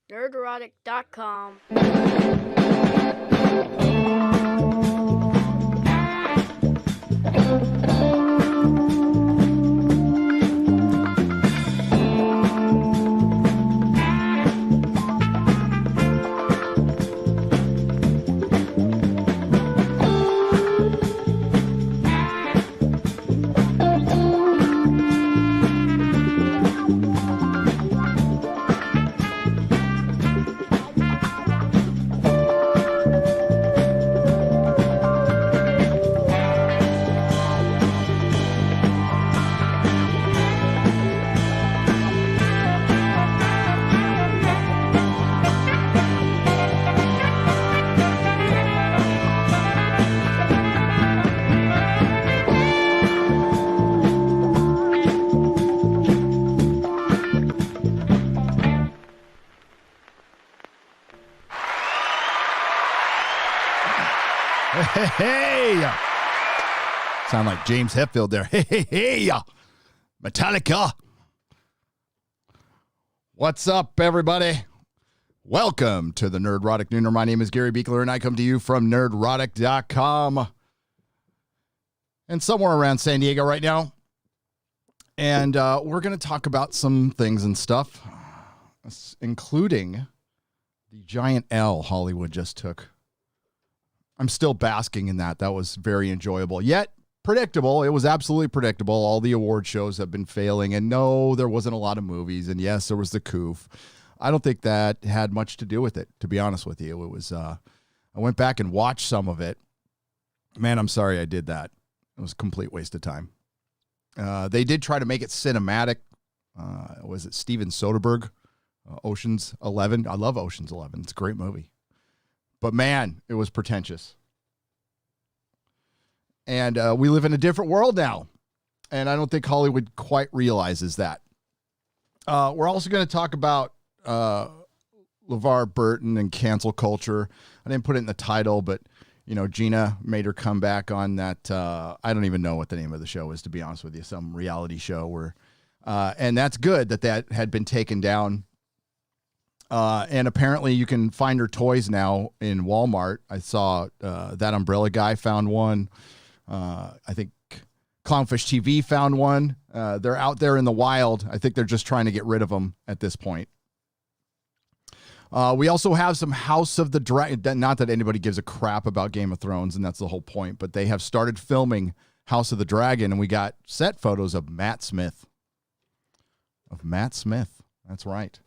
Nerdrotic.com. Hey, sound like James Hetfield there. Hey, Metallica. What's up, everybody? Welcome to the Nerdrotic Nooner. My name is Gary Beekler, and I come to you from Nerdrotic.com. And somewhere around San Diego right now. And we're going to talk about some things and stuff, including the giant L Hollywood just took. I'm still basking in that. That was very enjoyable, yet predictable. It was absolutely predictable. All the award shows have been failing, and no, there wasn't a lot of movies, and yes, there was the coof. I don't think that had much to do with it, to be honest with you. It was, I went back and watched some of it. Man, I'm sorry I did that. It was a complete waste of time. They did try to make it cinematic. Was it Steven Soderbergh? Ocean's 11. I love Ocean's 11. It's a great movie. But man, it was pretentious. And we live in a different world now. And I don't think Hollywood quite realizes that. We're also going to talk about LeVar Burton and cancel culture. I didn't put it in the title, but, you know, Gina made her comeback on that. I don't even know what the name of the show is, to be honest with you. Some reality show where, and that's good that had been taken down. And apparently you can find her toys now in Walmart. I saw that Umbrella Guy found one. I think Clownfish TV found one. They're out there in the wild. I think they're just trying to get rid of them at this point. We also have some House of the Dragon. Not that anybody gives a crap about Game of Thrones, and that's the whole point. But they have started filming House of the Dragon, and we got set photos of Matt Smith. That's right.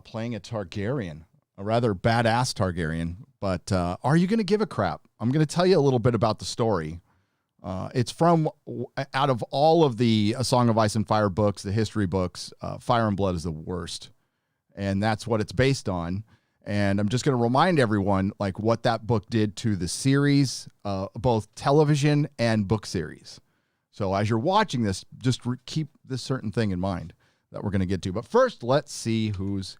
Playing a Targaryen, a rather badass Targaryen. But are you going to give a crap? I'm going to tell you a little bit about the story. It's from, out of all of the A Song of Ice and Fire books, the history books, Fire and Blood is the worst. And that's what it's based on. And I'm just going to remind everyone like what that book did to the series, both television and book series. So as you're watching this, just keep this certain thing in mind that we're going to get to. But first, let's see who's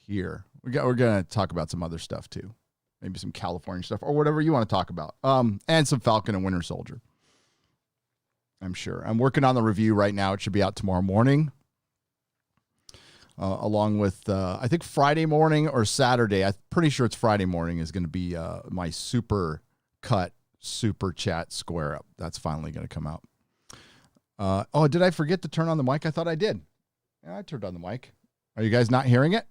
here. We're going to talk about some other stuff too. Maybe some California stuff or whatever you want to talk about. And some Falcon and Winter Soldier. I'm sure. I'm working on the review right now. It should be out tomorrow morning. Along with, I think Friday morning or Saturday. I'm pretty sure it's Friday morning is going to be my super cut, super chat square up. That's finally going to come out. Oh, did I forget to turn on the mic? I thought I did. Yeah, I turned on the mic. Are you guys not hearing it?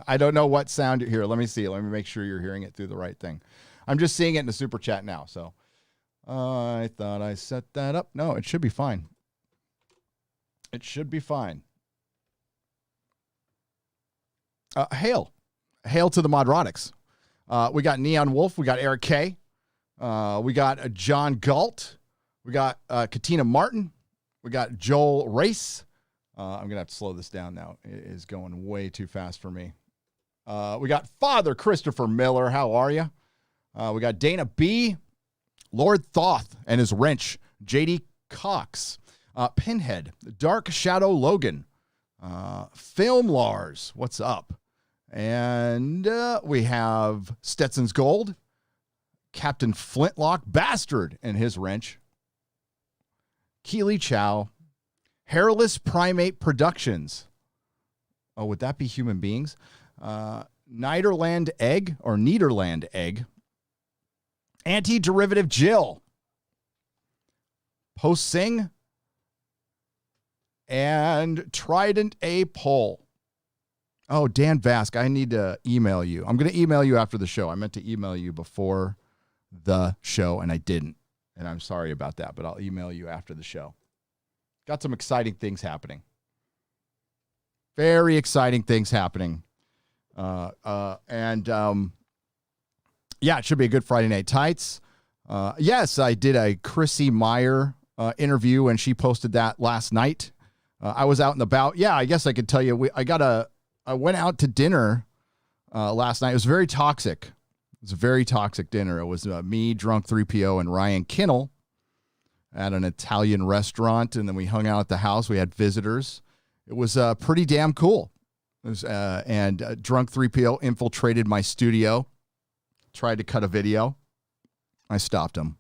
I don't know what sound here. Let me see. Let me make sure you're hearing it through the right thing. I'm just seeing it in the super chat now. So I thought I set that up. No, it should be fine. It should be fine. Hail to the Modrotics. We got Neon Wolf. We got Eric K. We got John Galt. We got Katina Martin. We got Joel Race. I'm going to have to slow this down now. It is going way too fast for me. We got Father Christopher Miller. How are you? We got Dana B. Lord Thoth and his wrench. JD Cox. Pinhead. Dark Shadow Logan. Film Lars. What's up? And we have Stetson's Gold. Captain Flintlock Bastard and his wrench. Keely Chow, Hairless Primate Productions. Oh, would that be human beings? Niederland Egg or Nederland Egg. Anti-Derivative Jill. Post Sing. And Trident A. Poll. Oh, Dan Vask, I need to email you. I'm going to email you after the show. I meant to email you before the show, and I didn't. And I'm sorry about that, but I'll email you after the show. Got some exciting things happening. Very exciting things happening. Yeah, it should be a good Friday Night Tights. Yes, I did a Chrissy Meyer interview, and she posted that last night. I was out and about. Yeah, I guess I could tell you. I went out to dinner last night. It was very toxic. It was a very toxic dinner. It was me, Drunk 3PO, and Ryan Kinnell at an Italian restaurant, and then we hung out at the house. We had visitors. It was pretty damn cool. It was, Drunk 3PO infiltrated my studio, tried to cut a video. I stopped him.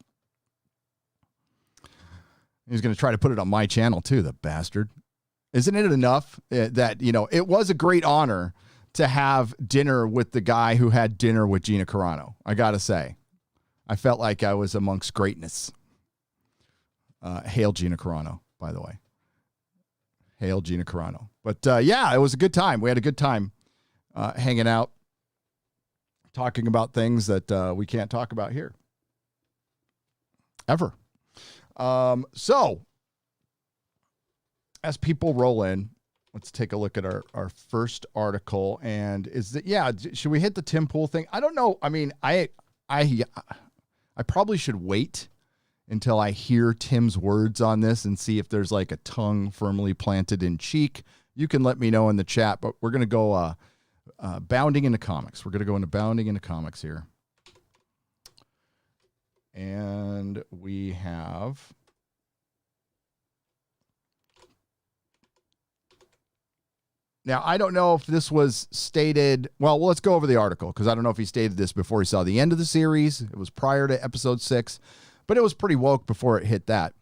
He was going to try to put it on my channel too, the bastard. Isn't it enough that, it was a great honor to have dinner with the guy who had dinner with Gina Carano? I got to say, I felt like I was amongst greatness. Hail Gina Carano, by the way. Hail Gina Carano. But yeah, it was a good time. We had a good time hanging out, talking about things that we can't talk about here. Ever. So, as people roll in, let's take a look at our first article. And should we hit the Tim Pool thing? I don't know. I mean, I probably should wait until I hear Tim's words on this and see if there's like a tongue firmly planted in cheek. You can let me know in the chat, but we're going to go bounding into comics. We're going to go into bounding into comics here. And we have... Now, I don't know if this was stated... Well, let's go over the article, because I don't know if he stated this before he saw the end of the series. It was prior to episode 6, but it was pretty woke before it hit that.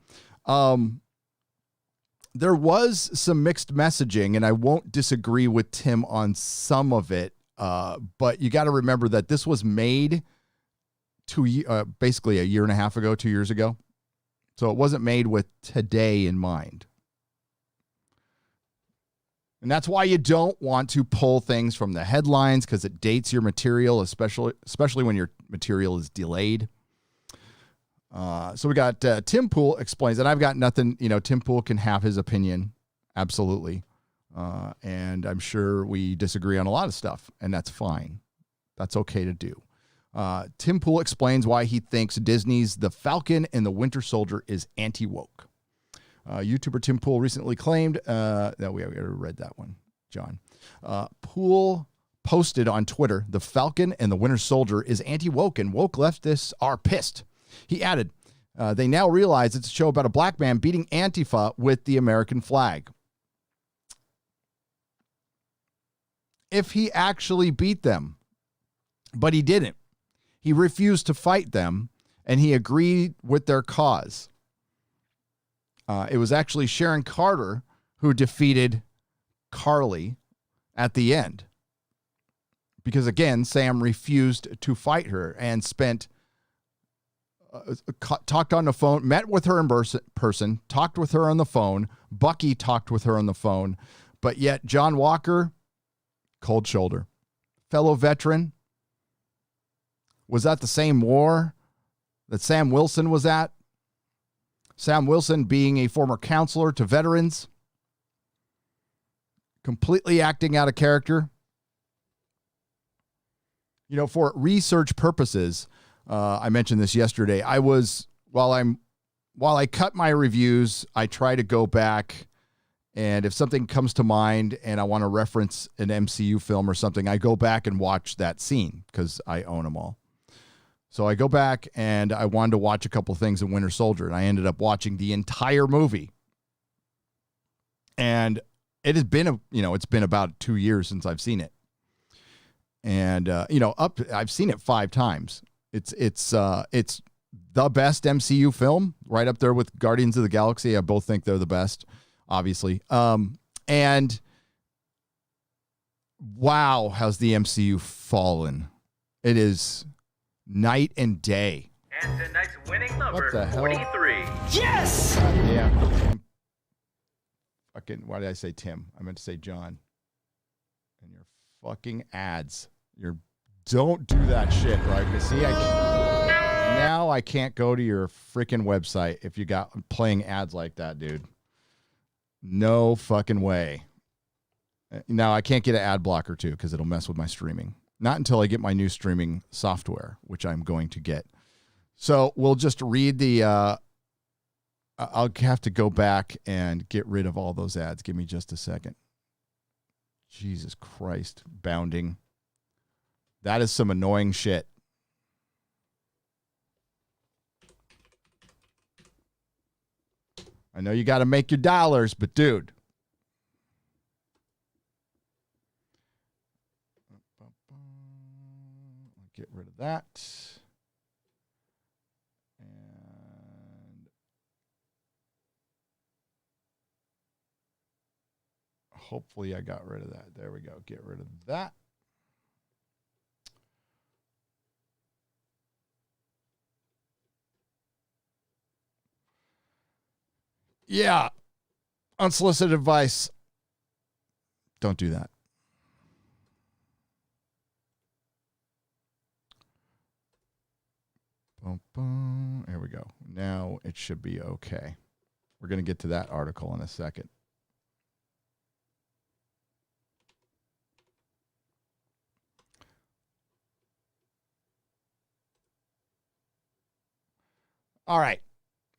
There was some mixed messaging, and I won't disagree with Tim on some of it, but you got to remember that this was made basically a year and a half ago, 2 years ago. So it wasn't made with today in mind. And that's why you don't want to pull things from the headlines, because it dates your material, especially when your material is delayed. So we got Tim Pool explains, and I've got nothing, Tim Pool can have his opinion. Absolutely. And I'm sure we disagree on a lot of stuff, and that's fine. That's okay to do. Tim Pool explains why he thinks Disney's The Falcon and the Winter Soldier is anti-woke. YouTuber Tim Pool recently claimed that we already read that one, John. Pool posted on Twitter, "The Falcon and the Winter Soldier is anti-woke, and woke leftists are pissed." He added, they now realize it's a show about a black man beating Antifa with the American flag. If he actually beat them, but he didn't. He refused to fight them, and he agreed with their cause. It was actually Sharon Carter who defeated Carly at the end. Because, again, Sam refused to fight her and talked on the phone, met with her in person, talked with her on the phone. Bucky talked with her on the phone. But yet John Walker, cold shoulder. Fellow veteran, was at the same war that Sam Wilson was at. Sam Wilson being a former counselor to veterans, completely acting out of character. For research purposes, I mentioned this yesterday. While I cut my reviews, I try to go back, and if something comes to mind and I want to reference an MCU film or something, I go back and watch that scene because I own them all. So I go back and I wanted to watch a couple things in Winter Soldier, and I ended up watching the entire movie. And it has been, it's been about 2 years since I've seen it. And, I've seen it 5 times. It's the best MCU film, right up there with Guardians of the Galaxy. I both think they're the best, obviously. And wow, how's the MCU fallen? It is night and day. And tonight's winning number, What the hell? 43. Yes! Yeah. Fucking, why did I say Tim? I meant to say John. And your fucking ads. Don't do that shit, right? Because see, now I can't go to your freaking website if you got playing ads like that, dude. No fucking way. Now I can't get an ad blocker too because it'll mess with my streaming. Not until I get my new streaming software, which I'm going to get. So we'll just read the. I'll have to go back and get rid of all those ads. Give me just a second. Jesus Christ, bounding. That is some annoying shit. I know you got to make your dollars, but dude. Get rid of that. And hopefully I got rid of that. There we go. Get rid of that. Yeah. Unsolicited advice. Don't do that. Boom, boom. There we go. Now it should be okay. We're going to get to that article in a second. All right.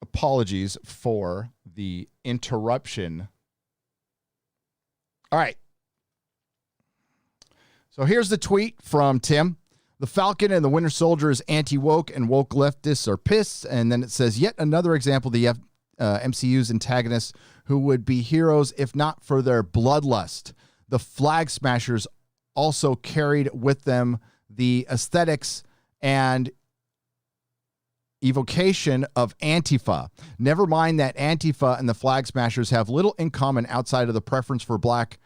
Apologies for the interruption. All right. So here's the tweet from Tim. The Falcon and the Winter Soldier is anti-woke and woke leftists are pissed. And then it says, yet another example of the MCU's antagonists who would be heroes if not for their bloodlust. The Flag Smashers also carried with them the aesthetics and evocation of Antifa. Never mind that Antifa and the Flag Smashers have little in common outside of the preference for black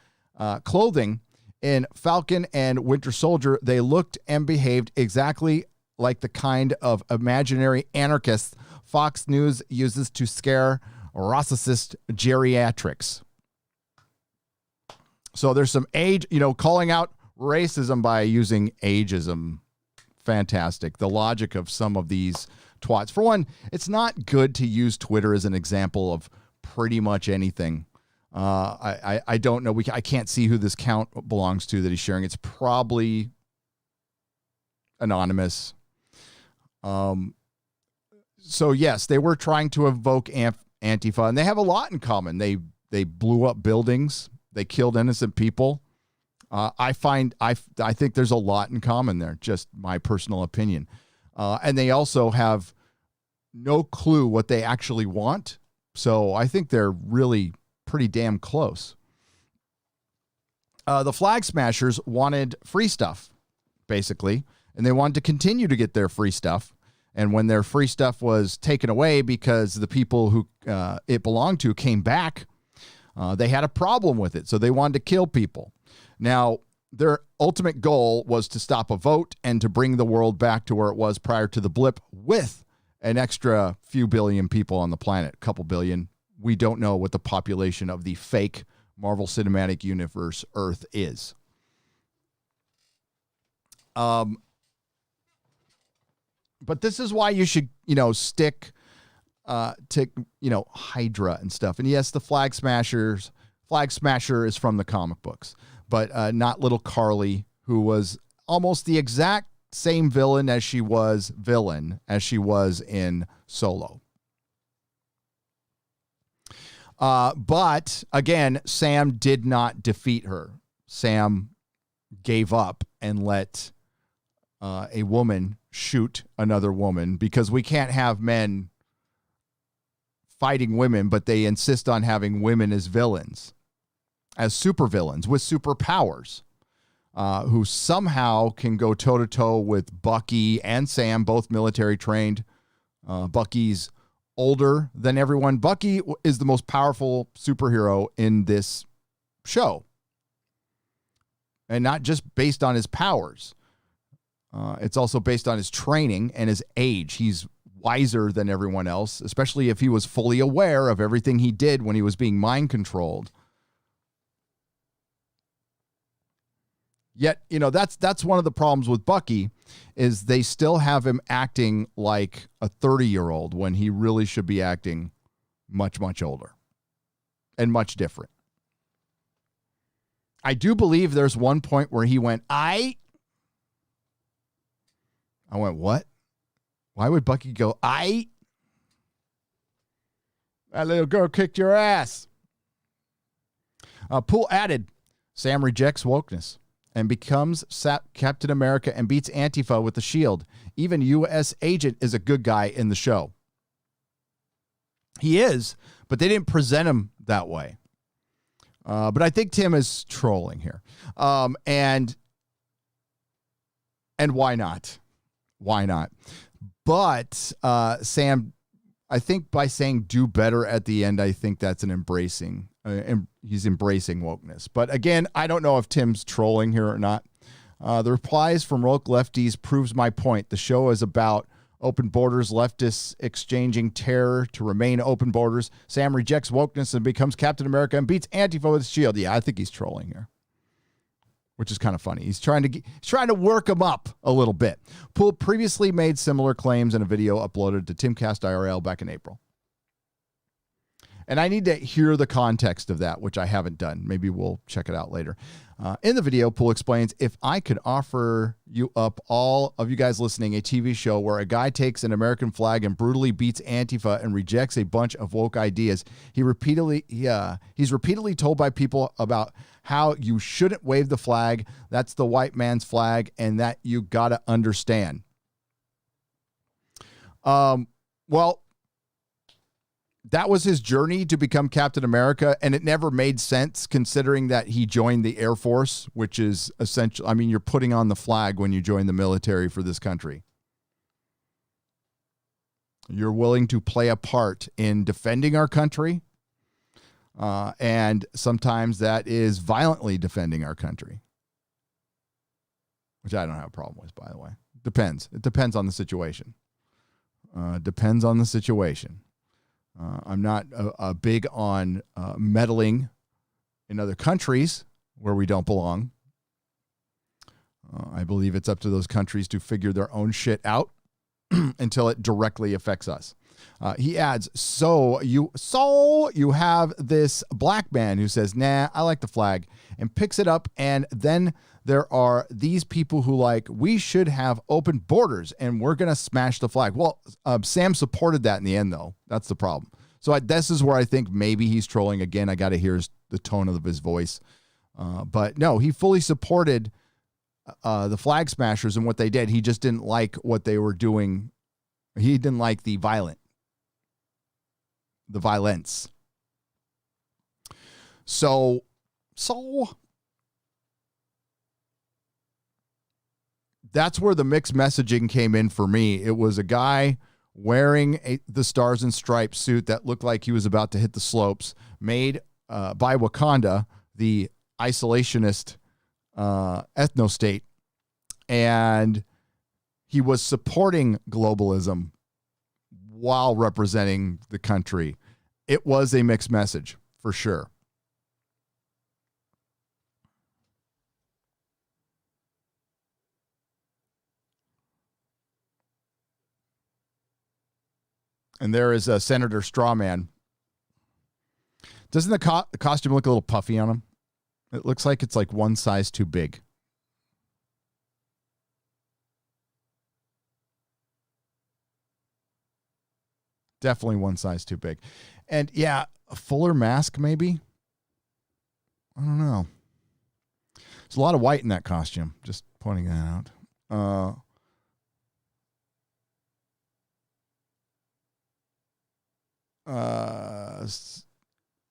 clothing. In Falcon and Winter Soldier, they looked and behaved exactly like the kind of imaginary anarchists Fox News uses to scare racist geriatrics. So there's some age, calling out racism by using ageism. Fantastic. The logic of some of these twats. For one, it's not good to use Twitter as an example of pretty much anything. I don't know. I can't see who this account belongs to that he's sharing. It's probably anonymous. So yes, they were trying to evoke Antifa, and they have a lot in common. They blew up buildings. They killed innocent people. I think there's a lot in common there. Just my personal opinion. And they also have no clue what they actually want. So I think they're really pretty damn close. The Flag Smashers wanted free stuff, basically, and they wanted to continue to get their free stuff. And when their free stuff was taken away because the people who it belonged to came back, they had a problem with it. So they wanted to kill people. Now, their ultimate goal was to stop a vote and to bring the world back to where it was prior to the blip with an extra few billion people on the planet, a couple billion. We don't know what the population of the fake Marvel Cinematic Universe Earth is. But this is why you should, stick to, Hydra and stuff. And yes, the Flag Smasher is from the comic books, but not little Carly, who was almost the exact same villain as she was in Solo. But again, Sam did not defeat her. Sam gave up and let a woman shoot another woman, because we can't have men fighting women, but they insist on having women as villains, as supervillains with superpowers, who somehow can go toe-to-toe with Bucky and Sam, both military trained, Bucky's older than everyone. Bucky is the most powerful superhero in this show. And not just based on his powers. It's also based on his training and his age. He's wiser than everyone else, especially if he was fully aware of everything he did when he was being mind controlled. Yet, that's one of the problems with Bucky is they still have him acting like a 30-year-old when he really should be acting much, much older and much different. I do believe there's one point where he went, I went, what? Why would Bucky go, That little girl kicked your ass. Poole added, Sam rejects wokeness and becomes Captain America and beats Antifa with the shield. Even U.S. Agent is a good guy in the show. He is, but they didn't present him that way. But I think Tim is trolling here. And why not? Why not? But Sam, I think by saying do better at the end, I think that's an embracing. He's embracing wokeness. But again, I don't know if Tim's trolling here or not. The replies from woke lefties proves my point. The show is about open borders, leftists exchanging terror to remain open borders. Sam rejects wokeness and becomes Captain America and beats Antifa with his shield. Yeah, I think he's trolling here, which is kind of funny. He's trying to work him up a little bit. Poole previously made similar claims in a video uploaded to Timcast IRL back in April. And I need to hear the context of that, which I haven't done. Maybe we'll check it out later. In the video, Poole explains, if I could offer you up, all of you guys listening, a TV show where a guy takes an American flag and brutally beats Antifa and rejects a bunch of woke ideas, he's repeatedly told by people about how you shouldn't wave the flag, that's the white man's flag, and that you got to understand. Well, that was his journey to become Captain America, and it never made sense considering that he joined the Air Force, which is essential. I mean, you're putting on the flag when you join the military for this country. You're willing to play a part in defending our country, and sometimes that is violently defending our country, which I don't have a problem with, by the way. Depends. It depends on the situation. Depends on the situation. I'm not big on meddling in other countries where we don't belong. I believe it's up to those countries to figure their own shit out until it directly affects us. He adds, so you have this black man who says, nah, I like the flag, and picks it up, and then there are these people who we should have open borders, and we're going to smash the flag. Well, Sam supported that in the end, though. That's the problem. So this is where I think maybe he's trolling. Again, I got to hear the tone of his voice. But no, he fully supported the flag smashers and what they did. He just didn't like what they were doing. He didn't like the violence. So that's where the mixed messaging came in for me. It was a guy wearing the Stars and Stripes suit that looked like he was about to hit the slopes, made by Wakanda, the isolationist ethno-state, and he was supporting globalism while representing the country. It was a mixed message, for sure. And there is a Senator Strawman. Doesn't the costume look a little puffy on him? It looks like it's one size too big. Definitely one size too big. And yeah, a fuller mask maybe? I don't know. There's a lot of white in that costume. Just pointing that out.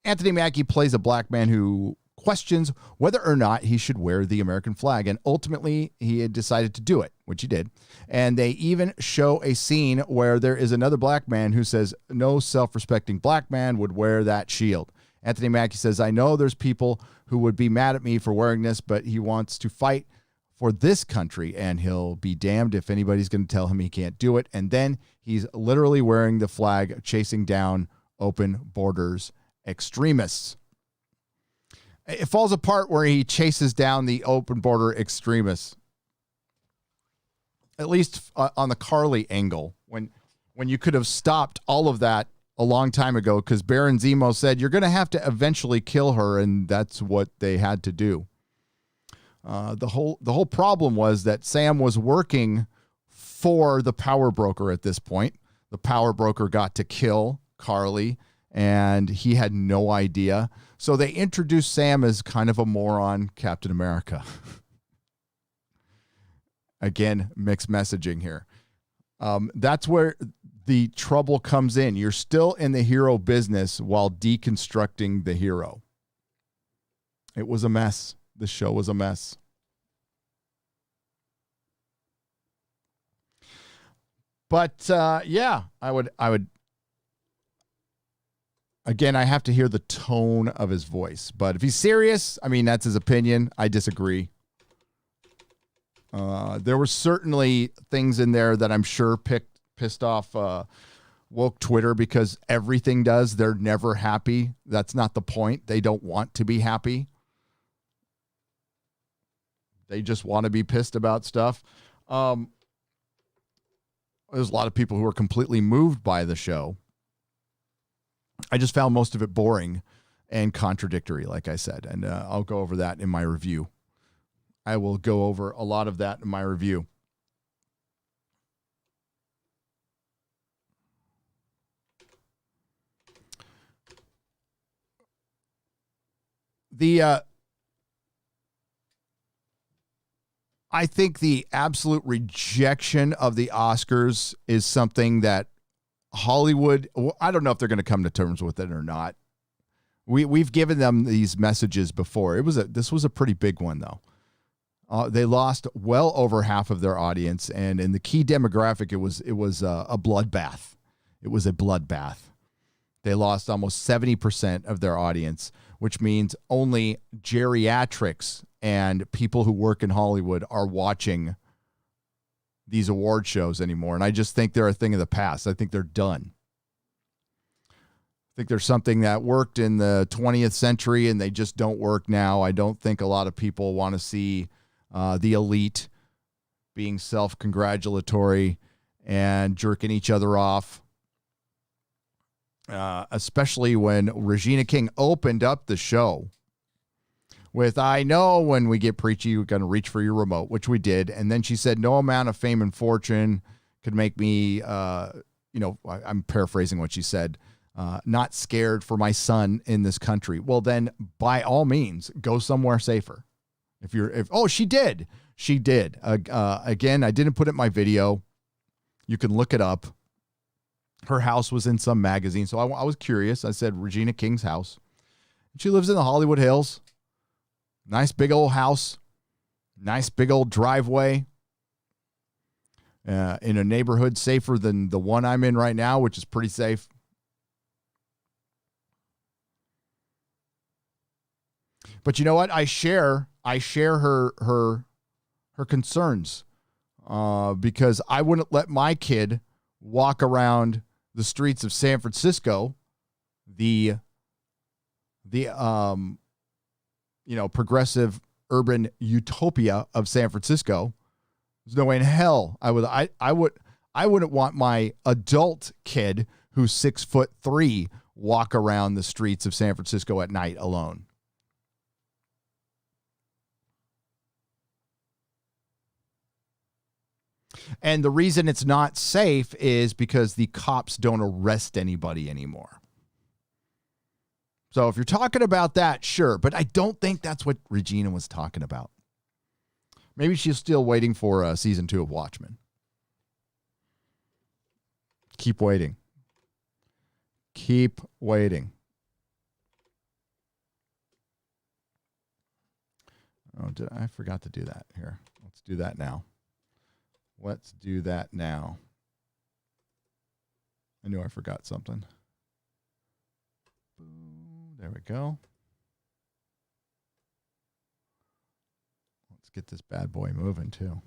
Anthony Mackie plays a black man who questions whether or not he should wear the American flag. And ultimately, he had decided to do it, which he did. And they even show a scene where there is another black man who says, no self-respecting black man would wear that shield. Anthony Mackie says, I know there's people who would be mad at me for wearing this, but he wants to fight for this country, and he'll be damned if anybody's going to tell him he can't do it. And then he's literally wearing the flag, chasing down open borders extremists. It falls apart where he chases down the open border extremists, at least on the Carly angle, when you could have stopped all of that a long time ago, because Baron Zemo said, you're going to have to eventually kill her, and that's what they had to do. The whole problem was that Sam was working for the power broker at this point. The power broker got to kill Carly, and he had no idea. So they introduced Sam as kind of a moron Captain America. Again, mixed messaging here. That's where the trouble comes in. You're still in the hero business while deconstructing the hero. It was a mess. The show was a mess. But yeah, I would. Again, I have to hear the tone of his voice. But if he's serious, I mean, that's his opinion. I disagree. There were certainly things in there that I'm sure pissed off woke Twitter, because everything does. They're never happy. That's not the point. They don't want to be happy. They just want to be pissed about stuff. There's a lot of people who are completely moved by the show. I just found most of it boring and contradictory, like I said, and I'll go over that in my review. I will go over a lot of that in my review. I think the absolute rejection of the Oscars is something that Hollywood, I don't know if they're going to come to terms with it or not. We've given them these messages before. This was a pretty big one, though. They lost well over half of their audience, and in the key demographic, it was a bloodbath. It was a bloodbath. They lost almost 70% of their audience, which means only geriatrics and people who work in Hollywood are watching these award shows anymore. And I just think they're a thing of the past. I think they're done. I think there's something that worked in the 20th century and they just don't work now. I don't think a lot of people want to see the elite being self-congratulatory and jerking each other off. Especially when Regina King opened up the show with, I know when we get preachy, you're going to reach for your remote, which we did. And then she said, no amount of fame and fortune could make me, I'm paraphrasing what she said, not scared for my son in this country. Well, then by all means, go somewhere safer. She did. Again, I didn't put it in my video. You can look it up. Her house was in some magazine, so I was curious. I said, Regina King's house. She lives in the Hollywood Hills. Nice big old house. Nice big old driveway. In a neighborhood safer than the one I'm in right now, which is pretty safe. But you know what? I share her concerns because I wouldn't let my kid walk around the streets of San Francisco, the progressive urban utopia of San Francisco. There's no way in hell I wouldn't want my adult kid who's 6'3" walk around the streets of San Francisco at night alone. And the reason it's not safe is because the cops don't arrest anybody anymore. So if you're talking about that, sure. But I don't think that's what Regina was talking about. Maybe she's still waiting for season 2 of Watchmen. Keep waiting. Keep waiting. Oh, I forgot to do that here. Let's do that now. Let's do that now. I knew I forgot something. Boom. There we go. Let's get this bad boy moving too.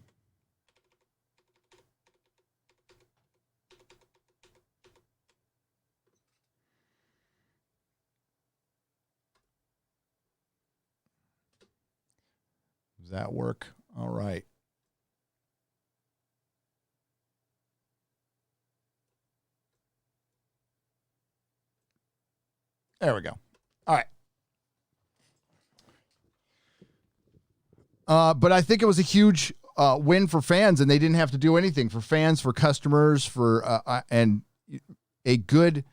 Does that work? All right. There we go. All right. But I think it was a huge win for fans, and they didn't have to do anything for fans, for customers, for and a good,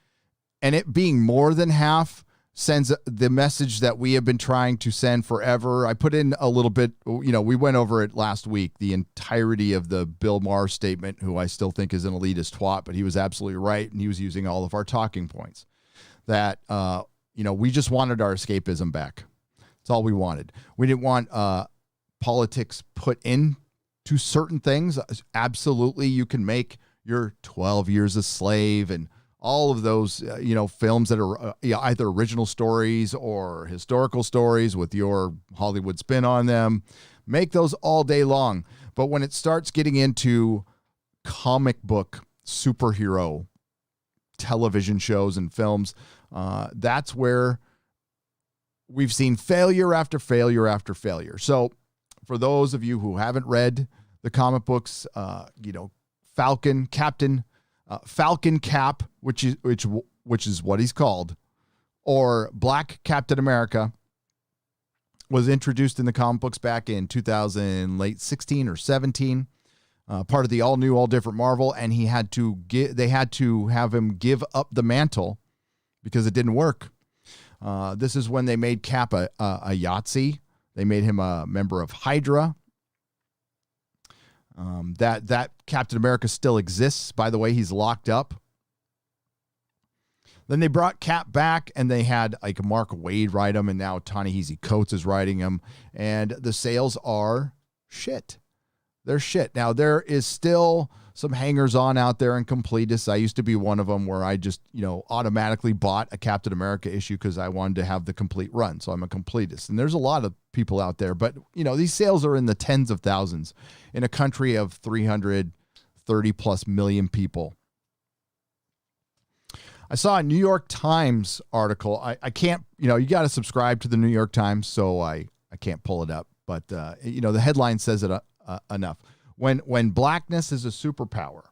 and it being more than half sends the message that we have been trying to send forever. I put in a little bit, we went over it last week, the entirety of the Bill Maher statement, who I still think is an elitist twat, but he was absolutely right, and he was using all of our talking points. That, we just wanted our escapism back. That's all we wanted. We didn't want politics put into certain things. Absolutely, you can make your 12 Years a Slave and all of those, films that are either original stories or historical stories with your Hollywood spin on them. Make those all day long. But when it starts getting into comic book superhero television shows and films, that's where we've seen failure after failure after failure. So for those of you who haven't read the comic books, Falcon Cap, which is what he's called, or Black Captain America, was introduced in the comic books back in 2016 or 17. Part of the all new, all different Marvel, and they had to have him give up the mantle because it didn't work. This is when they made Cap a Yahtzee. They made him a member of Hydra. That Captain America still exists. By the way, he's locked up. Then they brought Cap back, and they had like Mark Waid write him, and now Ta-Nehisi Coates is writing him, and the sales are shit. They're shit. Now, there is still some hangers-on out there and completists. I used to be one of them where I just, automatically bought a Captain America issue because I wanted to have the complete run. So I'm a completist. And there's a lot of people out there. But, these sales are in the tens of thousands in a country of 330-plus million people. I saw a New York Times article. I can't, you got to subscribe to the New York Times, so I can't pull it up. But, the headline says it enough. When blackness is a superpower,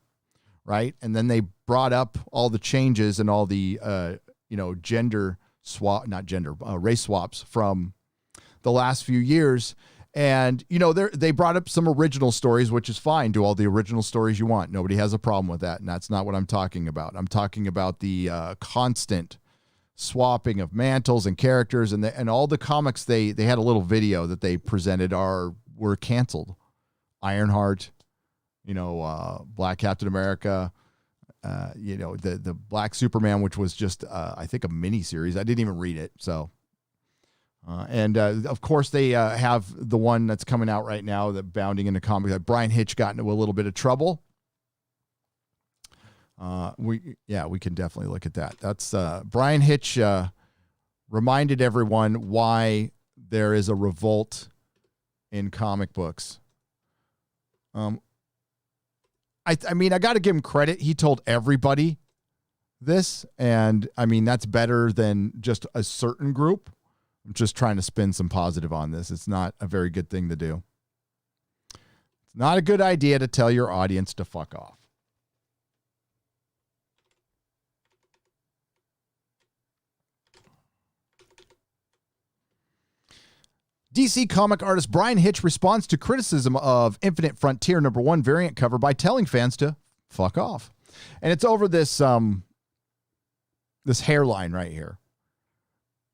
right? And then they brought up all the changes and all the, race swaps from the last few years. And, they brought up some original stories, which is fine. Do all the original stories you want. Nobody has a problem with that. And that's not what I'm talking about. I'm talking about the constant swapping of mantles and characters, and all the comics they had a little video that they presented were canceled. Ironheart, Black Captain America, the Black Superman, which was just, I think, a mini series. I didn't even read it. So, of course, they have the one that's coming out right now, that bounding into comics. Brian Hitch got into a little bit of trouble. We can definitely look at that. That's Brian Hitch reminded everyone why there is a revolt in comic books. I got to give him credit. He told everybody this, and that's better than just a certain group. I'm just trying to spin some positive on this. It's not a very good thing to do. It's not a good idea to tell your audience to fuck off. DC comic artist Brian Hitch responds to criticism of Infinite Frontier #1 variant cover by telling fans to fuck off. And it's over this this hairline right here,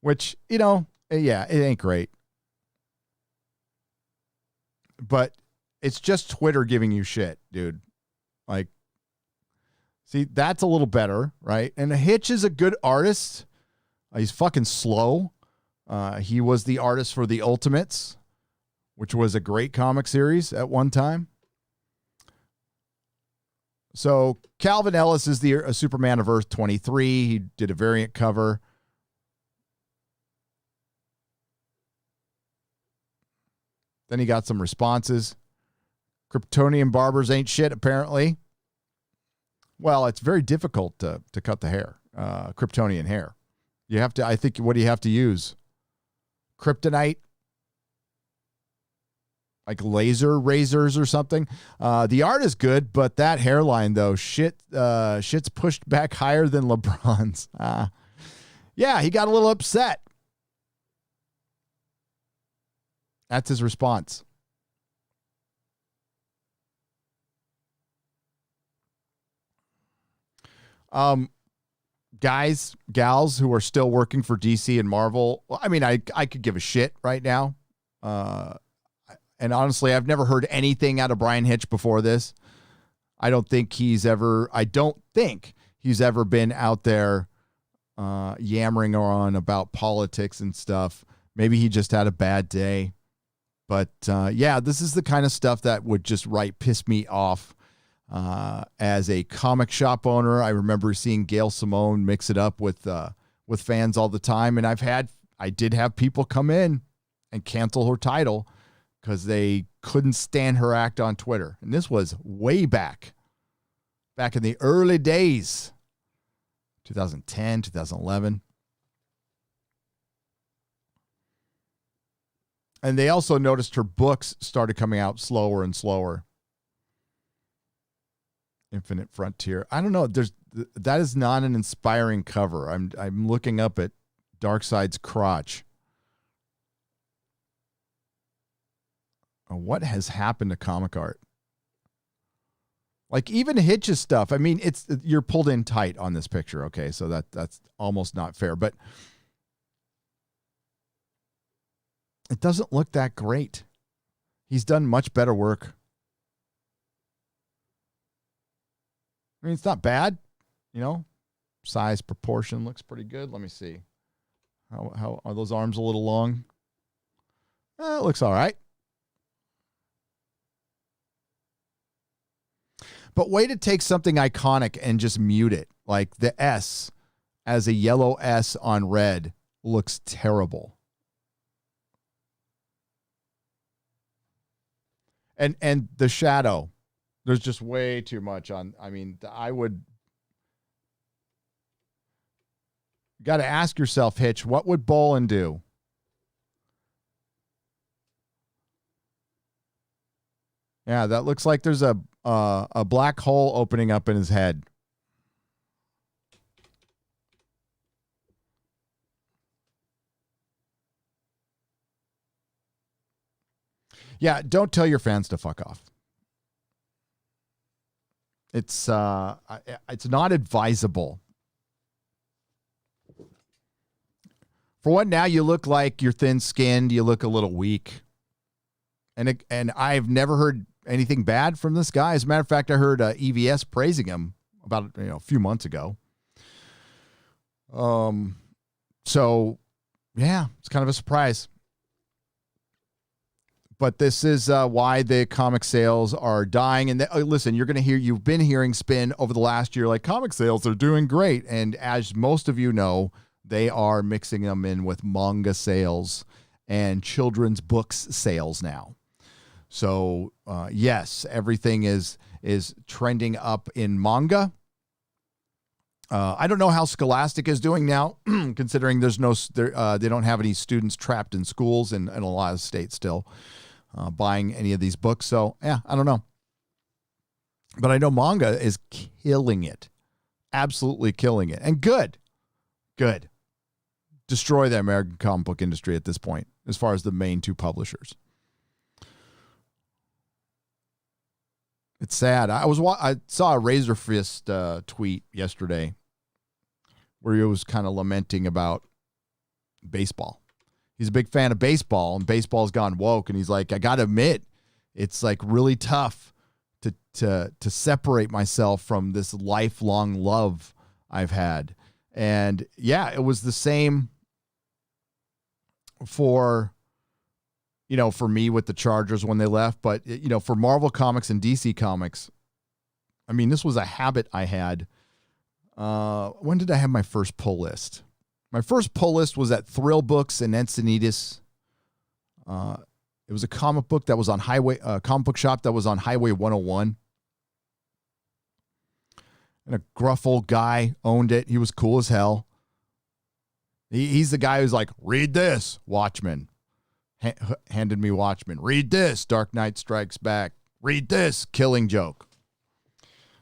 which, it ain't great. But it's just Twitter giving you shit, dude. Like, see, that's a little better, right? And Hitch is a good artist. He's fucking slow. He was the artist for the Ultimates, which was a great comic series at one time. So Calvin Ellis is the Superman of Earth 23. He did a variant cover. Then he got some responses. Kryptonian barbers ain't shit, apparently. Well, it's very difficult to cut the hair, Kryptonian hair. You have to, I think, what do you have to use? Kryptonite? Like laser razors or something. The art is good, but that hairline, though, shit's pushed back higher than LeBron's. Yeah, he got a little upset. That's his response. Guys, gals who are still working for DC and Marvel, well, I mean, I could give a shit right now. And honestly, I've never heard anything out of Brian Hitch before this. I don't think he's ever been out there yammering on about politics and stuff. Maybe he just had a bad day. But yeah, this is the kind of stuff that would just piss me off. As a comic shop owner, I remember seeing Gail Simone mix it up with fans all the time. And I did have people come in and cancel her title because they couldn't stand her act on Twitter. And this was way back in the early days, 2010, 2011. And they also noticed her books started coming out slower and slower. Infinite Frontier. I don't know. That is not an inspiring cover. I'm looking up at Darkseid's crotch. What has happened to comic art? Like even Hitch's stuff. I mean, you're pulled in tight on this picture. Okay, so that's almost not fair, but it doesn't look that great. He's done much better work. I mean, it's not bad, size, proportion looks pretty good. Let me see. How are those arms a little long? It looks all right. But way to take something iconic and just mute it. Like the S as a yellow S on red looks terrible. And the shadow. There's just way too much on. I mean, got to ask yourself, Hitch, what would Bolin do? Yeah, that looks like there's a black hole opening up in his head. Yeah, don't tell your fans to fuck off. It's not advisable. For one, now you look like you're thin-skinned. You look a little weak. And I've never heard anything bad from this guy. As a matter of fact, I heard EVS praising him about a few months ago. So yeah, it's kind of a surprise. But this is why the comic sales are dying. And listen, you've been hearing spin over the last year, like comic sales are doing great. And as most of you know, they are mixing them in with manga sales and children's books sales now. So yes, everything is trending up in manga. I don't know how Scholastic is doing now, considering they don't have any students trapped in schools in a lot of states still. Buying any of these books. So, yeah, I don't know. But I know manga is killing it. Absolutely killing it. And good. Good. Destroy the American comic book industry at this point, as far as the main two publishers. It's sad. I saw a Razor Fist tweet yesterday where he was kind of lamenting about baseball. He's a big fan of baseball, and baseball's gone woke. And he's like, I got to admit, it's like really tough to separate myself from this lifelong love I've had. And yeah, it was the same for for me with the Chargers when they left. But, for Marvel Comics and DC Comics, I mean, this was a habit I had. When did I have my first pull list? My first pull list was at Thrill Books and Encinitas. It was a comic book that was on comic book shop that was on Highway 101. And a gruff old guy owned it. He was cool as hell. He's the guy who's like, read this, Watchmen. Handed me Watchmen. Read this, Dark Knight Strikes Back. Read this, Killing Joke.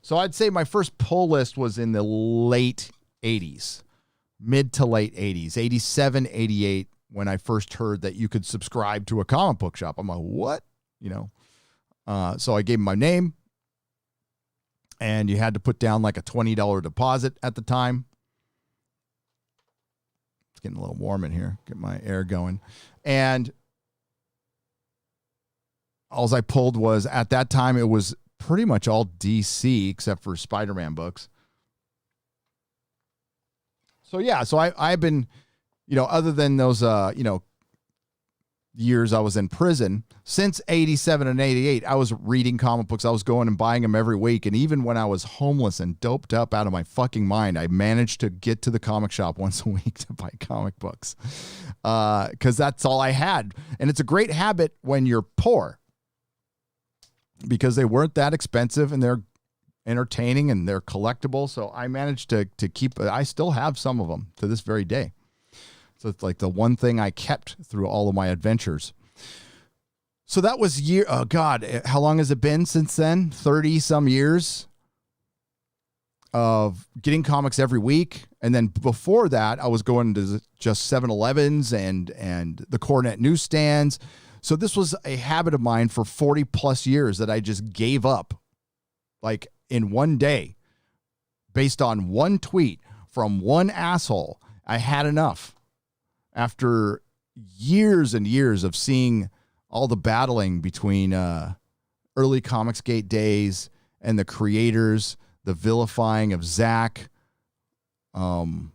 So I'd say my first pull list was in the late 80s, mid to late 80s, 87, 88, when I first heard that you could subscribe to a comic book shop. I'm like, what? So I gave him my name, and you had to put down like a $20 deposit at the time. It's getting a little warm in here. Get my air going. And all I pulled was, at that time, it was pretty much all DC except for Spider-Man books. So I've been, other than those, years I was in prison, since 87 and 88, I was reading comic books. I was going and buying them every week. And even when I was homeless and doped up out of my fucking mind, I managed to get to the comic shop once a week to buy comic books. 'Cause that's all I had. And it's a great habit when you're poor, because they weren't that expensive and they're entertaining and they're collectible. So I managed to keep, I still have some of them to this very day. So it's like the one thing I kept through all of my adventures. So that was oh God, how long has it been since then? 30 some years of getting comics every week. And then before that, I was going to just 7-Elevens and the Cornet newsstands. So this was a habit of mine for 40 plus years that I just gave up, like in one day, based on one tweet from one asshole. I had enough. After years and years of seeing all the battling between early Comicsgate days and the creators, the vilifying of Zach, to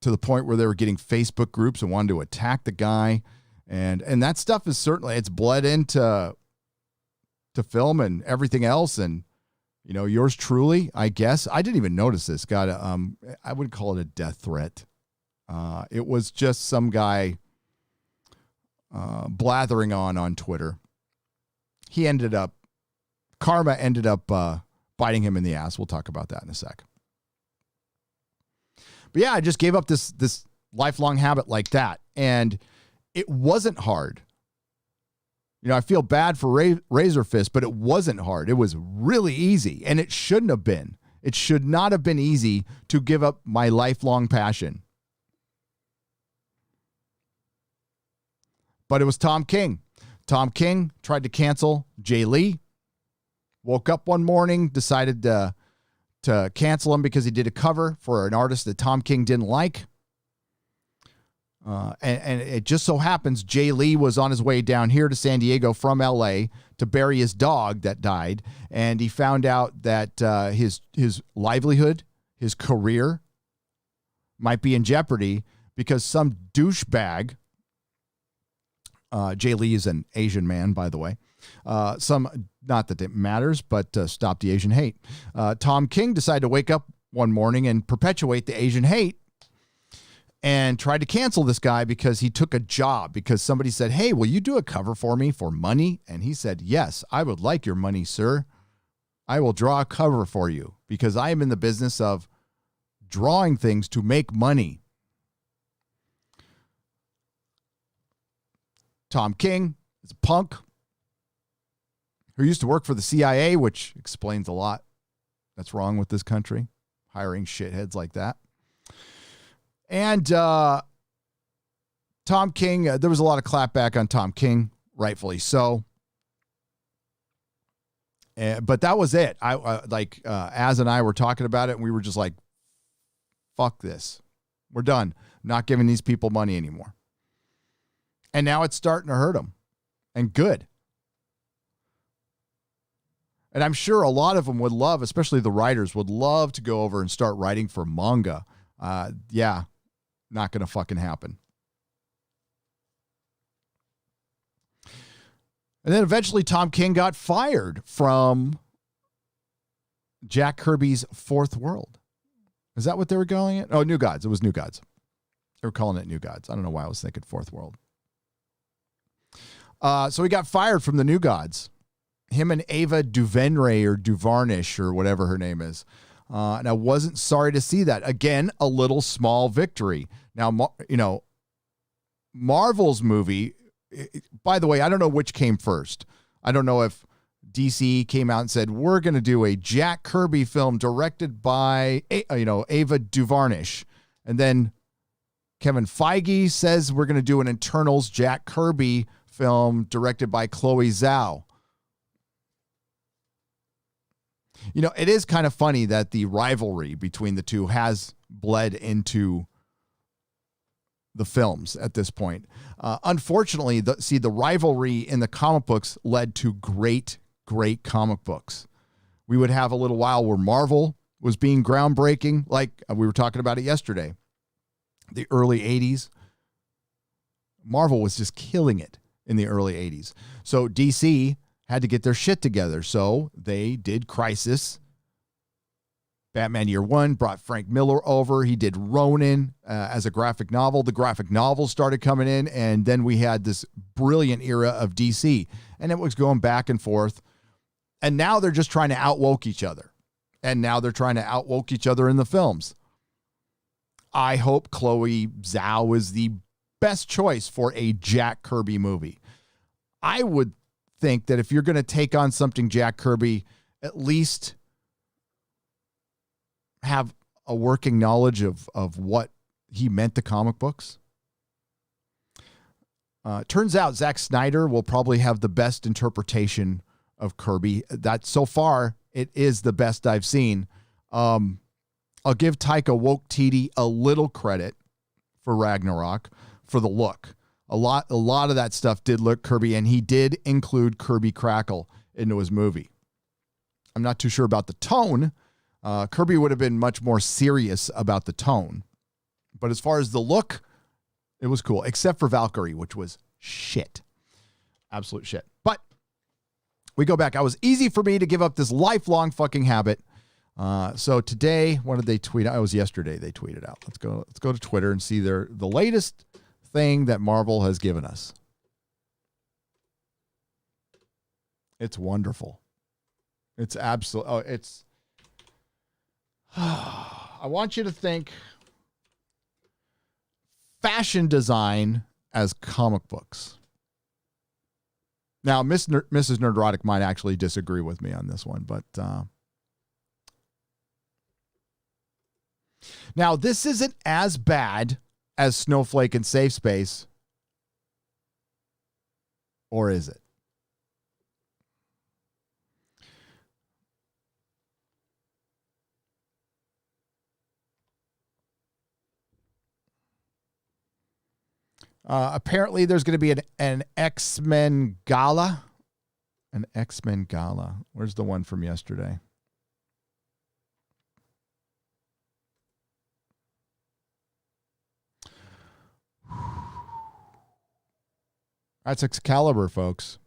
the point where they were getting Facebook groups and wanted to attack the guy. And that stuff is certainly, it's bled into film and everything else. And, yours truly, I guess, I didn't even notice this, got I would call it a death threat. It was just some guy blathering on Twitter. Karma ended up biting him in the ass. We'll talk about that in a sec. But yeah, I just gave up this lifelong habit like that. And it wasn't hard. I feel bad for Razor Fist, but it wasn't hard. It was really easy, and it shouldn't have been. It should not have been easy to give up my lifelong passion. But it was Tom King. Tom King tried to cancel Jay Lee. Woke up one morning, decided to cancel him because he did a cover for an artist that Tom King didn't like. And it just so happens Jay Lee was on his way down here to San Diego from LA to bury his dog that died. And he found out that his livelihood, his career might be in jeopardy because some douchebag, Jay Lee is an Asian man, by the way. Not that it matters, but stop the Asian hate. Tom King decided to wake up one morning and perpetuate the Asian hate and tried to cancel this guy because he took a job, because somebody said, hey, will you do a cover for me for money? And he said, yes, I would like your money, sir. I will draw a cover for you because I am in the business of drawing things to make money. Tom King is a punk who used to work for the CIA, which explains a lot that's wrong with this country, hiring shitheads like that. And Tom King, there was a lot of clapback on Tom King, rightfully so. But that was it. Az and I were talking about it, and we were just like, fuck this. We're done. Not giving these people money anymore. And now it's starting to hurt them. And good. And I'm sure a lot of them would love, especially the writers, would love to go over and start writing for manga. Yeah, not going to fucking happen. And then eventually Tom King got fired from Jack Kirby's Fourth World. Is that what they were calling it? Oh, New Gods. It was New Gods. They were calling it New Gods. I don't know why I was thinking Fourth World. So he got fired from the New Gods. Him and Ava DuVernay or Duvarnish or whatever her name is. And I wasn't sorry to see that. Again, a little small victory. Now, Marvel's movie, by the way, I don't know which came first. I don't know if DC came out and said, we're going to do a Jack Kirby film directed by, Ava DuVernay. And then Kevin Feige says we're going to do an Eternals Jack Kirby film directed by Chloe Zhao. It is kind of funny that the rivalry between the two has bled into the films at this point. Unfortunately, the rivalry in the comic books led to great comic books. We would have a little while where Marvel was being groundbreaking, like we were talking about it yesterday. The early 80s. Marvel was just killing it in the early 80s. So DC had to get their shit together. So they did Crisis. Batman Year One brought Frank Miller over. He did Ronin as a graphic novel. The graphic novels started coming in, and then we had this brilliant era of DC. And it was going back and forth. And now they're just trying to outwoke each other. And now they're trying to outwoke each other in the films. I hope Chloe Zhao is the best choice for a Jack Kirby movie. I would think that if you're going to take on something Jack Kirby, at least have a working knowledge of what he meant to comic books. Turns out Zack Snyder will probably have the best interpretation of Kirby. That so far, it is the best I've seen. I'll give Taika Waititi a little credit for Ragnarok for the look. A lot of that stuff did look Kirby, and he did include Kirby Crackle into his movie. I'm not too sure about the tone. Kirby would have been much more serious about the tone. But as far as the look, it was cool, except for Valkyrie, which was shit. Absolute shit. But we go back. It was easy for me to give up this lifelong fucking habit. So today, what did they tweet out? It was yesterday they tweeted out. Let's go to Twitter and see the latest thing that Marvel has given us. It's wonderful. It's absolute. I want you to think fashion design as comic books. Now, Mrs. Nerdrotic might actually disagree with me on this one, but now this isn't as bad as Snowflake and Safe Space, or is it? Apparently, there's going to be an X-Men gala. An X-Men gala. Where's the one from yesterday? That's Excalibur, folks.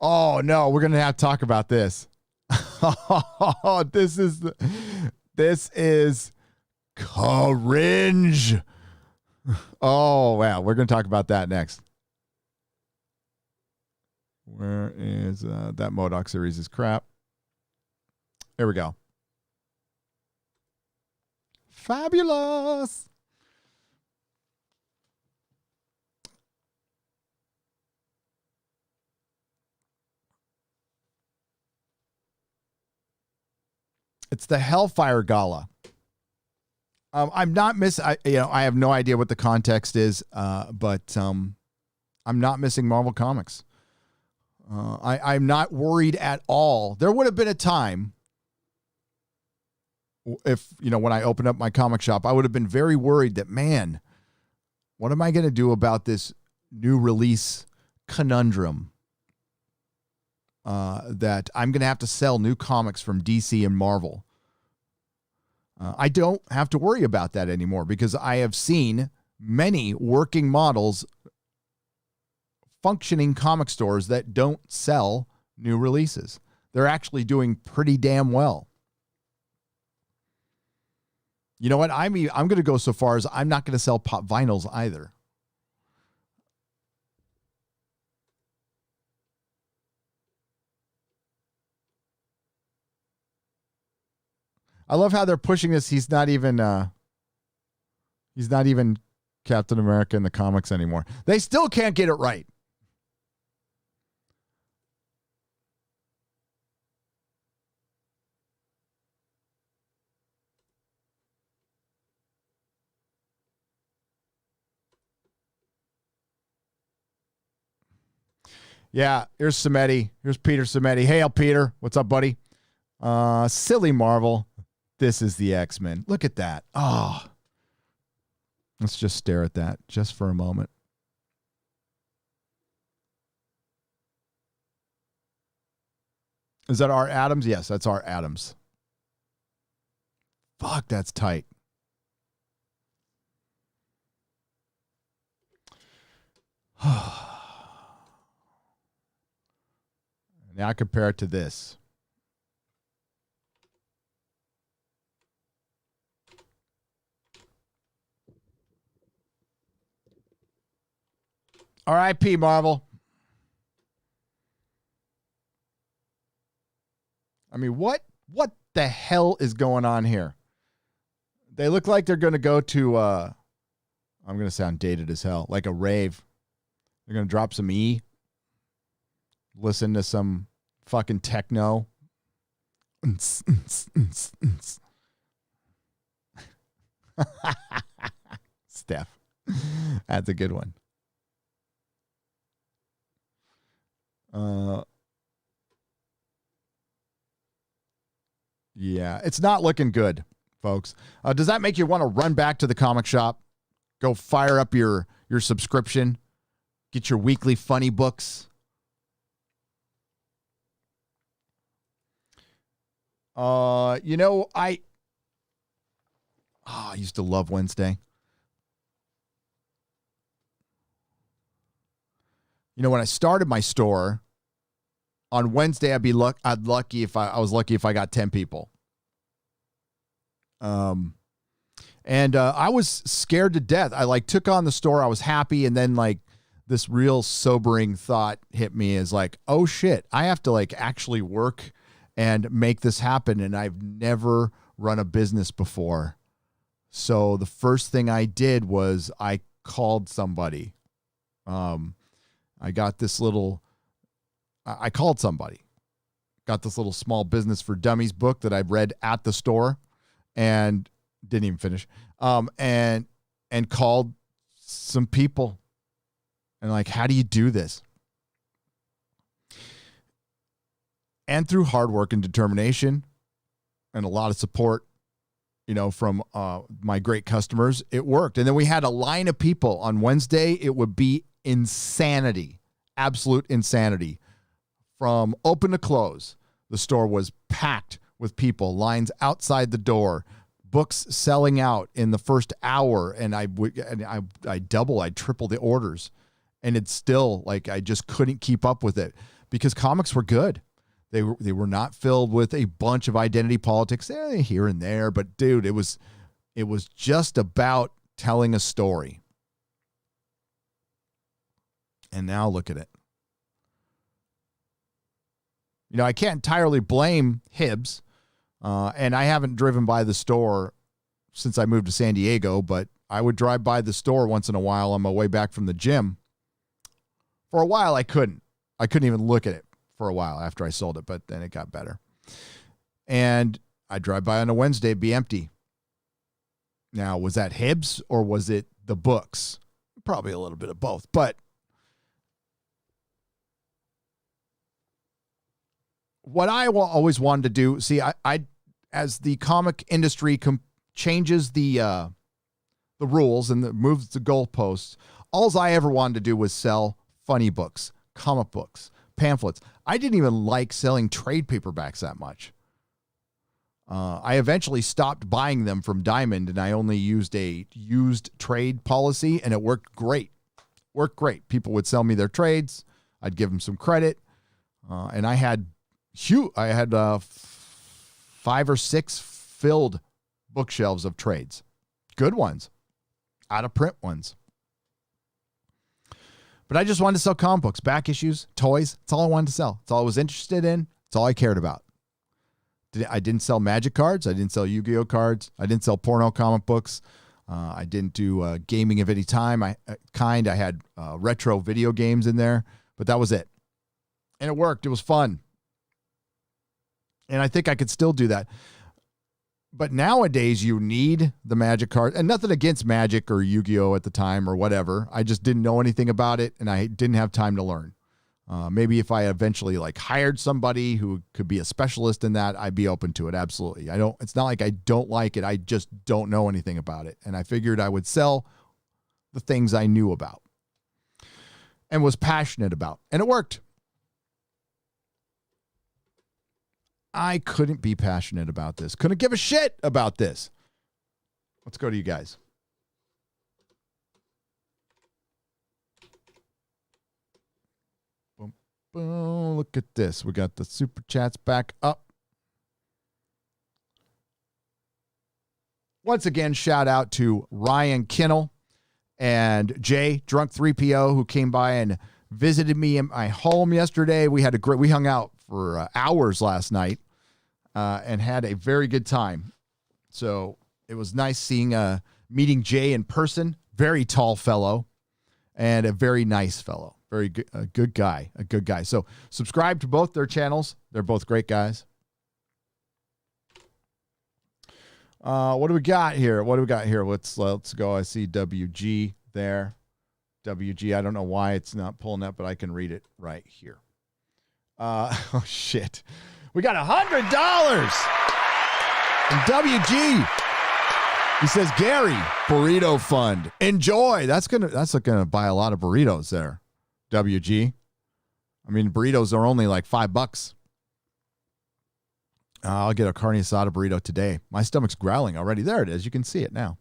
Oh, no, we're going to have to talk about this. This is cringe. Oh, wow. We're going to talk about that next. Where is that MODOK series is crap. There we go. Fabulous. It's the Hellfire Gala. I'm not I have no idea what the context is, but I'm not missing Marvel Comics. I'm not worried at all. There would have been a time if, when I opened up my comic shop, I would have been very worried that, man, what am I going to do about this new release conundrum? That I'm going to have to sell new comics from DC and Marvel. I don't have to worry about that anymore because I have seen many working models, functioning comic stores that don't sell new releases. They're actually doing pretty damn well. You know what? I'm going to go so far as I'm not going to sell pop vinyls either. I love how they're pushing this. He's not even Captain America in the comics anymore. They still can't get it right. Yeah, here's Samedi. Here's Peter Samedi. Hey, Peter. What's up, buddy? Silly Marvel. This is the X-Men. Look at that. Oh. Let's just stare at that just for a moment. Is that our Adams? Yes, that's our Adams. Fuck, that's tight. Now compare it to this. R.I.P. Marvel. I mean, what the hell is going on here? They look like they're going to go to, I'm going to sound dated as hell, like a rave. They're going to drop some E, listen to some fucking techno. Steph. That's a good one. Yeah, it's not looking good, folks. Does that make you want to run back to the comic shop? Go fire up your subscription. Get your weekly funny books. I used to love Wednesday. You know, when I started my store on Wednesday, I'd lucky if I was lucky if I got 10 people. And I was scared to death. I took on the store. I was happy. And then this real sobering thought hit me as oh shit, I have to actually work and make this happen. And I've never run a business before. So the first thing I did was I called somebody. I called somebody, got this little small business for dummies book that I read at the store and didn't even finish. And called some people and how do you do this? And through hard work and determination and a lot of support, from my great customers, it worked. And then we had a line of people on Wednesday. It would be insanity, absolute insanity. From open to close, the store was packed with people, lines outside the door, books selling out in the first hour, and I triple the orders, and it's still I just couldn't keep up with it because comics were good. They were not filled with a bunch of identity politics here and there, but dude, it was just about telling a story. And now look at it. I can't entirely blame Hibbs, and I haven't driven by the store since I moved to San Diego, but I would drive by the store once in a while on my way back from the gym. For a while, I couldn't even look at it for a while after I sold it, but then it got better. And I'd drive by on a Wednesday, it'd be empty. Now, was that Hibbs or was it the books? Probably a little bit of both, but what I always wanted to do, see, I as the comic industry changes the rules and moves the goalposts, all I ever wanted to do was sell funny books, comic books, pamphlets. I didn't even like selling trade paperbacks that much. I eventually stopped buying them from Diamond, and I only used a used trade policy, and it worked great. People would sell me their trades. I'd give them some credit, and I had 5 or 6 filled bookshelves of trades. Good ones. Out of print ones. But I just wanted to sell comic books, back issues, toys. That's all I wanted to sell. That's all I was interested in. That's all I cared about. I didn't sell Magic cards. I didn't sell Yu-Gi-Oh cards. I didn't sell porno comic books. I didn't do gaming of any kind. I had retro video games in there, but that was it. And it worked. It was fun. And I think I could still do that. But nowadays, you need the Magic card. And nothing against Magic or Yu-Gi-Oh at the time or whatever. I just didn't know anything about it, and I didn't have time to learn. Maybe if I eventually hired somebody who could be a specialist in that, I'd be open to it. Absolutely. It's not like I don't like it. I just don't know anything about it. And I figured I would sell the things I knew about and was passionate about. And it worked. I couldn't be passionate about this. Couldn't give a shit about this. Let's go to you guys. Boom, boom. Look at this. We got the super chats back up. Once again, shout out to Ryan Kinnell and Jay, Drunk 3PO, who came by and visited me in my home yesterday. We hung out for hours last night and had a very good time. So it was nice meeting Jay in person. Very tall fellow and a very nice fellow. Very good, a good guy. So subscribe to both their channels. They're both great guys. What do we got here? Let's go. I see WG there. WG. I don't know why it's not pulling up, but I can read it right here. Oh shit. We got $100 from WG. He says, Gary, burrito fund. Enjoy. That's gonna buy a lot of burritos there. WG. I mean, burritos are only like $5. I'll get a carne asada burrito today. My stomach's growling already. There it is. You can see it now.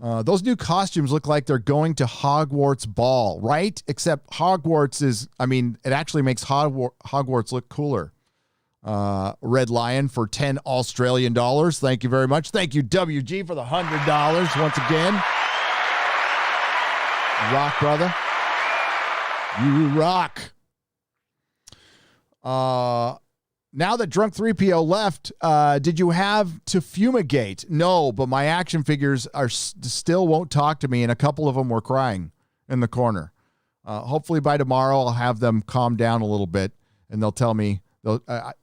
Those new costumes look like they're going to Hogwarts Ball, right? Except Hogwarts it actually makes Hogwarts look cooler. Red Lion for $10 Australian dollars. Thank you very much. Thank you, WG, for the $100 once again. Rock, brother. You rock. Now that Drunk 3PO left, did you have to fumigate? No, but my action figures still won't talk to me, and a couple of them were crying in the corner. Hopefully by tomorrow I'll have them calm down a little bit, and they'll tell me,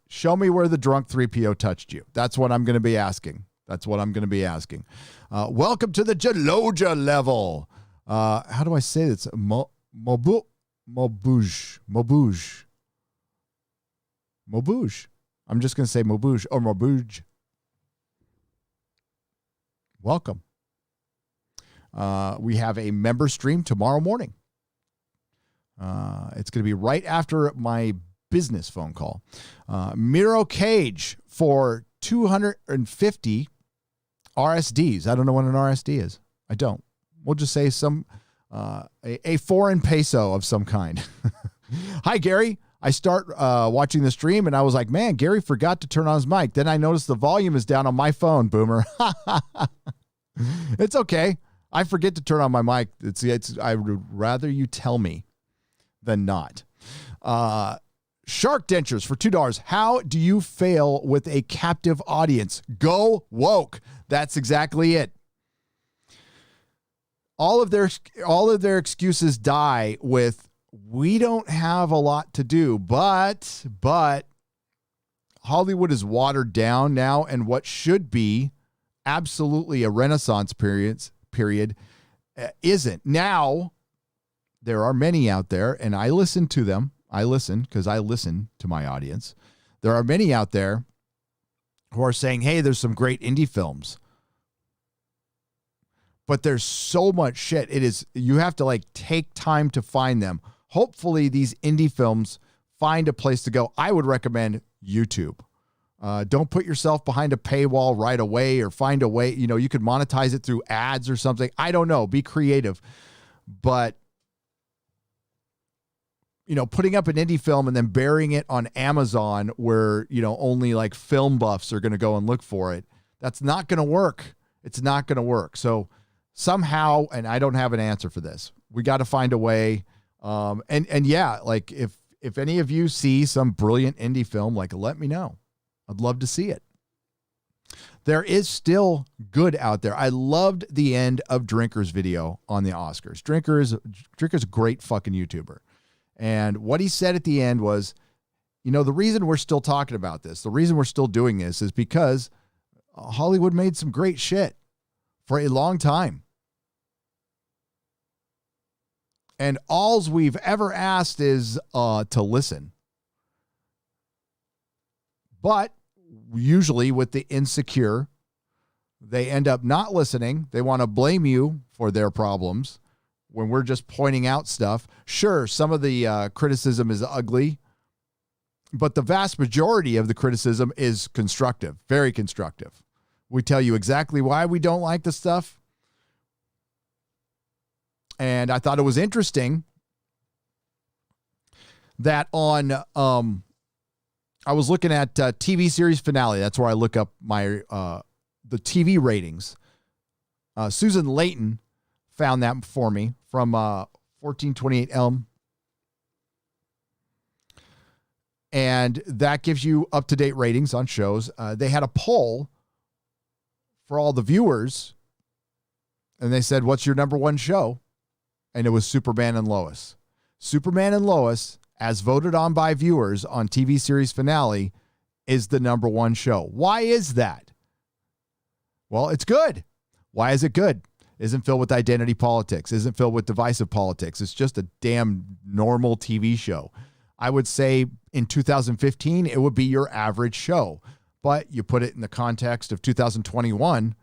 show me where the Drunk 3PO touched you. That's what I'm going to be asking. Welcome to the Jaloja level. How do I say this? Mobouge. I'm just going to say Mobouge or Mobouge. Welcome. We have a member stream tomorrow morning. It's going to be right after my business phone call. Miro Cage for 250 RSDs. I don't know what an RSD is. I don't. We'll just say a foreign peso of some kind. Hi, Gary. I start watching the stream, and I was like, man, Gary forgot to turn on his mic. Then I noticed the volume is down on my phone, Boomer. It's okay. I forget to turn on my mic. I would rather you tell me than not. Shark dentures for $2. How do you fail with a captive audience? Go woke. That's exactly it. All of their excuses die with, we don't have a lot to do, but Hollywood is watered down now, and what should be absolutely a Renaissance period isn't. Now, there are many out there, and I listen to them. I listen because I listen to my audience. There are many out there who are saying, hey, there's some great indie films. But there's so much shit. You have to take time to find them. Hopefully these indie films find a place to go. I would recommend YouTube. Don't put yourself behind a paywall right away, or find a way. You could monetize it through ads or something. I don't know. Be creative. But, putting up an indie film and then burying it on Amazon where, only like film buffs are going to go and look for it, that's not going to work. It's not going to work. So somehow, and I don't have an answer for this, we got to find a way. And yeah, like if any of you see some brilliant indie film, like, let me know. I'd love to see it. There is still good out there. I loved the end of Drinker's video on the Oscars. Drinker's a great fucking YouTuber. And what he said at the end was, the reason we're still talking about this, the reason we're still doing this is because Hollywood made some great shit for a long time. And alls we've ever asked is to listen. But usually with the insecure, they end up not listening. They want to blame you for their problems when we're just pointing out stuff. Sure, some of the criticism is ugly, but the vast majority of the criticism is constructive, very constructive. We tell you exactly why we don't like the stuff. And I thought it was interesting that on, I was looking at TV series finale. That's where I look up my the TV ratings. Susan Layton found that for me from 1428 Elm. And that gives you up-to-date ratings on shows. They had a poll for all the viewers, and they said, what's your number one show? And it was Superman and Lois. Superman and Lois, as voted on by viewers on TV series finale, is the number one show. Why is that? Well, it's good. Why is it good? Isn't filled with identity politics. Isn't filled with divisive politics. It's just a damn normal TV show. I would say in 2015, it would be your average show. But you put it in the context of 2021,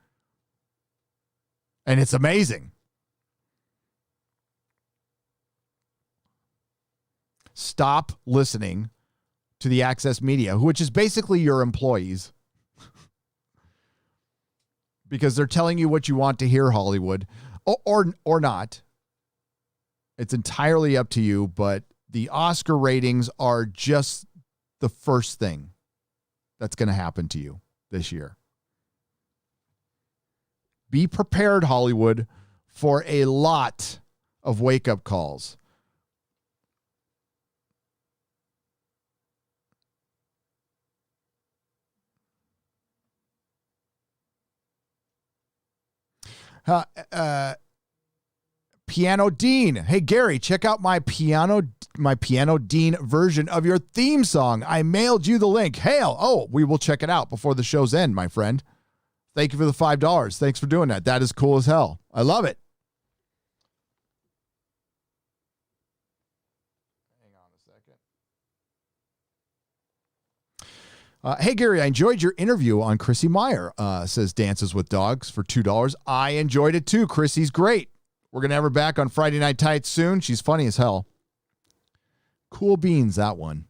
and it's amazing. Stop listening to the Access Media, which is basically your employees, because they're telling you what you want to hear, Hollywood, or not. It's entirely up to you, but the Oscar ratings are just the first thing that's going to happen to you this year. Be prepared, Hollywood, for a lot of wake-up calls. Piano Dean. Hey, Gary, check out my Piano Dean version of your theme song. I mailed you the link. Hail. Oh, we will check it out before the show's end, my friend. Thank you for the $5. Thanks for doing that. That is cool as hell. I love it. Hang on a second. Hey, Gary, I enjoyed your interview on Chrissy Meyer, says Dances with Dogs for $2. I enjoyed it too. Chrissy's great. We're going to have her back on Friday Night Tights soon. She's funny as hell. Cool beans, that one.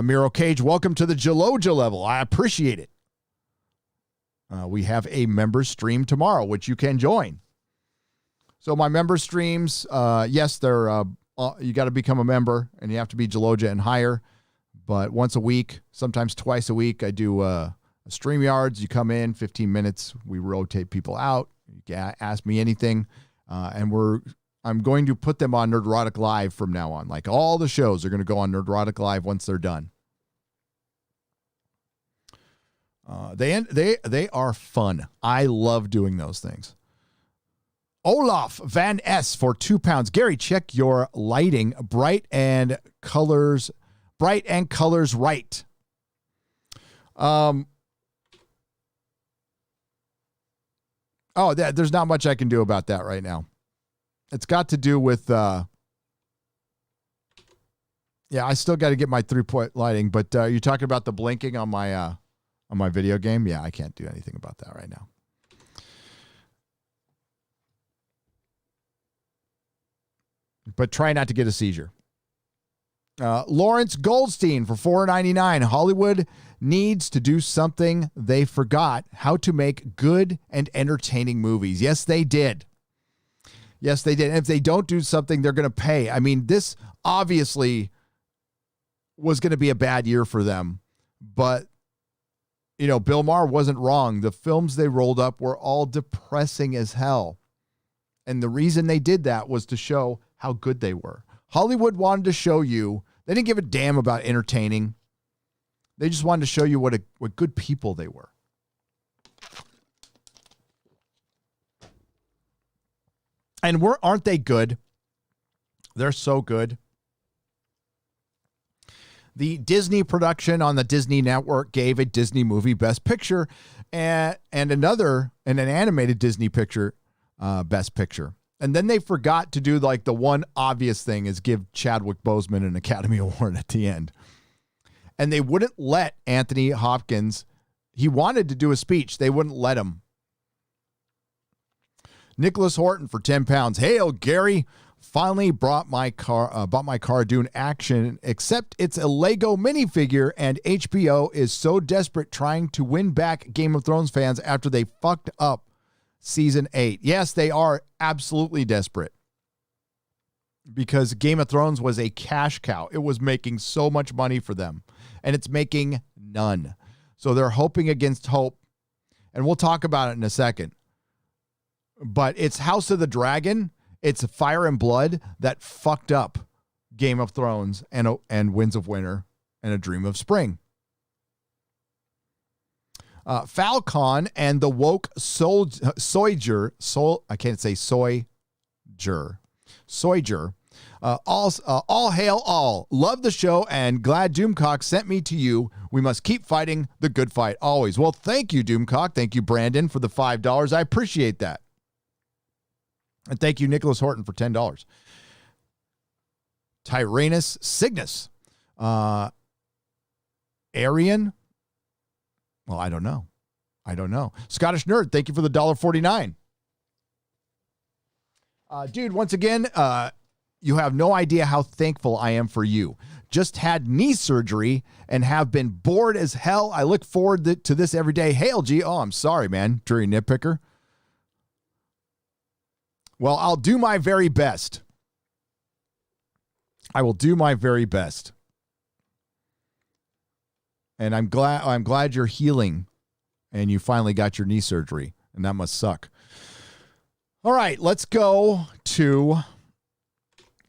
Miro Cage, welcome to the Jaloja level. I appreciate it. We have a member stream tomorrow, which you can join. So my member streams, yes, they're you got to become a member, and you have to be Jaloja and higher. But once a week, sometimes twice a week, I do a StreamYards. You come in, 15 minutes. We rotate people out. You can ask me anything. And I'm going to put them on Nerdrotic Live from now on. Like all the shows are going to go on Nerdrotic Live once they're done. They are fun. I love doing those things. Olaf Van S for £2. Gary, check your lighting. Bright and colors right. There's not much I can do about that right now. It's got to do with, I still got to get my 3-point lighting, but you're talking about the blinking on my video game? Yeah, I can't do anything about that right now. But try not to get a seizure. Lawrence Goldstein for $4.99. Hollywood needs to do something they forgot: how to make good and entertaining movies. Yes, they did. Yes, they did. And if they don't do something, they're going to pay. I mean, this obviously was going to be a bad year for them. But, Bill Maher wasn't wrong. The films they rolled up were all depressing as hell. And the reason they did that was to show how good they were. Hollywood wanted to show you. They didn't give a damn about entertaining. They just wanted to show you what good people they were. And aren't they good? They're so good. The Disney production on the Disney Network gave a Disney movie Best Picture and an animated Disney picture Best Picture. And then they forgot to do the one obvious thing is give Chadwick Boseman an Academy Award at the end. And they wouldn't let Anthony Hopkins. He wanted to do a speech. They wouldn't let him. Nicholas Horton for £10. Hail, Gary. Finally bought my car doing action, except it's a Lego minifigure, and HBO is so desperate trying to win back Game of Thrones fans after they fucked up season 8. Yes, they are absolutely desperate because Game of Thrones was a cash cow. It was making so much money for them, and it's making none. So they're hoping against hope, and we'll talk about it in a second. But it's House of the Dragon, it's Fire and Blood that fucked up Game of Thrones and Winds of Winter and A Dream of Spring. Falcon and the woke Soiger, all hail all. Love the show and glad Doomcock sent me to you. We must keep fighting the good fight always. Well, thank you, Doomcock. Thank you, Brandon, for the $5. I appreciate that. And thank you, Nicholas Horton, for $10. Tyrannus Cygnus. Arian. Well, I don't know. Scottish Nerd, thank you for the $1.49. Dude, once again, you have no idea how thankful I am for you. Just had knee surgery and have been bored as hell. I look forward to this every day. Hail, G. Oh, I'm sorry, man. Dreary nitpicker. Well, I'll do my very best. I will do my very best. And I'm glad you're healing and you finally got your knee surgery, and that must suck. All right, let's go to,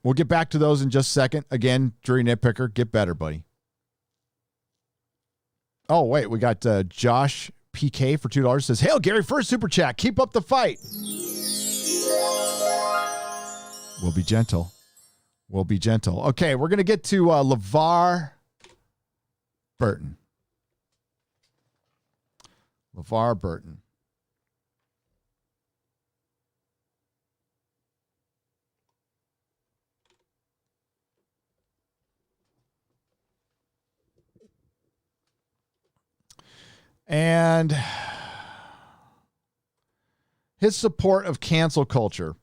we'll get back to those in just a second. Again, Dreary nitpicker, get better, buddy. Oh, wait, we got Josh PK for $2 says, hail, Gary, first super chat. Keep up the fight. We'll be gentle. Okay, we're going to get to LaVar Burton. LaVar Burton. And his support of cancel culture.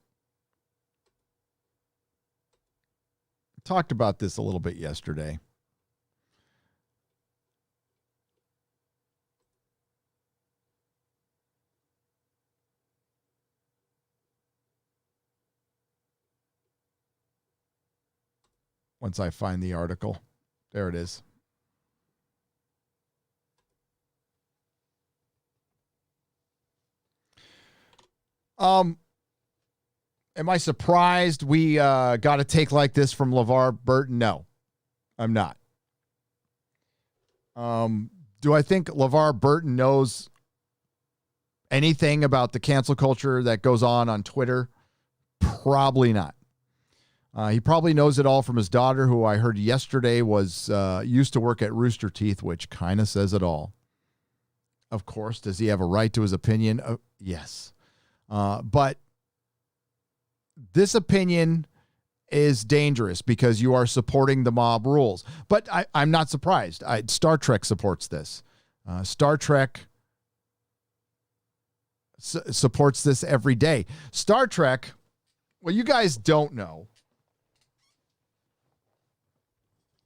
Talked about this a little bit yesterday. Once I find the article. There it is. Am I surprised we got a take like this from LaVar Burton? No, I'm not. Do I think LaVar Burton knows anything about the cancel culture that goes on Twitter? Probably not. He probably knows it all from his daughter, who I heard yesterday was used to work at Rooster Teeth, which kind of says it all. Of course, does he have a right to his opinion? Yes. But this opinion is dangerous because you are supporting the mob rules. But I'm not surprised. Star Trek supports this. Star Trek supports this every day. Star Trek, well, you guys don't know.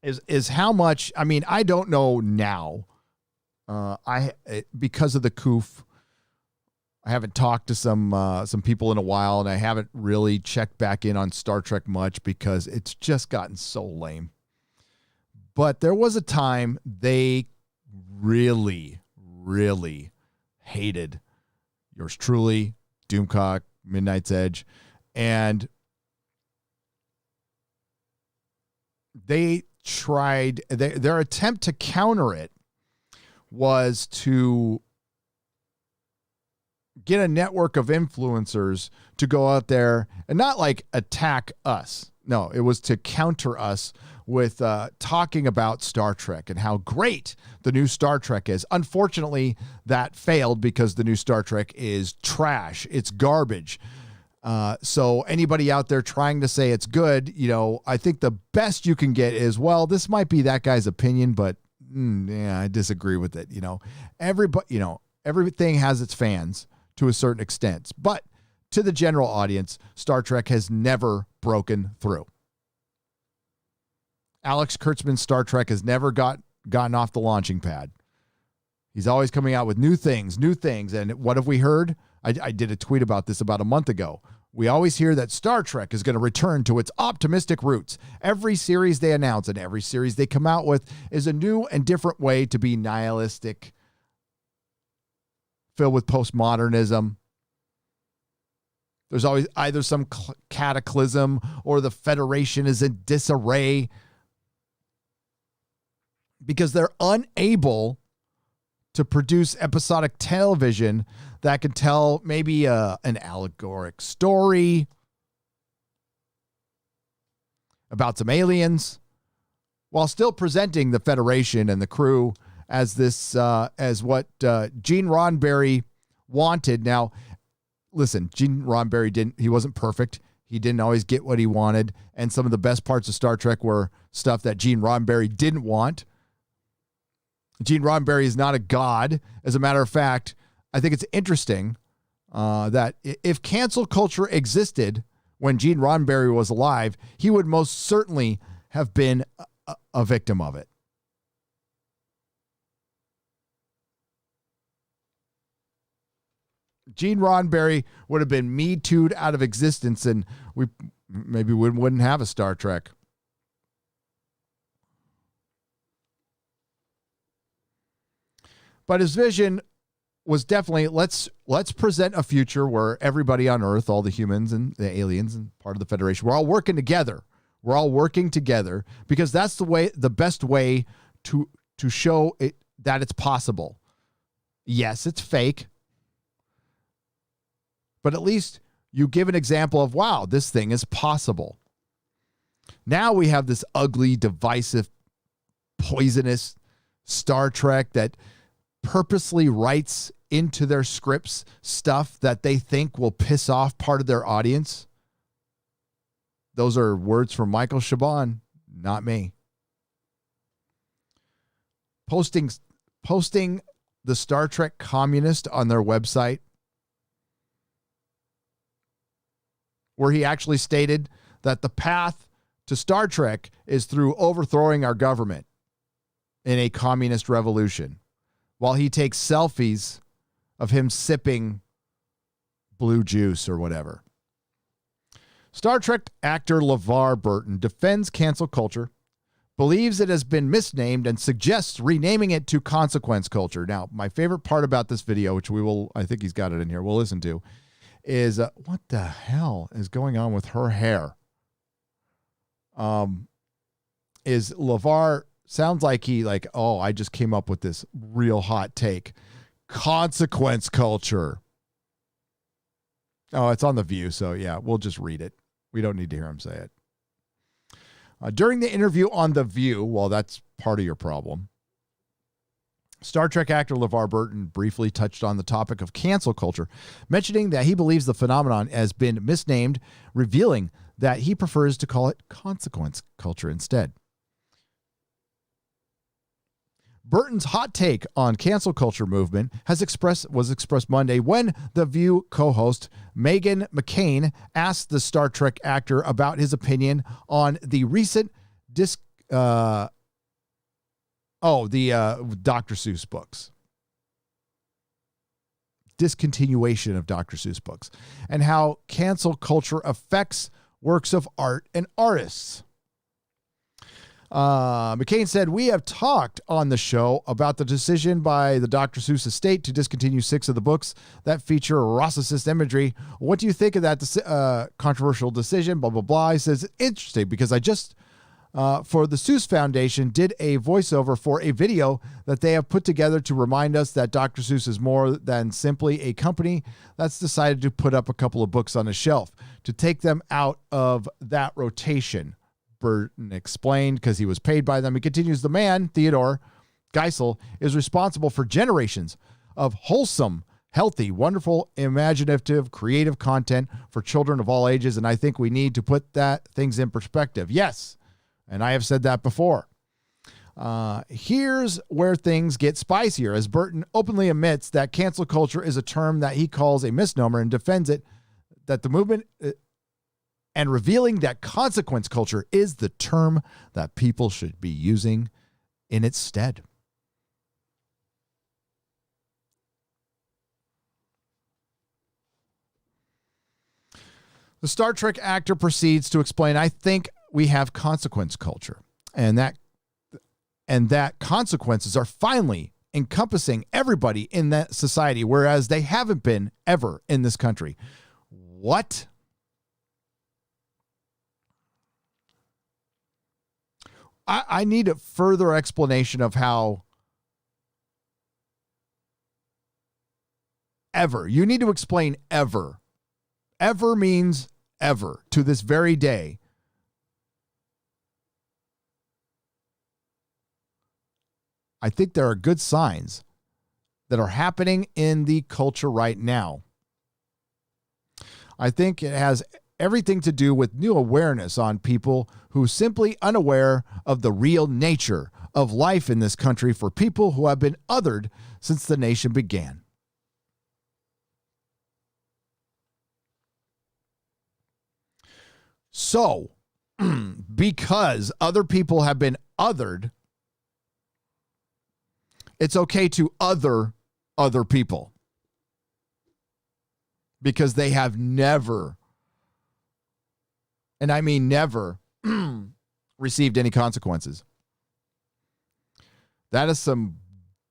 is how much, I mean, I don't know now. Because of the coof, I haven't talked to some people in a while, and I haven't really checked back in on Star Trek much because it's just gotten so lame. But there was a time they really, really hated yours truly, Doomcock, Midnight's Edge, and they tried, their attempt to counter it was to get a network of influencers to go out there and not like attack us. No, it was to counter us with talking about Star Trek and how great the new Star Trek is. Unfortunately, that failed because the new Star Trek is trash. It's garbage. So anybody out there trying to say it's good, I think the best you can get is, well, this might be that guy's opinion, but I disagree with it. Everybody, everything has its fans to a certain extent, but to the general audience, Star Trek has never broken through. Alex Kurtzman's Star Trek has never gotten off the launching pad. He's always coming out with new things. And what have we heard? I did a tweet about this about a month ago. We always hear that Star Trek is going to return to its optimistic roots. Every series they announce and every series they come out with is a new and different way to be nihilistic, filled with postmodernism. There's always either some cataclysm or the Federation is in disarray because they're unable to produce episodic television that can tell maybe an allegoric story about some aliens while still presenting the Federation and the crew as this, as what Gene Roddenberry wanted. Now, listen, Gene Roddenberry he wasn't perfect. He didn't always get what he wanted. And some of the best parts of Star Trek were stuff that Gene Roddenberry didn't want. Gene Roddenberry is not a god. As a matter of fact, I think it's interesting that if cancel culture existed when Gene Roddenberry was alive, he would most certainly have been a victim of it. Gene Roddenberry would have been Me Too'd out of existence, and we maybe wouldn't have a Star Trek. But his vision was definitely let's present a future where everybody on Earth, all the humans and the aliens and part of the Federation, we're all working together. We're all working together because that's the best way to show it that it's possible. Yes, it's fake, but at least you give an example of, wow, this thing is possible. Now we have this ugly, divisive, poisonous Star Trek that purposely writes into their scripts stuff that they think will piss off part of their audience. Those are words from Michael Chabon, not me. Posting the Star Trek communist on their website, where he actually stated that the path to Star Trek is through overthrowing our government in a communist revolution, while he takes selfies of him sipping blue juice or whatever. Star Trek actor Lavar Burton defends cancel culture, believes it has been misnamed, and suggests renaming it to consequence culture. Now, my favorite part about this video, which I think he's got it in here, we'll listen to, is what the hell is going on with her hair? Is Lavar sounds like I just came up with this real hot take. Consequence culture. Oh, it's on The View, so yeah, we'll just read it. We don't need to hear him say it. During the interview on The View, well, that's part of your problem, Star Trek actor Lavar Burton briefly touched on the topic of cancel culture, mentioning that he believes the phenomenon has been misnamed, revealing that he prefers to call it consequence culture instead. Burton's hot take on cancel culture movement was expressed Monday when The View co-host Meghan McCain asked the Star Trek actor about his opinion on the recent the Dr. Seuss books. Discontinuation of Dr. Seuss books, and how cancel culture affects works of art and artists. McCain said, we have talked on the show about the decision by the Dr. Seuss estate to discontinue 6 of the books that feature racist imagery. What do you think of that controversial decision? Blah, blah, blah. He says, interesting, because I just, for the Seuss Foundation, did a voiceover for a video that they have put together to remind us that Dr. Seuss is more than simply a company that's decided to put up a couple of books on a shelf to take them out of that rotation. Burton explained, because he was paid by them. He continues, the man, Theodore Geisel, is responsible for generations of wholesome, healthy, wonderful, imaginative, creative content for children of all ages, and I think we need to put things in perspective. Yes, and I have said that before. Here's where things get spicier, as Burton openly admits that cancel culture is a term that he calls a misnomer and defends it, that the movement... and revealing that consequence culture is the term that people should be using in its stead. The Star Trek actor proceeds to explain, I think we have consequence culture, and that consequences are finally encompassing everybody in that society, whereas they haven't been ever in this country. What? I need a further explanation of how ever. You need to explain ever. Ever means ever to this very day. I think there are good signs that are happening in the culture right now. I think it has everything to do with new awareness on people who simply unaware of the real nature of life in this country for people who have been othered since the nation began. So, because other people have been othered, it's okay to other people because they have never, and I mean never, received any consequences. That is some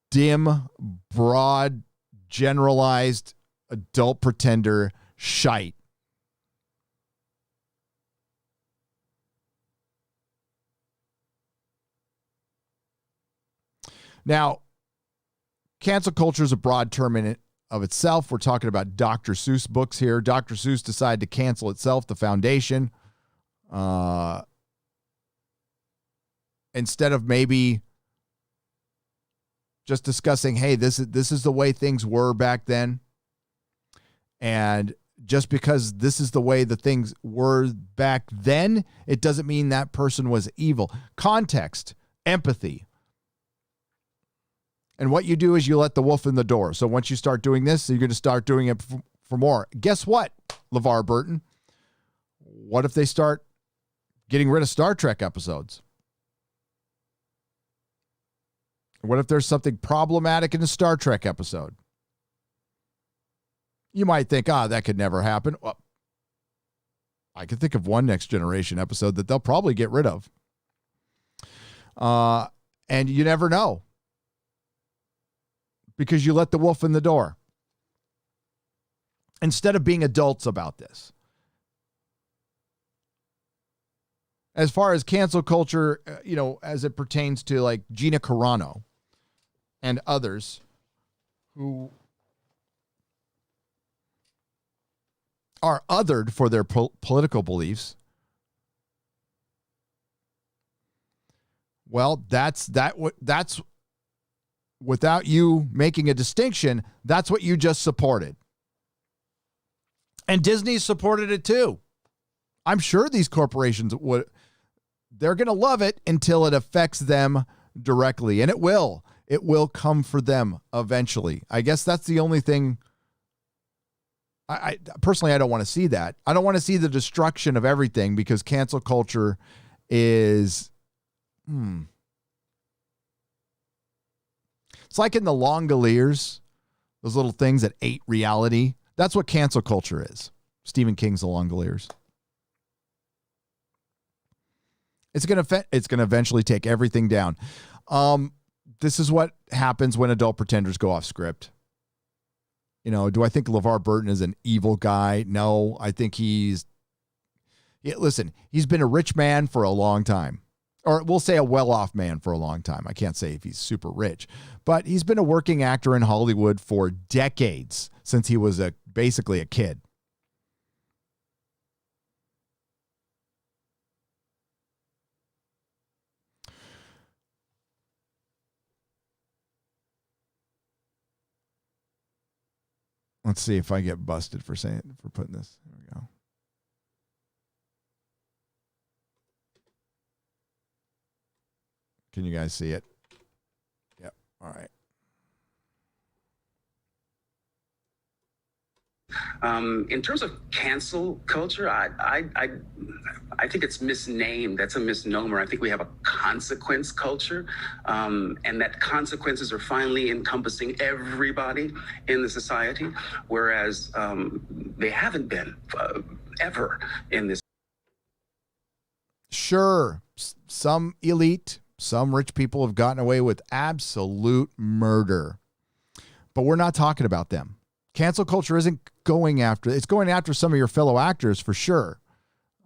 dim, broad, generalized, adult pretender shite. Now, cancel culture is a broad term in it of itself. We're talking about Dr. Seuss books here. Dr. Seuss decided to cancel itself, the foundation. Instead of maybe just discussing, hey, this is the way things were back then. And just because this is the way the things were back then, it doesn't mean that person was evil. Context, empathy. And what you do is you let the wolf in the door. So once you start doing this, you're going to start doing it for more. Guess what, Lavar Burton? What if they start getting rid of Star Trek episodes? What if there's something problematic in a Star Trek episode? You might think, that could never happen. Well, I can think of one Next Generation episode that they'll probably get rid of. And you never know. Because you let the wolf in the door. Instead of being adults about this. As far as cancel culture, as it pertains to like Gina Carano and others who are othered for their political beliefs. Well, that's without you making a distinction, that's what you just supported. And Disney supported it too. I'm sure these corporations they're going to love it until it affects them directly. And it will. It will come for them eventually. I guess that's the only thing. I personally, I don't want to see that. I don't want to see the destruction of everything because cancel culture is It's like in the Longoliers, those little things that ate reality. That's what cancel culture is. Stephen King's The Longoliers. It's gonna eventually take everything down. This is what happens when adult pretenders go off script. You know, do I think LeVar Burton is an evil guy? No, I think he's been a rich man for a long time. Or we'll say a well-off man for a long time. I can't say if he's super rich. But he's been a working actor in Hollywood for decades, since he was basically a kid. Let's see if I get busted for putting this. There we go. Can you guys see it? Yep. All right. In terms of cancel culture, I think it's misnamed. That's a misnomer. I think we have a consequence culture, and that consequences are finally encompassing everybody in the society, whereas they haven't been ever in this. Sure, some elite, some rich people have gotten away with absolute murder, but we're not talking about them. Cancel culture isn't going after, it's going after some of your fellow actors for sure.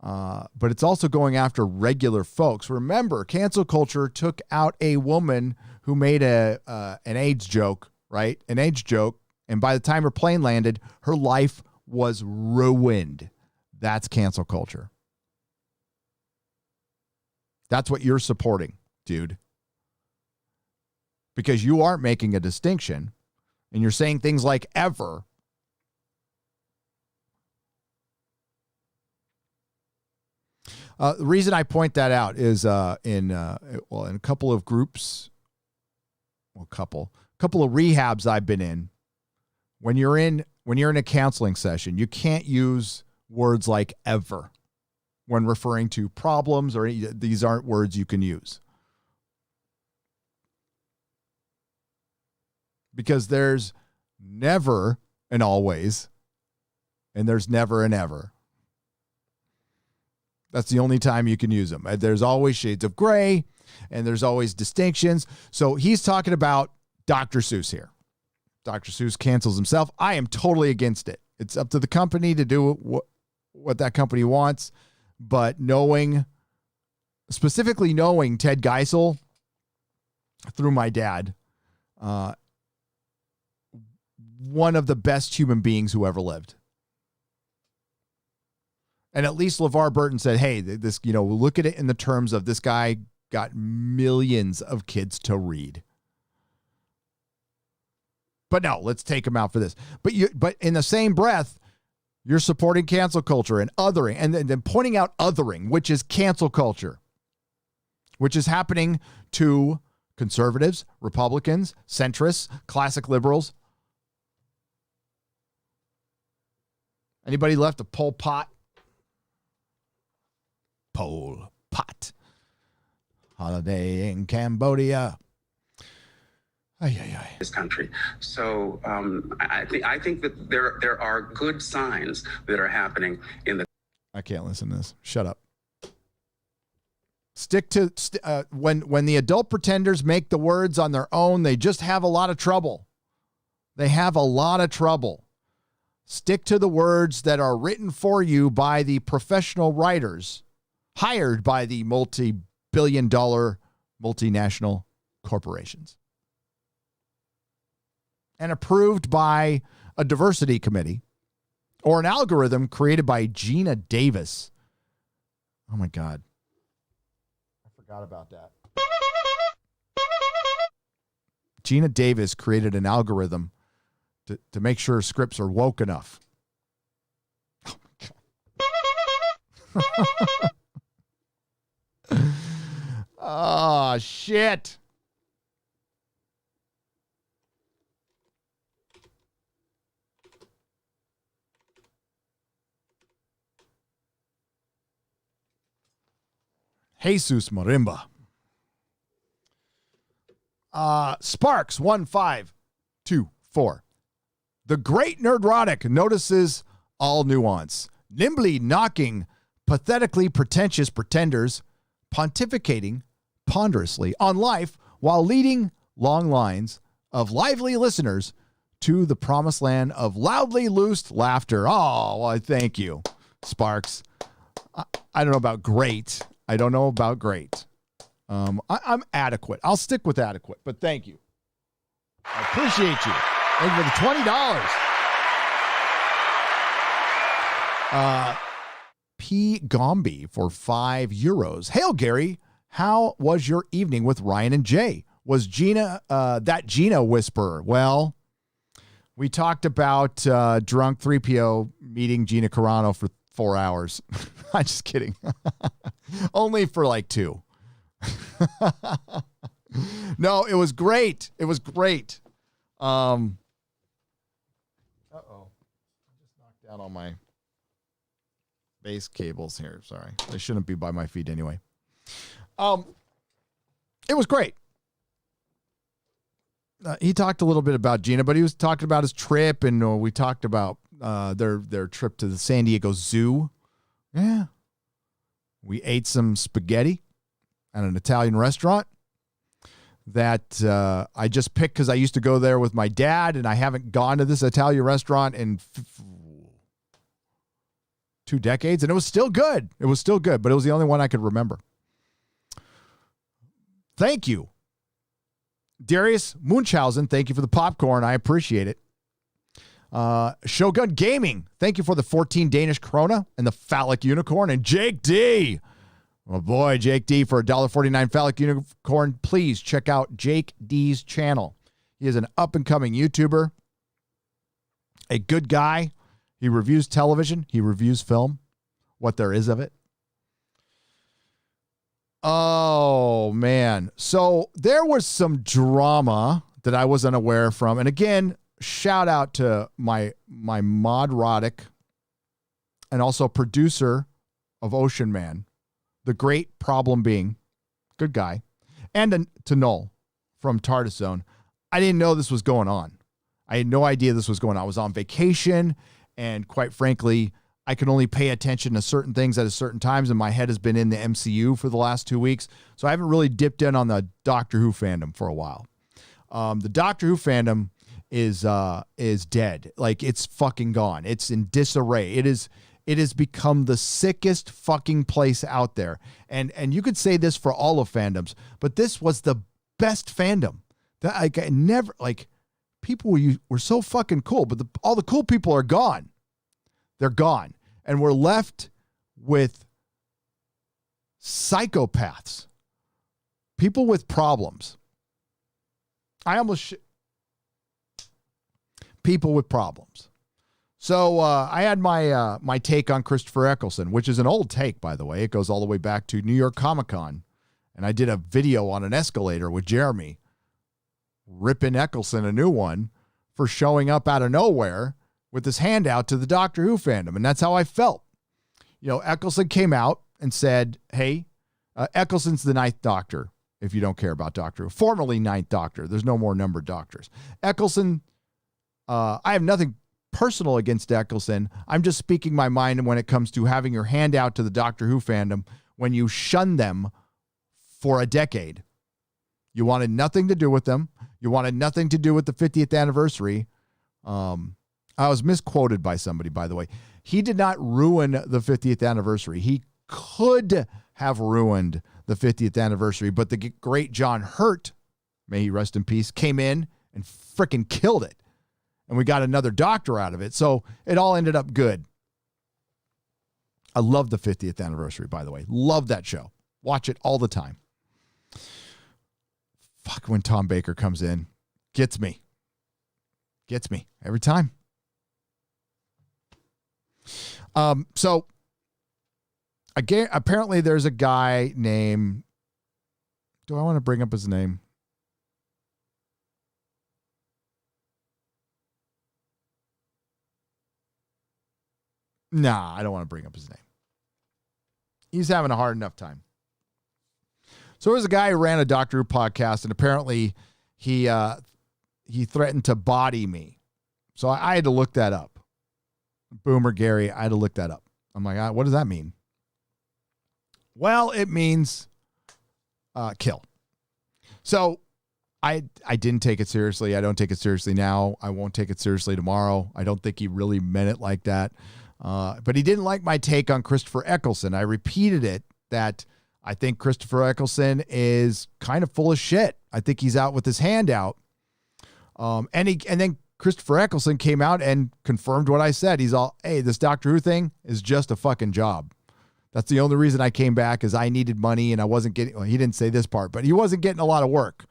But it's also going after regular folks. Remember, cancel culture took out a woman who made an AIDS joke, right? An AIDS joke. And by the time her plane landed, her life was ruined. That's cancel culture. That's what you're supporting, dude. Because you aren't making a distinction. And you're saying things like ever. The reason I point that out is in a couple of groups, couple of rehabs I've been in. When you're in a counseling session, you can't use words like ever when referring to problems, or these aren't words you can use. Because there's never an always, and there's never an ever. That's the only time you can use them. There's always shades of gray, and there's always distinctions. So he's talking about Dr. Seuss here. Dr. Seuss cancels himself. I am totally against it. It's up to the company to do what that company wants. But specifically knowing Ted Geisel through my dad, one of the best human beings who ever lived. And at least LeVar Burton said, hey, this, look at it in the terms of this guy got millions of kids to read. But no, let's take him out for this. But in the same breath, you're supporting cancel culture and othering, and then pointing out othering, which is cancel culture, which is happening to conservatives, Republicans, centrists, classic liberals. Anybody left a Pol Pot? Pol Pot. Holiday in Cambodia. This country. So I think that there are good signs that are happening in the. I can't listen to this. Shut up. Stick to when the adult pretenders make the words on their own, they just have a lot of trouble. They have a lot of trouble. Stick to the words that are written for you by the professional writers hired by the multi-billion-dollar multinational corporations and approved by a diversity committee or an algorithm created by Gina Davis. Oh, my God. I forgot about that. Gina Davis created an algorithm to make sure scripts are woke enough. Oh, my God. Oh, shit. Jesus Marimba. Sparks 1524. The great Nerdrotic notices all nuance, nimbly knocking pathetically pretentious pretenders, pontificating ponderously on life while leading long lines of lively listeners to the promised land of loudly loosed laughter. Oh, well, thank you, Sparks. I don't know about great. I'm adequate. I'll stick with adequate, but thank you. I appreciate you. Thank you for the $20. P. Gombe for €5. Hail, Gary. How was your evening with Ryan and Jay? Was Gina that Gina whisperer? Well, we talked about drunk 3PO meeting Gina Carano for 4 hours. I'm just kidding. Only for like 2. No, it was great. It was great. Uh-oh. I just knocked down all my base cables here. Sorry. They shouldn't be by my feet anyway. It was great. He talked a little bit about Gina, but he was talking about his trip, and we talked about their trip to the San Diego Zoo. Yeah. We ate some spaghetti at an Italian restaurant that I just picked because I used to go there with my dad, and I haven't gone to this Italian restaurant in 2 decades, and it was still good. It was still good, but it was the only one I could remember. Thank you. Darius Munchausen, thank you for the popcorn. I appreciate it. Shogun Gaming, thank you for the 14 Danish krona and the phallic unicorn. And Jake D. Oh boy, Jake D for $1.49 phallic unicorn. Please check out Jake D's channel. He is an up-and-coming YouTuber, a good guy. He reviews television. He reviews film, what there is of it. Oh, man. So there was some drama that I was unaware from. And again, shout out to my Modrotic and also producer of Ocean Man, the great Problem Being, good guy, and to Noel from TARDIS Zone. I didn't know this was going on. I had no idea this was going on. I was on vacation, and quite frankly, I can only pay attention to certain things at a certain times, and my head has been in the MCU for the last 2 weeks, so I haven't really dipped in on the Doctor Who fandom for a while. The Doctor Who fandom is dead. Like, it's fucking gone. It's in disarray. It has become the sickest fucking place out there. And you could say this for all of fandoms, but this was the best fandom. That I never, like, people were so fucking cool, but all the cool people are gone. They're gone. And we're left with psychopaths, people with problems. People with problems. So I had my take on Christopher Eccleston, which is an old take, by the way. It goes all the way back to New York Comic Con. And I did a video on an escalator with Jeremy, ripping Eccleston a new one for showing up out of nowhere with his hand out to the Doctor Who fandom. And that's how I felt. You know, Eccleston came out and said, hey, Eccleston's the 9th Doctor, if you don't care about Doctor Who. Formerly 9th Doctor. There's no more numbered Doctors. Eccleston, I have nothing personal against Eccleston. I'm just speaking my mind when it comes to having your hand out to the Doctor Who fandom when you shun them for a decade. You wanted nothing to do with them. You wanted nothing to do with the 50th anniversary. I was misquoted by somebody, by the way. He did not ruin the 50th anniversary. He could have ruined the 50th anniversary, but the great John Hurt, may he rest in peace, came in and frickin' killed it. And we got another Doctor out of it. So it all ended up good. I love the 50th anniversary, by the way. Love that show. Watch it all the time. Fuck, when Tom Baker comes in, gets me every time. So again, apparently there's a guy named, do I want to bring up his name? Nah, I don't want to bring up his name. He's having a hard enough time. So there's a guy who ran a Doctor Who podcast, and apparently he threatened to body me. So I had to look that up. Boomer Gary, I had to look that up. I'm like, what does that mean? Well, it means kill. So I didn't take it seriously. I don't take it seriously now. I won't take it seriously tomorrow. I don't think he really meant it like that. But he didn't like my take on Christopher Eccleston. I repeated it that I think Christopher Eccleston is kind of full of shit. I think he's out with his hand out. And then Christopher Eccleston came out and confirmed what I said. He's all, hey, this Doctor Who thing is just a fucking job. That's the only reason I came back is I needed money and I wasn't getting, well, he didn't say this part, but he wasn't getting a lot of work.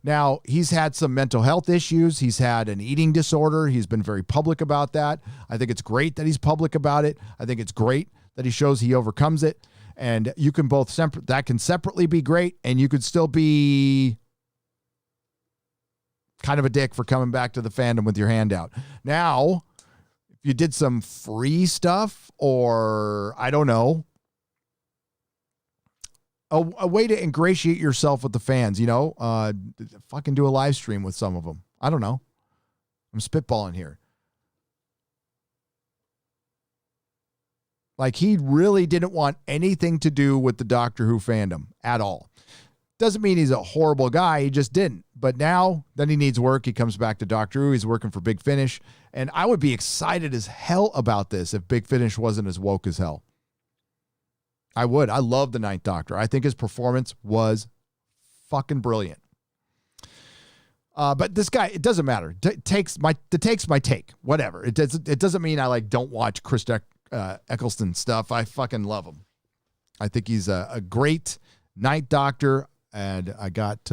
Now, he's had some mental health issues. He's had an eating disorder. He's been very public about that. I think it's great that he's public about it. I think it's great that he shows he overcomes it. And you can both that can separately be great, and you could still be kind of a dick for coming back to the fandom with your hand out. Now, if you did some free stuff or I don't know, a way to ingratiate yourself with the fans, fucking do a live stream with some of them. I don't know. I'm spitballing here. Like, he really didn't want anything to do with the Doctor Who fandom at all. Doesn't mean he's a horrible guy. He just didn't. But now, then he needs work. He comes back to Doctor Who. He's working for Big Finish. And I would be excited as hell about this if Big Finish wasn't as woke as hell. I would. I love the Ninth Doctor. I think his performance was fucking brilliant. But this guy, it doesn't matter. Takes my take. Whatever. It doesn't mean I don't watch Chris Eccleston stuff. I fucking love him. I think he's a great Ninth Doctor, and I got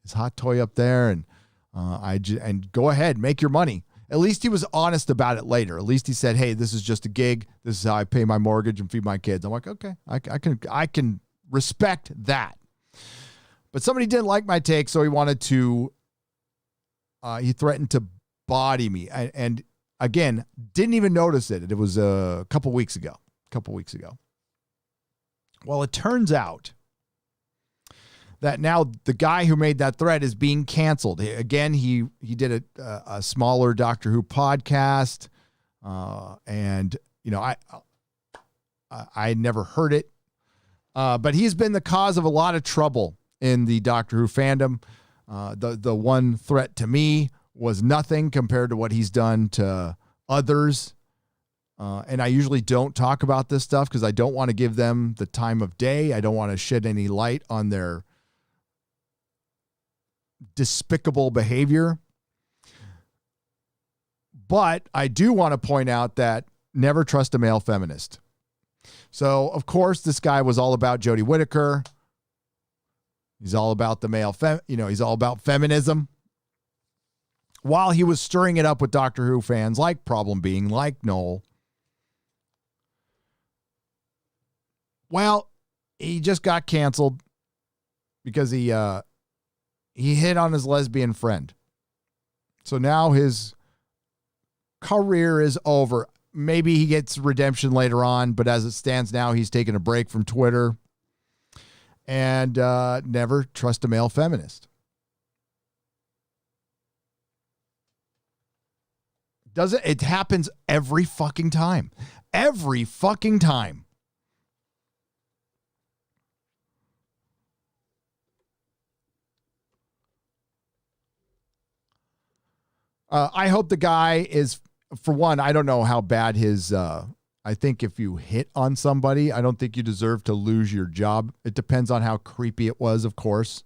his hot toy up there, and and go ahead, make your money. At least he was honest about it later. At least he said, hey, this is just a gig. This is how I pay my mortgage and feed my kids. I'm like, okay, I can respect that. But somebody didn't like my take, so he wanted to, he threatened to body me. And again, didn't even notice it. It was a couple weeks ago. Well, it turns out that now the guy who made that threat is being canceled. Again, he did a smaller Doctor Who podcast, and I never heard it, but he's been the cause of a lot of trouble in the Doctor Who fandom. The one threat to me was nothing compared to what he's done to others. And I usually don't talk about this stuff because I don't want to give them the time of day. I don't want to shed any light on their despicable behavior. But I do want to point out that never trust a male feminist. So, of course, this guy was all about Jodie Whittaker. He's all about the male, he's all about feminism. While he was stirring it up with Doctor Who fans like Problem Being, like Noel. Well, he just got canceled because he hit on his lesbian friend. So now his career is over. Maybe he gets redemption later on, but as it stands now, he's taking a break from Twitter. And never trust a male feminist. It happens every fucking time. Every fucking time. I hope the guy is, for one, I don't know how bad his, I think if you hit on somebody, I don't think you deserve to lose your job. It depends on how creepy it was, of course.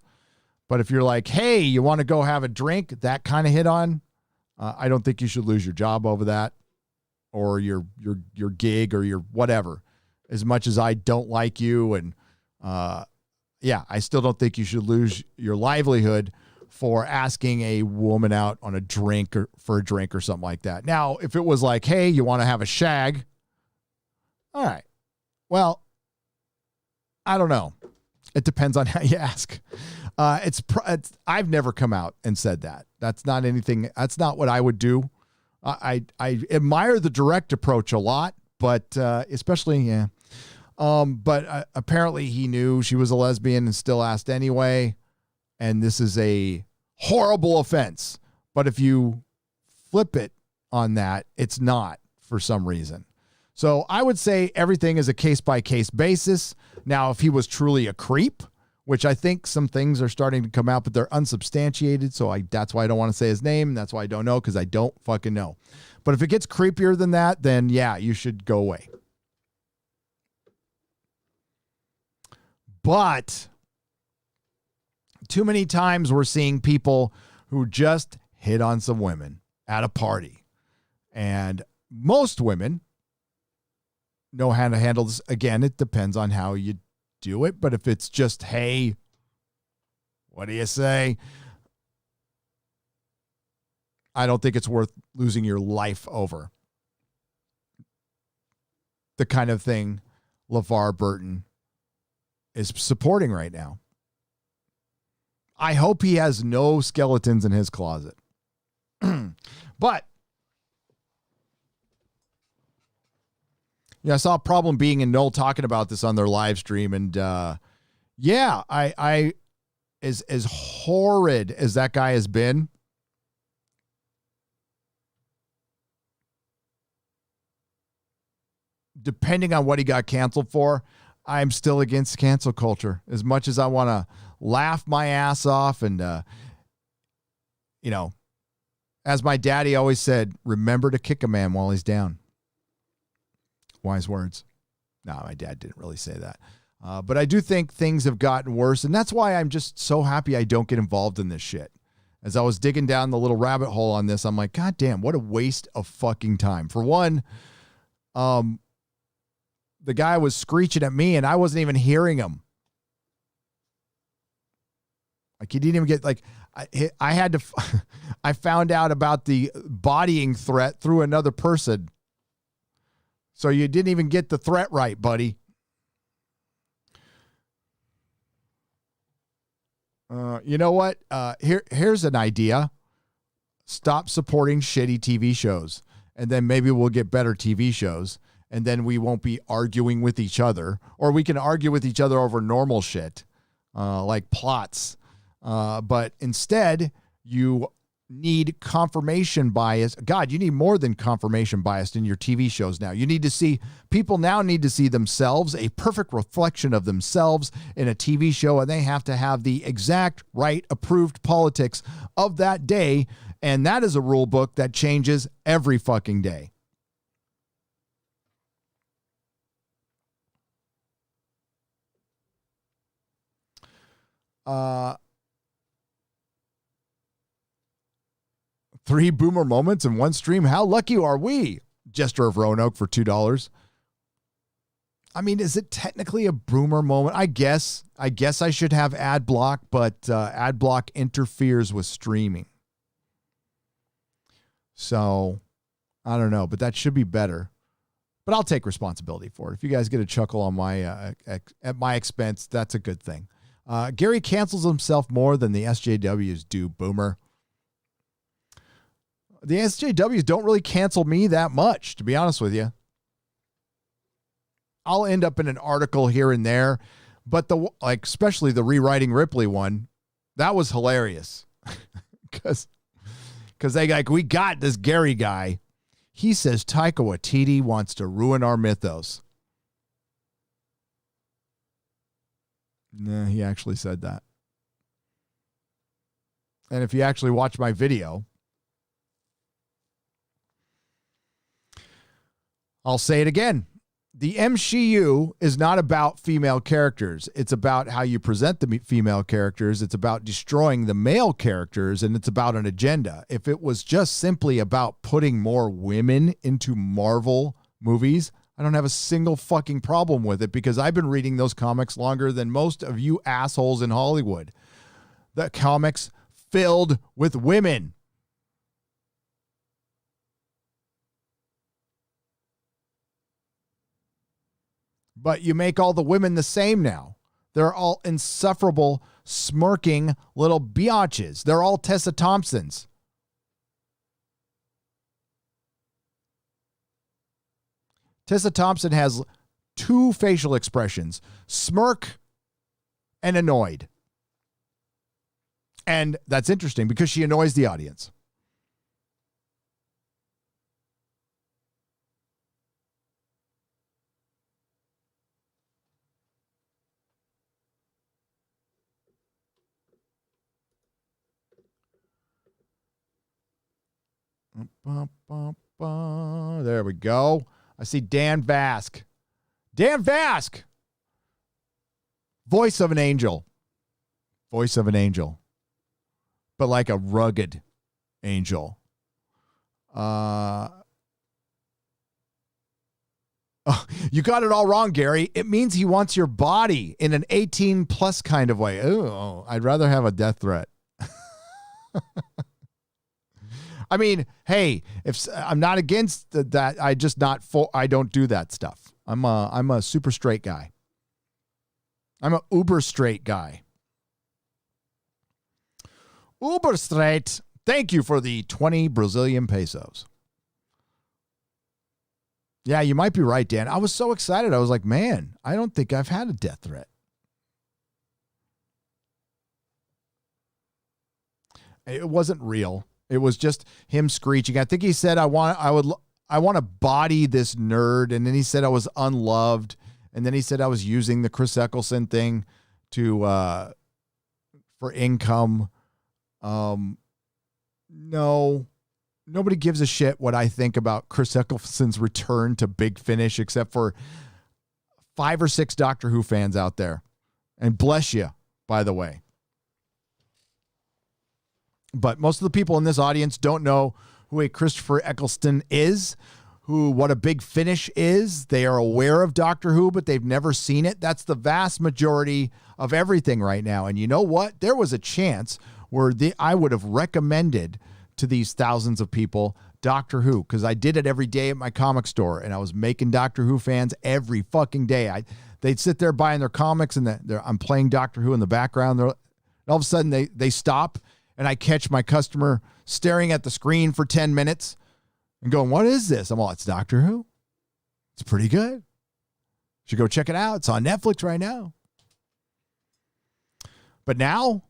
But if you're like, hey, you want to go have a drink, that kind of hit on, I don't think you should lose your job over that or your gig or your whatever. As much as I don't like you and, I still don't think you should lose your livelihood for asking a woman out on a drink or for a drink or something like that. Now, if it was like, hey, you want to have a shag? All right. Well, I don't know. It depends on how you ask. I've never come out and said that. That's not anything. That's not what I would do. I admire the direct approach a lot, but especially, yeah. But apparently he knew she was a lesbian and still asked anyway. And this is a horrible offense. But if you flip it on that, it's not for some reason. So I would say everything is a case-by-case basis. Now, if he was truly a creep, which I think some things are starting to come out, but they're unsubstantiated, so that's why I don't want to say his name. That's why I don't know, because I don't fucking know. But if it gets creepier than that, then yeah, you should go away. But too many times we're seeing people who just hit on some women at a party. And most women know how to handle this. Again, it depends on how you do it. But if it's just, hey, what do you say? I don't think it's worth losing your life over. The kind of thing LeVar Burton is supporting right now. I hope he has no skeletons in his closet. But yeah, I saw a problem being in Noel talking about this on their live stream, and yeah, I as horrid as that guy has been, depending on what he got canceled for, I'm still against cancel culture. As much as I want to laugh my ass off and, you know, as my daddy always said, remember to kick a man while he's down. Wise words. No, my dad didn't really say that. But I do think things have gotten worse, and that's why I'm just so happy I don't get involved in this shit. As I was digging down the little rabbit hole on this, I'm like, God damn, what a waste of fucking time. For one, the guy was screeching at me, and I wasn't even hearing him. Like, he didn't even get, like, I had to, I found out about the bodying threat through another person. So you didn't even get the threat right, buddy. You know what? Here's an idea. Stop supporting shitty TV shows, and then maybe we'll get better TV shows, and then we won't be arguing with each other, or we can argue with each other over normal shit, like plots. But instead, you need confirmation bias. God, you need more than confirmation bias in your TV shows now. You need to see, people now need to see themselves, a perfect reflection of themselves in a TV show, and they have to have the exact right approved politics of that day. And that is a rule book that changes every fucking day. Three boomer moments in one stream. How lucky are we? Gesture of Roanoke for $2. I mean, is it technically a boomer moment? I guess I should have ad block, but ad block interferes with streaming. So I don't know, but that should be better. But I'll take responsibility for it. If you guys get a chuckle on my at my expense, that's a good thing. Gary cancels himself more than the SJWs do, boomer. The SJWs don't really cancel me that much, to be honest with you. I'll end up in an article here and there, but especially the rewriting Ripley one, that was hilarious. Because they like, we got this Gary guy. He says Taika Waititi wants to ruin our mythos. Nah, he actually said that. And if you actually watch my video, I'll say it again. The MCU is not about female characters. It's about how you present the female characters. It's about destroying the male characters, and it's about an agenda. If it was just simply about putting more women into Marvel movies, I don't have a single fucking problem with it, because I've been reading those comics longer than most of you assholes in Hollywood. The comics filled with women. But you make all the women the same now. They're all insufferable, smirking little biatches. They're all Tessa Thompsons. Tessa Thompson has two facial expressions, smirk and annoyed. And that's interesting because she annoys the audience. There we go. I see Dan Vask. Dan Vask. Voice of an angel. Voice of an angel. But like a rugged angel. Oh, you got it all wrong, Gary. It means he wants your body in an 18 plus kind of way. Oh, I'd rather have a death threat. I mean, hey, if I'm not against that, I don't do that stuff. I'm a super straight guy. I'm a uber straight guy. Uber straight. Thank you for the 20 Brazilian pesos. Yeah, you might be right, Dan. I was so excited. I was like, man, I don't think I've had a death threat. It wasn't real. It was just him screeching. I think he said, I want to body this nerd. And then he said I was unloved. And then he said I was using the Chris Eccleston thing for income. No, nobody gives a shit what I think about Chris Eccleston's return to Big Finish, except for 5 or 6 Doctor Who fans out there. And bless you, by the way. But most of the people in this audience don't know who a Christopher Eccleston is, what a Big Finish is. They are aware of Doctor Who, but they've never seen it. That's the vast majority of everything right now. And you know what? There was a chance where I would have recommended to these thousands of people Doctor Who, because I did it every day at my comic store, and I was making Doctor Who fans every fucking day. They'd sit there buying their comics, and I'm playing Doctor Who in the background. All of a sudden, they stop, and I catch my customer staring at the screen for 10 minutes and going, what is this? I'm all, it's Doctor Who. It's pretty good. You should go check it out. It's on Netflix right now. But now,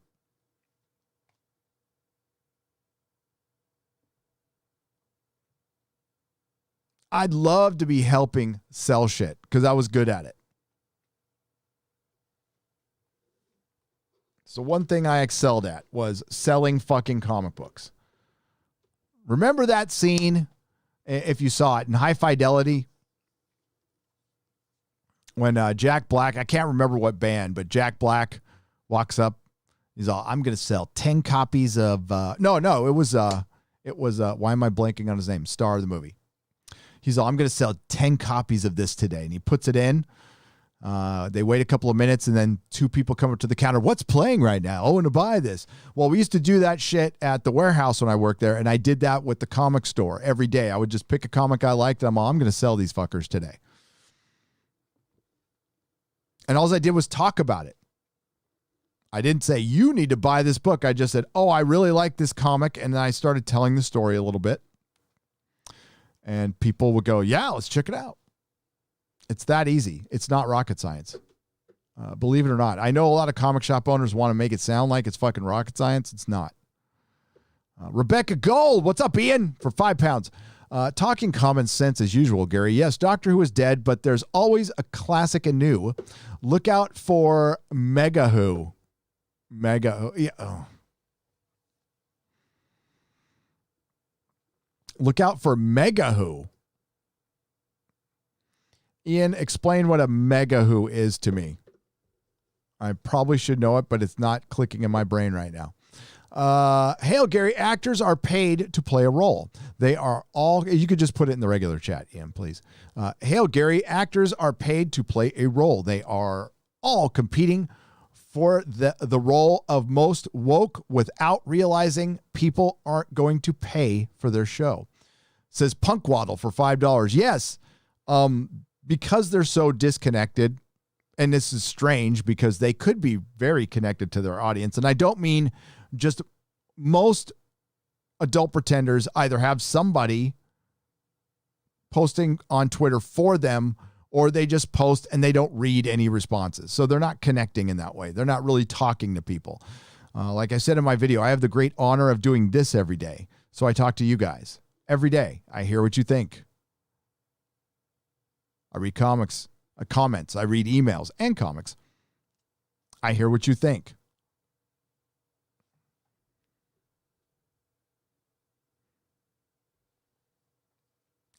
I'd love to be helping sell shit because I was good at it. So one thing I excelled at was selling fucking comic books. Remember that scene, if you saw it, in High Fidelity? When Jack Black, I can't remember what band, but Jack Black walks up. He's all, I'm going to sell 10 copies of, it was, why am I blanking on his name? Star of the movie. He's all, I'm going to sell 10 copies of this today. And he puts it in. They wait a couple of minutes, and then 2 people come up to the counter. What's playing right now? Oh, and to buy this. Well, we used to do that shit at the warehouse when I worked there, and I did that with the comic store every day. I would just pick a comic I liked, and I'm going to sell these fuckers today. And all I did was talk about it. I didn't say, you need to buy this book. I just said, oh, I really like this comic, and then I started telling the story a little bit. And people would go, yeah, let's check it out. It's that easy. It's not rocket science. Believe it or not. I know a lot of comic shop owners want to make it sound like it's fucking rocket science. It's not. Rebecca Gold. What's up, Ian? For £5. Talking common sense as usual, Gary. Yes, Doctor Who is dead, but there's always a classic anew. Look out for Mega Who. Mega Who. Yeah. Oh. Look out for Mega Who. Ian, explain what a Mega Who is to me. I probably should know it, but it's not clicking in my brain right now. Hail, Gary. Actors are paid to play a role. They are all, you could just put it in the regular chat, Ian, please. Hail, Gary. Actors are paid to play a role. They are all competing for the role of most woke without realizing people aren't going to pay for their show. Says Punkwaddle for $5. Yes. Because they're so disconnected, and this is strange because they could be very connected to their audience. And I don't mean just most adult pretenders either have somebody posting on Twitter for them, or they just post and they don't read any responses. So they're not connecting in that way. They're not really talking to people. Like I said in my video, I have the great honor of doing this every day. So I talk to you guys every day. I hear what you think. I read comments. I read emails and comics. I hear what you think.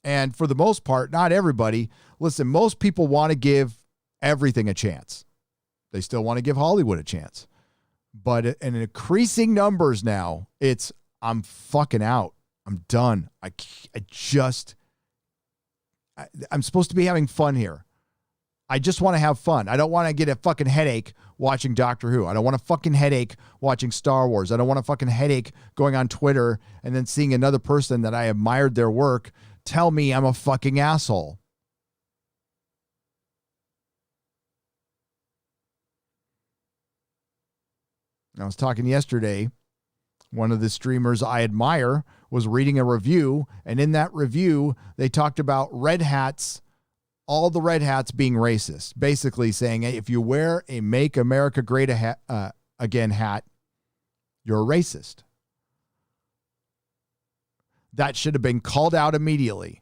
And for the most part, not everybody. Listen, most people want to give everything a chance. They still want to give Hollywood a chance. But in increasing numbers now, I'm fucking out. I'm done. I'm supposed to be having fun here. I just want to have fun. I don't want to get a fucking headache watching Doctor Who. I don't want a fucking headache watching Star Wars. I don't want a fucking headache going on Twitter and then seeing another person that I admired their work tell me I'm a fucking asshole. I was talking yesterday. One of the streamers I admire was reading a review, and in that review, they talked about red hats, all the red hats being racist, basically saying, hey, if you wear a Make America Great Again hat, you're a racist. That should have been called out immediately.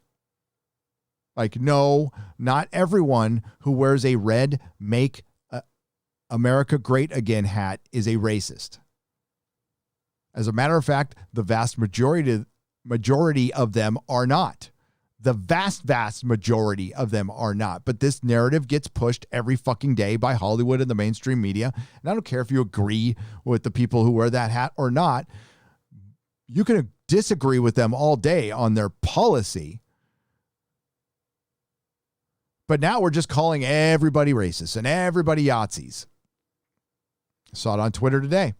Like, no, not everyone who wears a red Make America Great Again hat is a racist. As a matter of fact, the vast majority of them are not. The vast majority of them are not. But this narrative gets pushed every fucking day by Hollywood and the mainstream media. And I don't care if you agree with the people who wear that hat or not. You can disagree with them all day on their policy. But now we're just calling everybody racist and everybody Yahtzees. I saw it on Twitter today.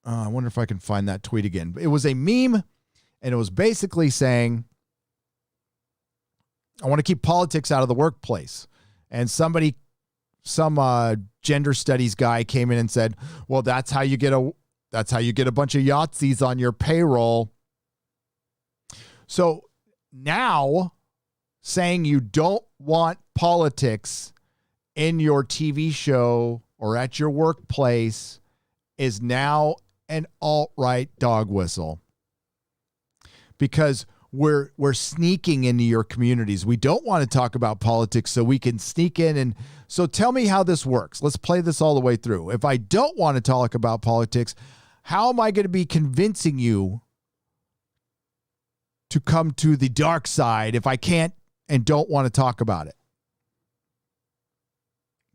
I wonder if I can find that tweet again. It was a meme, and it was basically saying, I want to keep politics out of the workplace. And some gender studies guy came in and said, well, that's how you get a bunch of Yahtzees on your payroll. So now saying you don't want politics in your TV show or at your workplace is now an alt-right dog whistle, because we're sneaking into your communities. We don't want to talk about politics, so we can sneak in. And so tell me how this works. Let's play this all the way through. If I don't want to talk about politics, how am I going to be convincing you to come to the dark side if I can't and don't want to talk about it?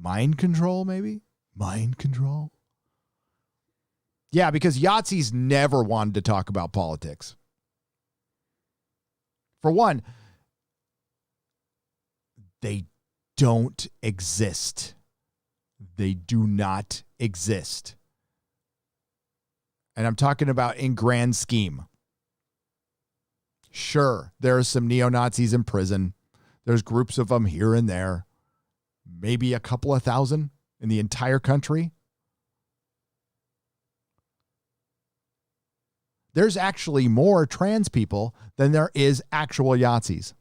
Mind control, maybe? Mind control? Yeah, because Yahtzees never wanted to talk about politics. For one, they don't exist. They do not exist. And I'm talking about in grand scheme. Sure, there are some neo-Nazis in prison. There's groups of them here and there. Maybe a couple of thousand in the entire country. There's actually more trans people than there is actual Yahtzees.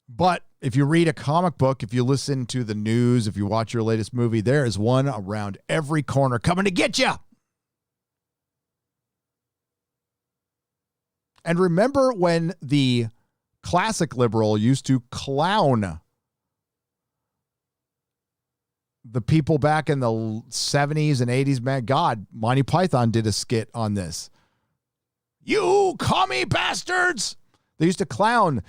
But if you read a comic book, if you listen to the news, if you watch your latest movie, there is one around every corner coming to get you. And remember when the classic liberal used to clown the people back in the 70s and 80s? Man, God, Monty Python did a skit on this. You commie bastards! They used to clown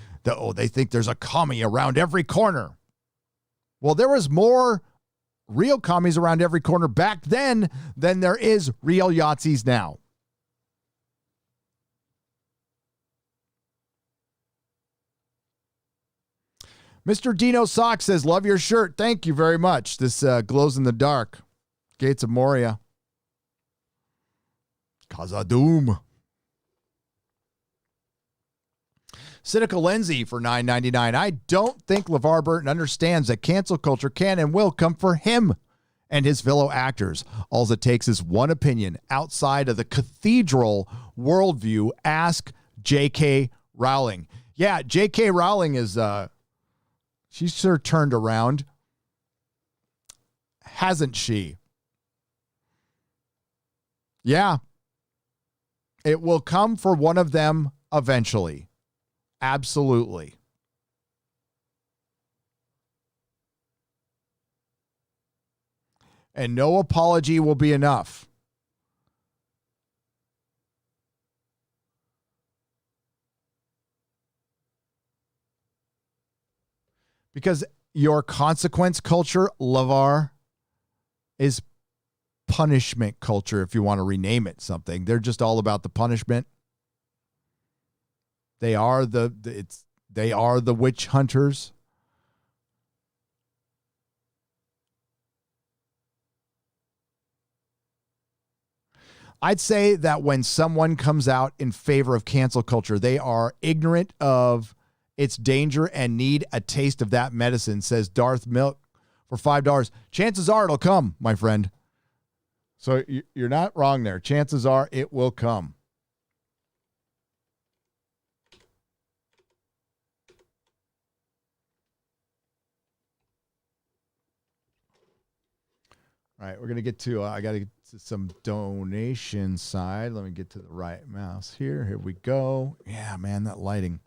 they think there's a commie around every corner. Well, there was more real commies around every corner back then than there is real Yahtzees now. Mr. Dino Sock says, love your shirt. Thank you very much. This glows in the dark. Gates of Moria. Khazad-dûm. Cynical Lindsay for $9.99. I don't think LeVar Burton understands that cancel culture can and will come for him and his fellow actors. All it takes is one opinion outside of the cathedral worldview. Ask J.K. Rowling. Yeah, J.K. Rowling is, she's sure turned around. Hasn't she? Yeah. It will come for one of them eventually. Absolutely. And no apology will be enough. Because your consequence culture, Lavar, is punishment culture, if you want to rename it something. They're just all about the punishment. They are the witch hunters. I'd say that when someone comes out in favor of cancel culture, they are ignorant of its danger and need a taste of that medicine, says Darth Milk for $5. Chances are it'll come, my friend. So you're not wrong there. Chances are it will come. All right, we're going to get to, I got to get to some donation side. Let me get to the right mouse here. Here we go. Yeah, man, that lighting.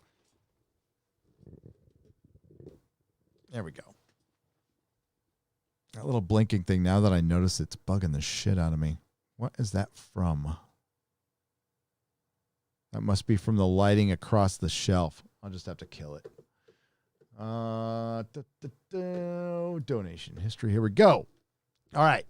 There we go. That little blinking thing, now that I notice, it's bugging the shit out of me. What is that from? That must be from the lighting across the shelf. I'll just have to kill it. Donation history. Here we go. All right.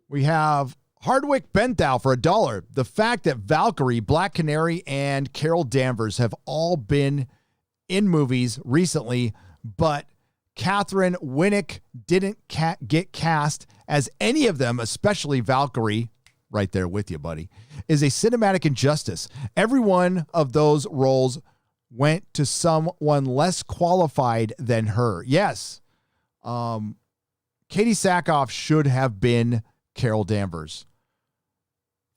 We have Hardwick Benthau for $1. The fact that Valkyrie, Black Canary, and Carol Danvers have all been in movies recently, but Catherine Winnick didn't get cast as any of them, especially Valkyrie, right there with you, buddy, is a cinematic injustice. Every one of those roles went to someone less qualified than her. Yes. Katie Sackhoff should have been Carol Danvers.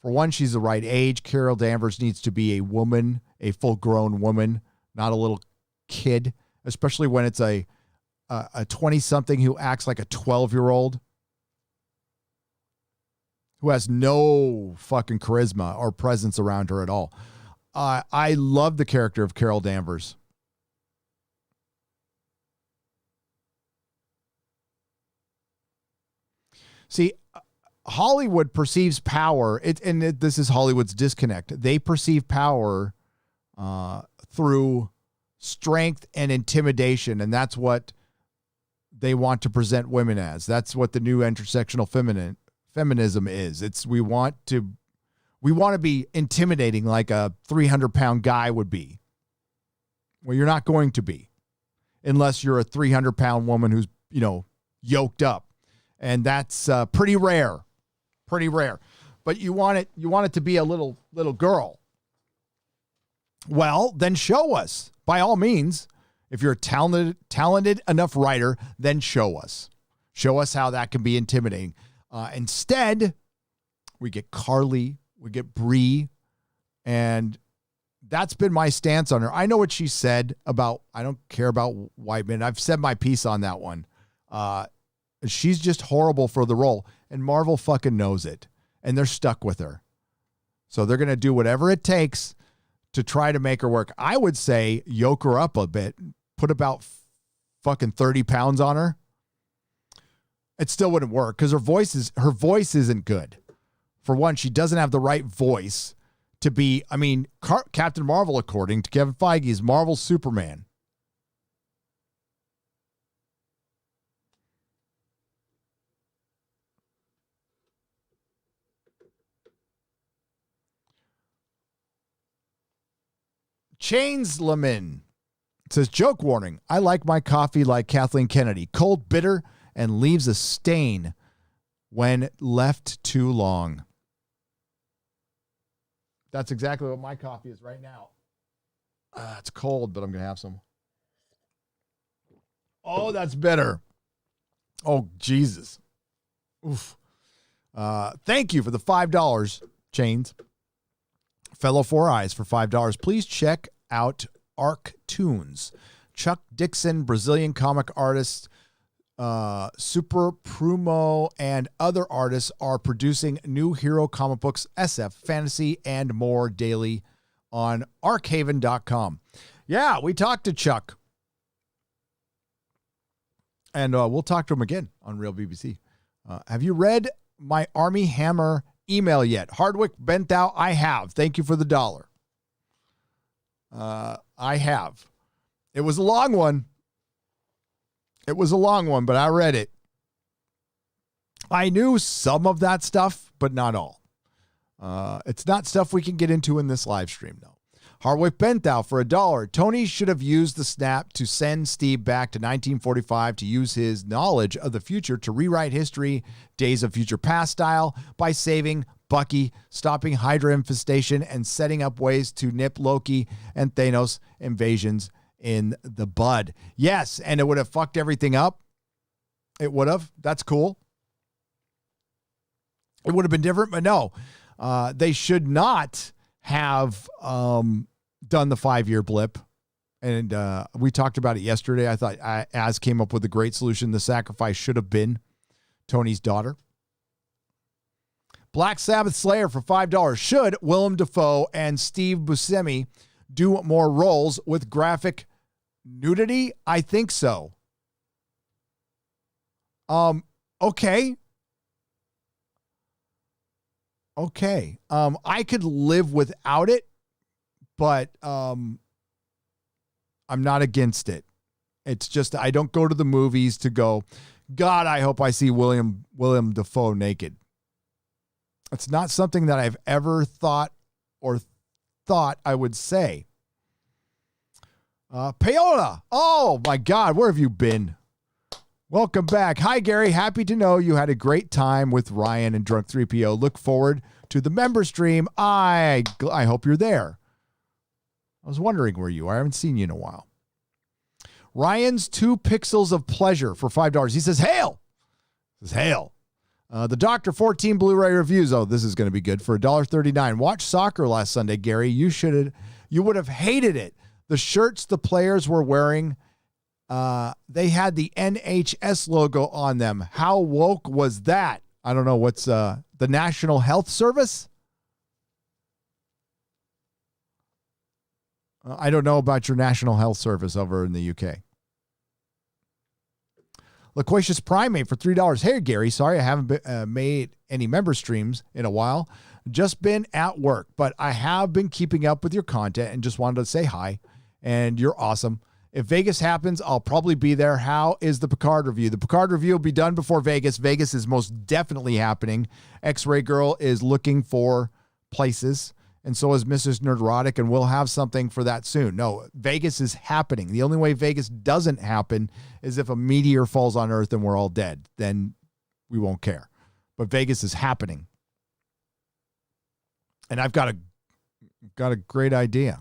For one, she's the right age. Carol Danvers needs to be a woman, a full-grown woman, not a little kid, especially when it's a 20-something who acts like a 12-year-old who has no fucking charisma or presence around her at all. I love the character of Carol Danvers. See, Hollywood perceives power, this is Hollywood's disconnect. They perceive power through strength and intimidation, and that's what they want to present women as. That's what the new intersectional feminism is. We want to be intimidating like a 300-pound guy would be. Well, you're not going to be unless you're a 300-pound woman who's, yoked up. And that's pretty rare. But you want it to be a little girl. Well, then show us. By all means, if you're a talented enough writer, then show us. Show us how that can be intimidating. Instead, we get Carly, we get Bree, and that's been my stance on her. I know what she said about, I don't care about white men. I've said my piece on that one. She's just horrible for the role, and Marvel fucking knows it, and they're stuck with her. So they're going to do whatever it takes to try to make her work. I would say yoke her up a bit, put about fucking 30 pounds on her. It still wouldn't work because her voice isn't good. For one, she doesn't have the right voice to be, Captain Marvel, according to Kevin Feige, is Marvel's Superman. Chainsleman says, joke warning. I like my coffee like Kathleen Kennedy, cold, bitter, and leaves a stain when left too long. That's exactly what my coffee is right now. It's cold, but I'm going to have some. Oh, that's bitter. Oh, Jesus. Oof. Thank you for the $5, Chains. Fellow Four Eyes for $5. Please check out Arc Tunes. Chuck Dixon, Brazilian comic artist, Super Prumo, and other artists are producing new hero comic books, SF, fantasy, and more daily on archaven.com. Yeah, we talked to Chuck. And we'll talk to him again on Real BBC. Have you read my Army Hammer email yet? Hardwick Benthau, I have. Thank you for the $1. I have. It was a long one. But I read it. I knew some of that stuff, but not all. It's not stuff we can get into in this live stream, though. Hardwick Benthau for $1. Tony should have used the snap to send Steve back to 1945 to use his knowledge of the future to rewrite history, Days of Future Past style, by saving Bucky, stopping Hydra infestation, and setting up ways to nip Loki and Thanos invasions in the bud. Yes, and it would have fucked everything up. It would have. That's cool. It would have been different, but no. They should not have done the 5-year blip. And we talked about it yesterday. I thought Az came up with a great solution. The sacrifice should have been Tony's daughter. Black Sabbath Slayer for $5. Should Willem Dafoe and Steve Buscemi do more roles with graphic nudity? I think so. Okay. I could live without it, but I'm not against it. It's just I don't go to the movies to go, God, I hope I see William Dafoe naked. It's not something that I've ever thought I would say. Paola. Oh, my God. Where have you been? Welcome back. Hi, Gary. Happy to know you had a great time with Ryan and Drunk 3PO. Look forward to the member stream. I hope you're there. I was wondering where you are. I haven't seen you in a while. Ryan's 2 Pixels of Pleasure for $5. He says, hail. Hail. The Dr. 14 Blu-ray reviews. Oh, this is going to be good for $1.39. Watch soccer last Sunday, Gary. You would have hated it. The shirts the players were wearing, they had the NHS logo on them. How woke was that? I don't know. What's the National Health Service? I don't know about your National Health Service over in the UK. Loquacious Primate for $3. Hey, Gary, sorry I haven't made any member streams in a while. Just been at work, but I have been keeping up with your content and just wanted to say hi, and you're awesome. If Vegas happens, I'll probably be there. How is the Picard review? The Picard review will be done before Vegas. Vegas is most definitely happening. X-Ray Girl is looking for places, and so is Mrs. Nerdrotic, and we'll have something for that soon. No, Vegas is happening. The only way Vegas doesn't happen is if a meteor falls on Earth and we're all dead. Then we won't care. But Vegas is happening. And I've got a great idea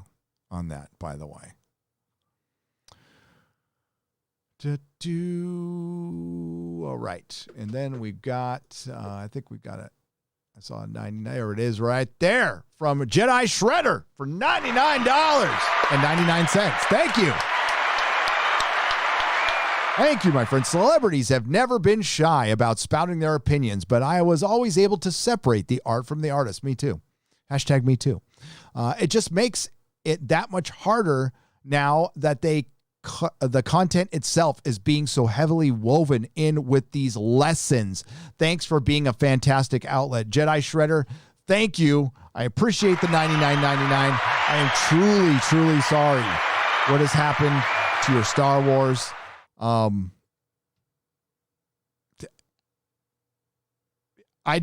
on that, by the way. All right. And then we've got, I think we've got I saw a 99. There it is right there from Jedi Shredder for $99.99. Thank you. Thank you, my friend. Celebrities have never been shy about spouting their opinions, but I was always able to separate the art from the artist. Me too. Hashtag me too. It just makes it that much harder now that the content itself is being so heavily woven in with these lessons. Thanks for being a fantastic outlet. Jedi Shredder, thank you. I appreciate the $99.99. I am truly, truly sorry what has happened to your Star Wars. I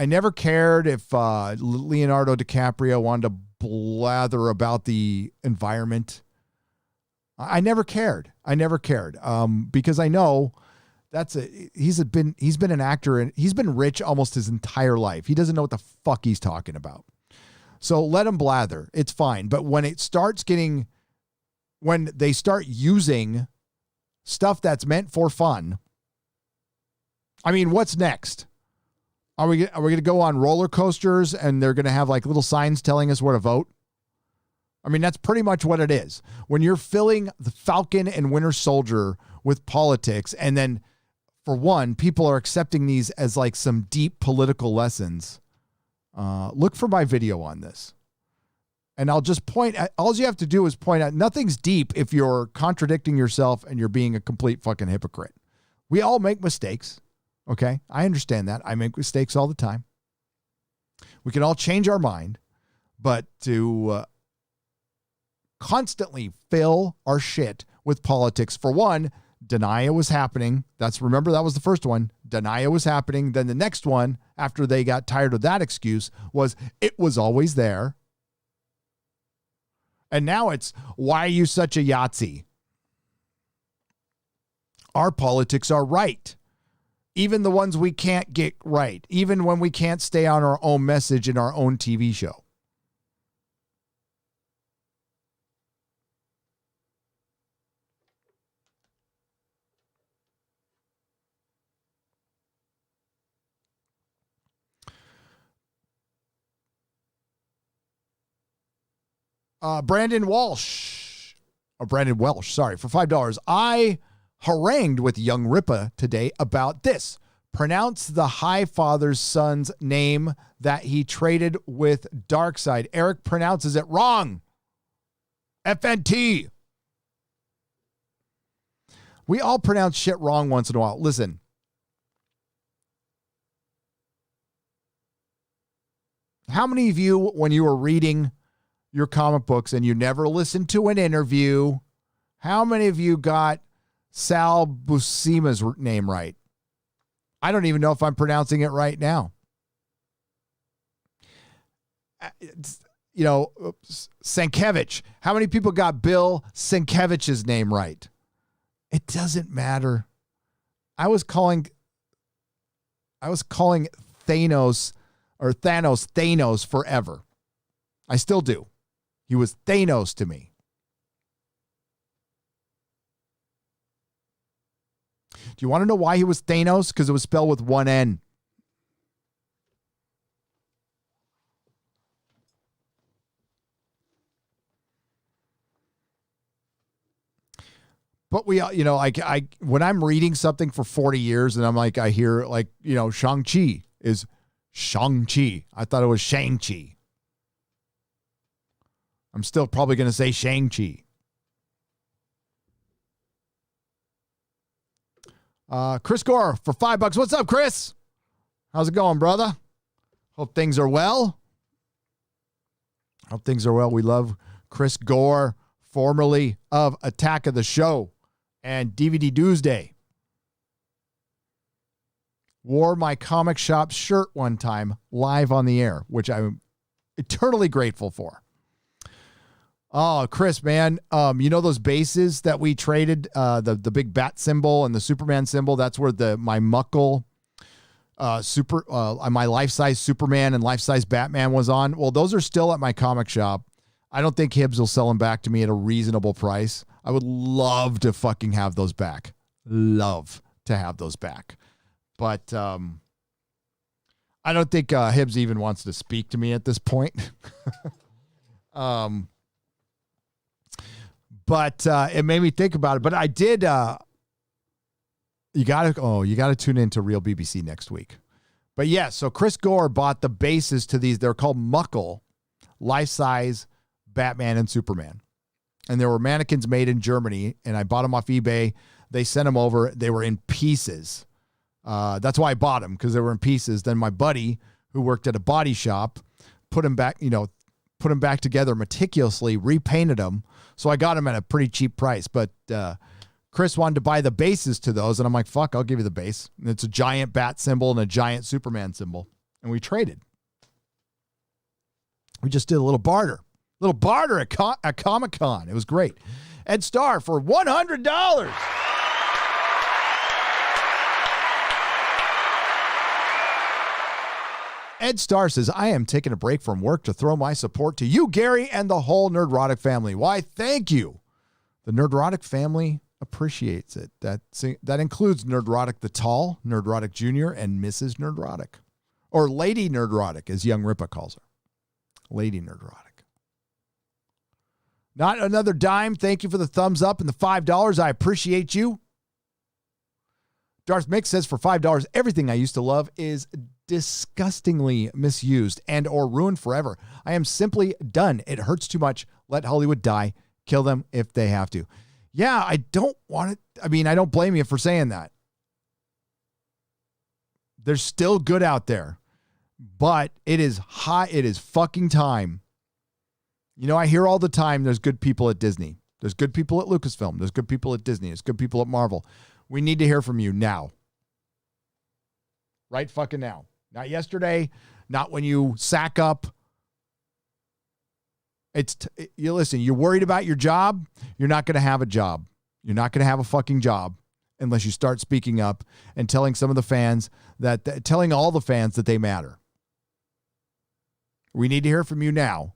never cared if Leonardo DiCaprio wanted to blather about the environment. I never cared. Because I know he's been an actor and he's been rich almost his entire life. He doesn't know what the fuck he's talking about. So let him blather. It's fine. But when they start using stuff that's meant for fun I mean, what's next? Are we going to go on roller coasters and they're going to have like little signs telling us where to vote? I mean, that's pretty much what it is. When you're filling the Falcon and Winter Soldier with politics, and then for one, people are accepting these as like some deep political lessons. Look for my video on this. And I'll just point at, all you have to do is point out nothing's deep if you're contradicting yourself and you're being a complete fucking hypocrite. We all make mistakes. Okay. I understand that. I make mistakes all the time. We can all change our mind, but to constantly fill our shit with politics, for one, deny it was happening. Remember, that was the first one. Deny it was happening. Then the next one, after they got tired of that excuse, was it was always there. And now it's, why are you such a Yahtzee? Our politics are right. Even the ones we can't get right. Even when we can't stay on our own message in our own TV show. Brandon Welsh, for $5. I harangued with young Ripa today about this. Pronounce the High Father's son's name that he traded with Darkseid. Eric pronounces it wrong. FNT. We all pronounce shit wrong once in a while. Listen. How many of you, when you were reading your comic books and you never listened to an interview, how many of you got Sal Buscema's name right? I don't even know if I'm pronouncing it right now. Sienkiewicz. How many people got Bill Sienkiewicz's name right? It doesn't matter. I was calling Thanos forever. I still do. He was Thanos to me. Do you want to know why he was Thanos? Because it was spelled with one N. But when I'm reading something for 40 years and I'm like, I hear Shang-Chi is Shang-Chi. I thought it was Shang-Chi. I'm still probably going to say Shang-Chi. Chris Gore for $5. What's up, Chris? How's it going, brother? Hope things are well. We love Chris Gore, formerly of Attack of the Show and DVD Doomsday. Wore my comic shop shirt one time live on the air, which I'm eternally grateful for. Oh, Chris, man, those bases that we traded, the big bat symbol and the Superman symbol, that's where my Muckle my life-size Superman and life-size Batman was on. Well, those are still at my comic shop. I don't think Hibbs will sell them back to me at a reasonable price. I would love to fucking have those back. Love to have those back. But I don't think Hibbs even wants to speak to me at this point. But it made me think about it. But I did. You gotta tune into Real BBC next week. But yeah, so Chris Gore bought the bases to these. They're called Muckle, life-size Batman and Superman, and there were mannequins made in Germany. And I bought them off eBay. They sent them over. They were in pieces. That's why I bought them, because they were in pieces. Then my buddy, who worked at a body shop, put them back together meticulously, repainted them. So I got them at a pretty cheap price. But Chris wanted to buy the bases to those, and I'm like, fuck, I'll give you the base. And it's a giant bat symbol and a giant Superman symbol. And we traded. We just did a little barter. At Comic-Con. It was great. Ed Starr for $100. Ed Starr says, I am taking a break from work to throw my support to you, Gary, and the whole Nerdrotic family. Why, thank you. The Nerdrotic family appreciates it. That includes Nerdrotic the Tall, Nerdrotic Jr., and Mrs. Nerdrotic. Or Lady Nerdrotic, as Young Ripa calls her. Lady Nerdrotic. Not another dime. Thank you for the thumbs up and the $5. I appreciate you. Darth Mix says, for $5, everything I used to love is disgustingly misused and or ruined forever. I am simply done. It hurts too much. Let Hollywood die. Kill them if they have to. Yeah, I don't want it. I mean, I don't blame you for saying that. There's still good out there, but it is high. It is fucking time. You know, I hear all the time there's good people at Disney. There's good people at Lucasfilm. There's good people at Disney. There's good people at Marvel. We need to hear from you now. Right fucking now. Not yesterday. Not when you sack up. You listen, you're worried about your job. You're not going to have a job. You're not going to have a fucking job unless you start speaking up and telling some of the fans telling all the fans that they matter. We need to hear from you now.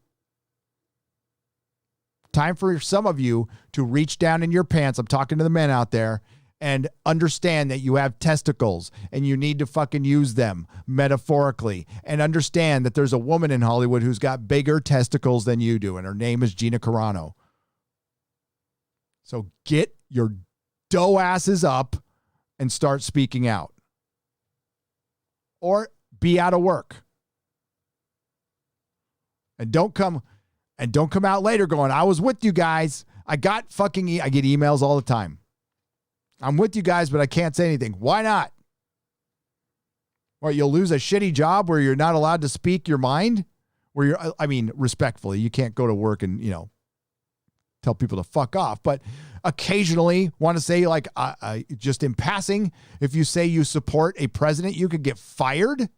Time for some of you to reach down in your pants. I'm talking to the men out there. And understand that you have testicles and you need to fucking use them metaphorically. And understand that there's a woman in Hollywood who's got bigger testicles than you do. And her name is Gina Carano. So get your dough asses up and start speaking out. Or be out of work. And don't come out later going, I was with you guys. I get emails all the time. I'm with you guys, but I can't say anything. Why not? What, you'll lose a shitty job where you're not allowed to speak your mind? Respectfully, you can't go to work and, tell people to fuck off. But occasionally want to say, like, just in passing, if you say you support a president, you could get fired?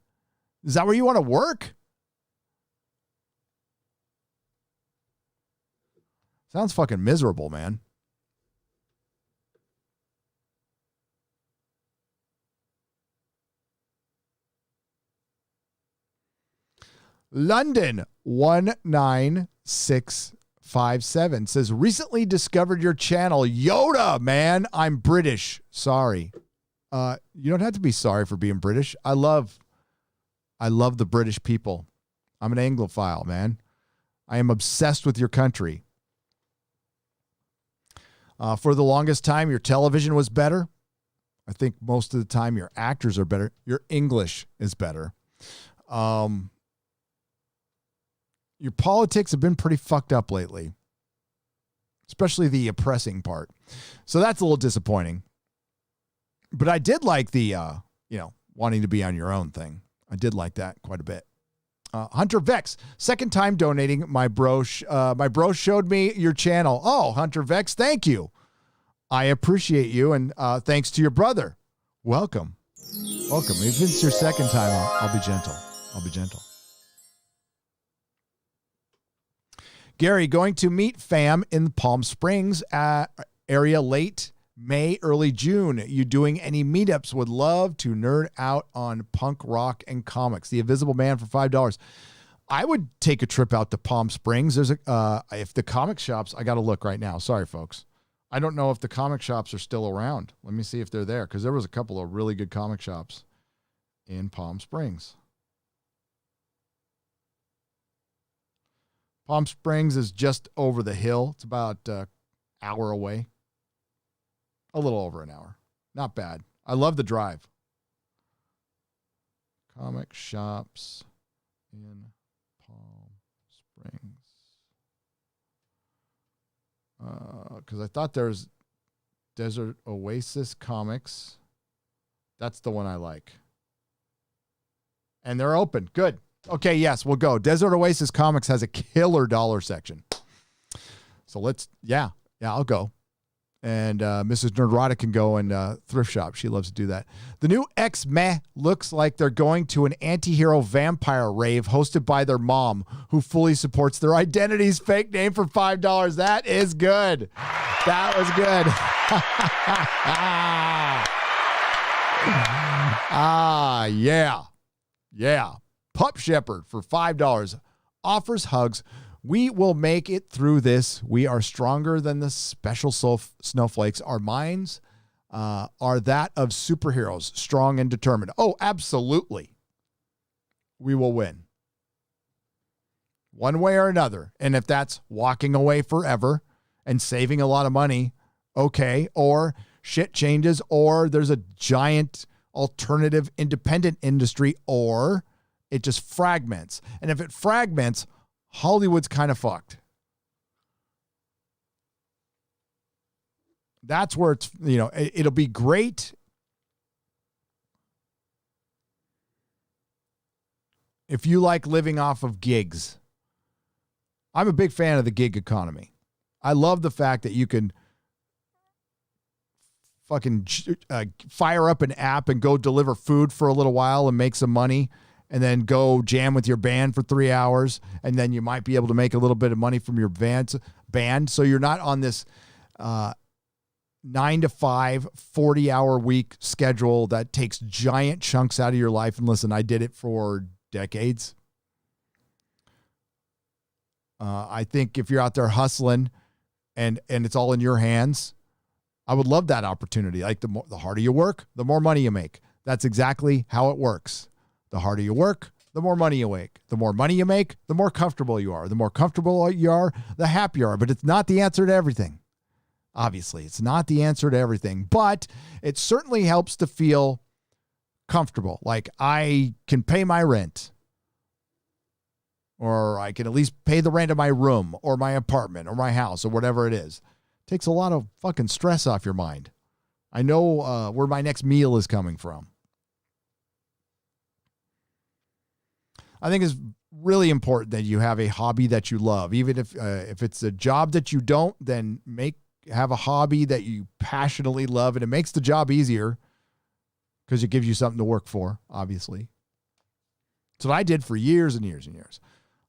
Is that where you want to work? Sounds fucking miserable, man. London 19657 says, recently discovered your channel. Yoda, man. I'm British. Sorry. You don't have to be sorry for being British. I love the British people. I'm an Anglophile, man. I am obsessed with your country. For the longest time, your television was better. I think most of the time your actors are better. Your English is better. Your politics have been pretty fucked up lately, especially the oppressing part. So that's a little disappointing. But I did like the, wanting to be on your own thing. I did like that quite a bit. Hunter Vex, second time donating. My bro showed me your channel. Oh, Hunter Vex, thank you. I appreciate you, and thanks to your brother. Welcome. If it's your second time, I'll be gentle. Gary, going to meet fam in Palm Springs area late May, early June. You doing any meetups? Would love to nerd out on punk rock and comics. The Invisible Man for $5. I would take a trip out to Palm Springs. There's if the comic shops, I got to look right now. Sorry, folks. I don't know if the comic shops are still around. Let me see if they're there, because there was a couple of really good comic shops in Palm Springs. Palm Springs is just over the hill. It's about an hour away. A little over an hour. Not bad. I love the drive. Comic shops in Palm Springs. Because I thought there's Desert Oasis Comics. That's the one I like. And they're open. Good. Okay, yes, we'll go. Desert Oasis Comics has a killer dollar section. So I'll go. And Mrs. Nerdrotic can go and thrift shop. She loves to do that. The new X-Men looks like they're going to an anti-hero vampire rave hosted by their mom, who fully supports their identities. Fake name for $5. That is good. That was good. Yeah. Pup Shepherd for $5 offers hugs We will make it through this. We are stronger than the special snowflakes. Our minds are that of superheroes, strong and determined. Oh, absolutely. We will win. One way or another. And if that's walking away forever and saving a lot of money, okay. Or shit changes, or there's a giant alternative independent industry, or it just fragments. And if it fragments, Hollywood's kind of fucked. That's where it's, it'll be great if you like living off of gigs. I'm a big fan of the gig economy. I love the fact that you can fucking fire up an app and go deliver food for a little while and make some money, and then go jam with your band for 3 hours. And then you might be able to make a little bit of money from your band. So you're not on this 9 to 5, 40-hour week schedule that takes giant chunks out of your life. And listen, I did it for decades. I think if you're out there hustling and it's all in your hands, I would love that opportunity. Like the harder you work, the more money you make. That's exactly how it works. The harder you work, the more money you make. The more money you make, the more comfortable you are. The more comfortable you are, the happier you are. But it's not the answer to everything. Obviously, it's not the answer to everything. But it certainly helps to feel comfortable. Like I can pay my rent. Or I can at least pay the rent of my room or my apartment or my house or whatever it is. It takes a lot of fucking stress off your mind. I know where my next meal is coming from. I think it's really important that you have a hobby that you love. Even if it's a job that you don't, then have a hobby that you passionately love, and it makes the job easier because it gives you something to work for, obviously. That's what I did for years and years and years.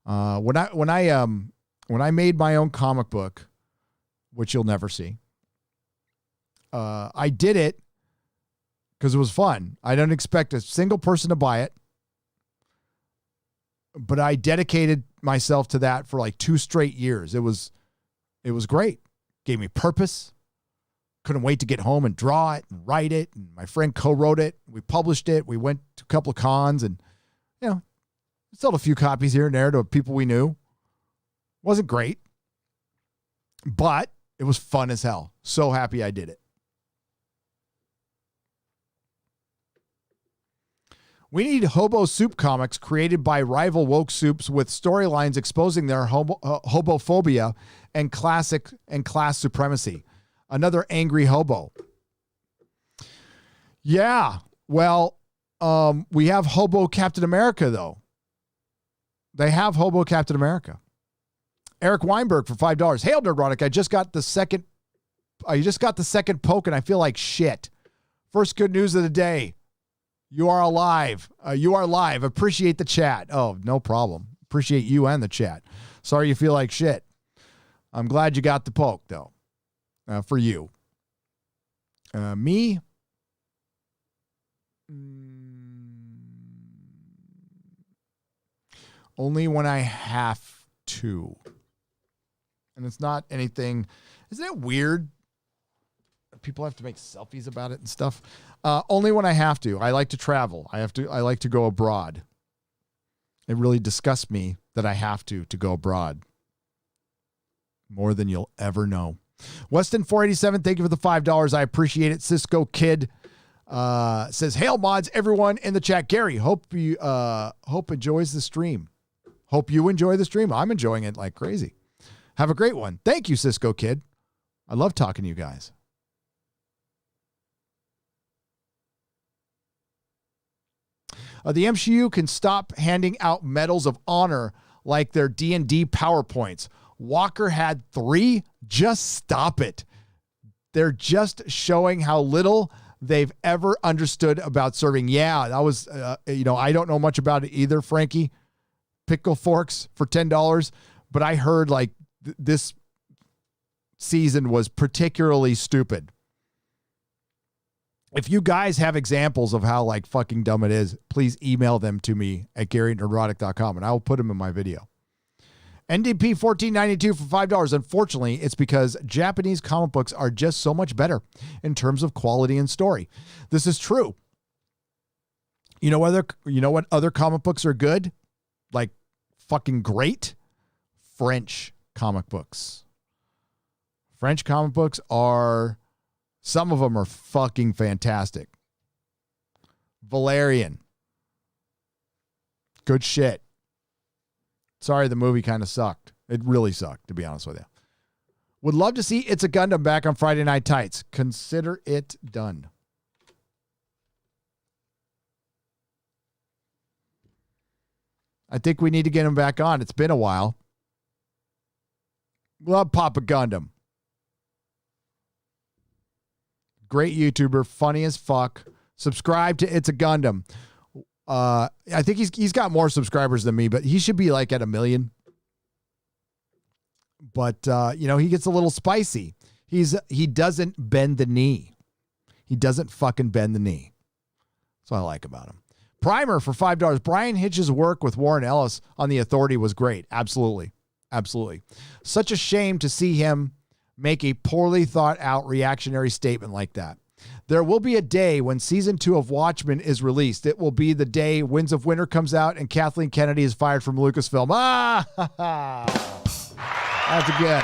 When I made my own comic book, which you'll never see, I did it because it was fun. I didn't expect a single person to buy it, but I dedicated myself to that for like 2 straight years. It was great. Gave me purpose. Couldn't wait to get home and draw it and write it. And my friend co-wrote it. We published it. We went to a couple of cons and, sold a few copies here and there to people we knew. Wasn't great, but it was fun as hell. So happy I did it. We need hobo soup comics created by rival woke soups with storylines exposing their hobophobia and class supremacy. Another angry hobo. Yeah, well, we have Hobo Captain America, though. They have Hobo Captain America. Eric Weinberg for $5. Hail Nerdrotic. I just got the second poke and I feel like shit. First good news of the day. You are alive. You are live. Appreciate the chat. Oh, no problem. Appreciate you and the chat. Sorry you feel like shit. I'm glad you got the poke, though. For you. Me? Only when I have to. And it's not anything. Isn't it weird? People have to make selfies about it and stuff. Only when I have to. I like to travel. I like to go abroad. It really disgusts me that I have to go abroad. More than you'll ever know. Weston 487, thank you for the $5. I appreciate it. Cisco Kid says, hail mods, everyone in the chat. Gary, hope enjoys the stream. Hope you enjoy the stream. I'm enjoying it like crazy. Have a great one. Thank you, Cisco Kid. I love talking to you guys. The MCU can stop handing out medals of honor like their D&D PowerPoints. Walker had 3. Just stop it. They're just showing how little they've ever understood about serving. Yeah, that was, I don't know much about it either, Frankie. Pickle forks for $10. But I heard like this season was particularly stupid. If you guys have examples of how like fucking dumb it is, please email them to me at GaryNerdrotic.com and I will put them in my video. NDP $14.92 for $5. Unfortunately, it's because Japanese comic books are just so much better in terms of quality and story. This is true. You know what other comic books are good? Like fucking great? French comic books. French comic books are, some of them are fucking fantastic. Valerian. Good shit. Sorry, the movie kind of sucked. It really sucked, to be honest with you. Would love to see It's a Gundam back on Friday Night Tights. Consider it done. I think we need to get him back on. It's been a while. Love Papa Gundam. Great YouTuber, funny as fuck. Subscribe to It's a Gundam. I think he's got more subscribers than me, but he should be like at 1 million. But he gets a little spicy. He doesn't bend the knee. He doesn't fucking bend the knee. That's what I like about him. Primer for $5. Brian Hitch's work with Warren Ellis on The Authority was great. Absolutely. Absolutely. Such a shame to see him make a poorly thought out reactionary statement like that. There will be a day when season 2 of Watchmen is released. It will be the day Winds of Winter comes out and Kathleen Kennedy is fired from Lucasfilm. That's good.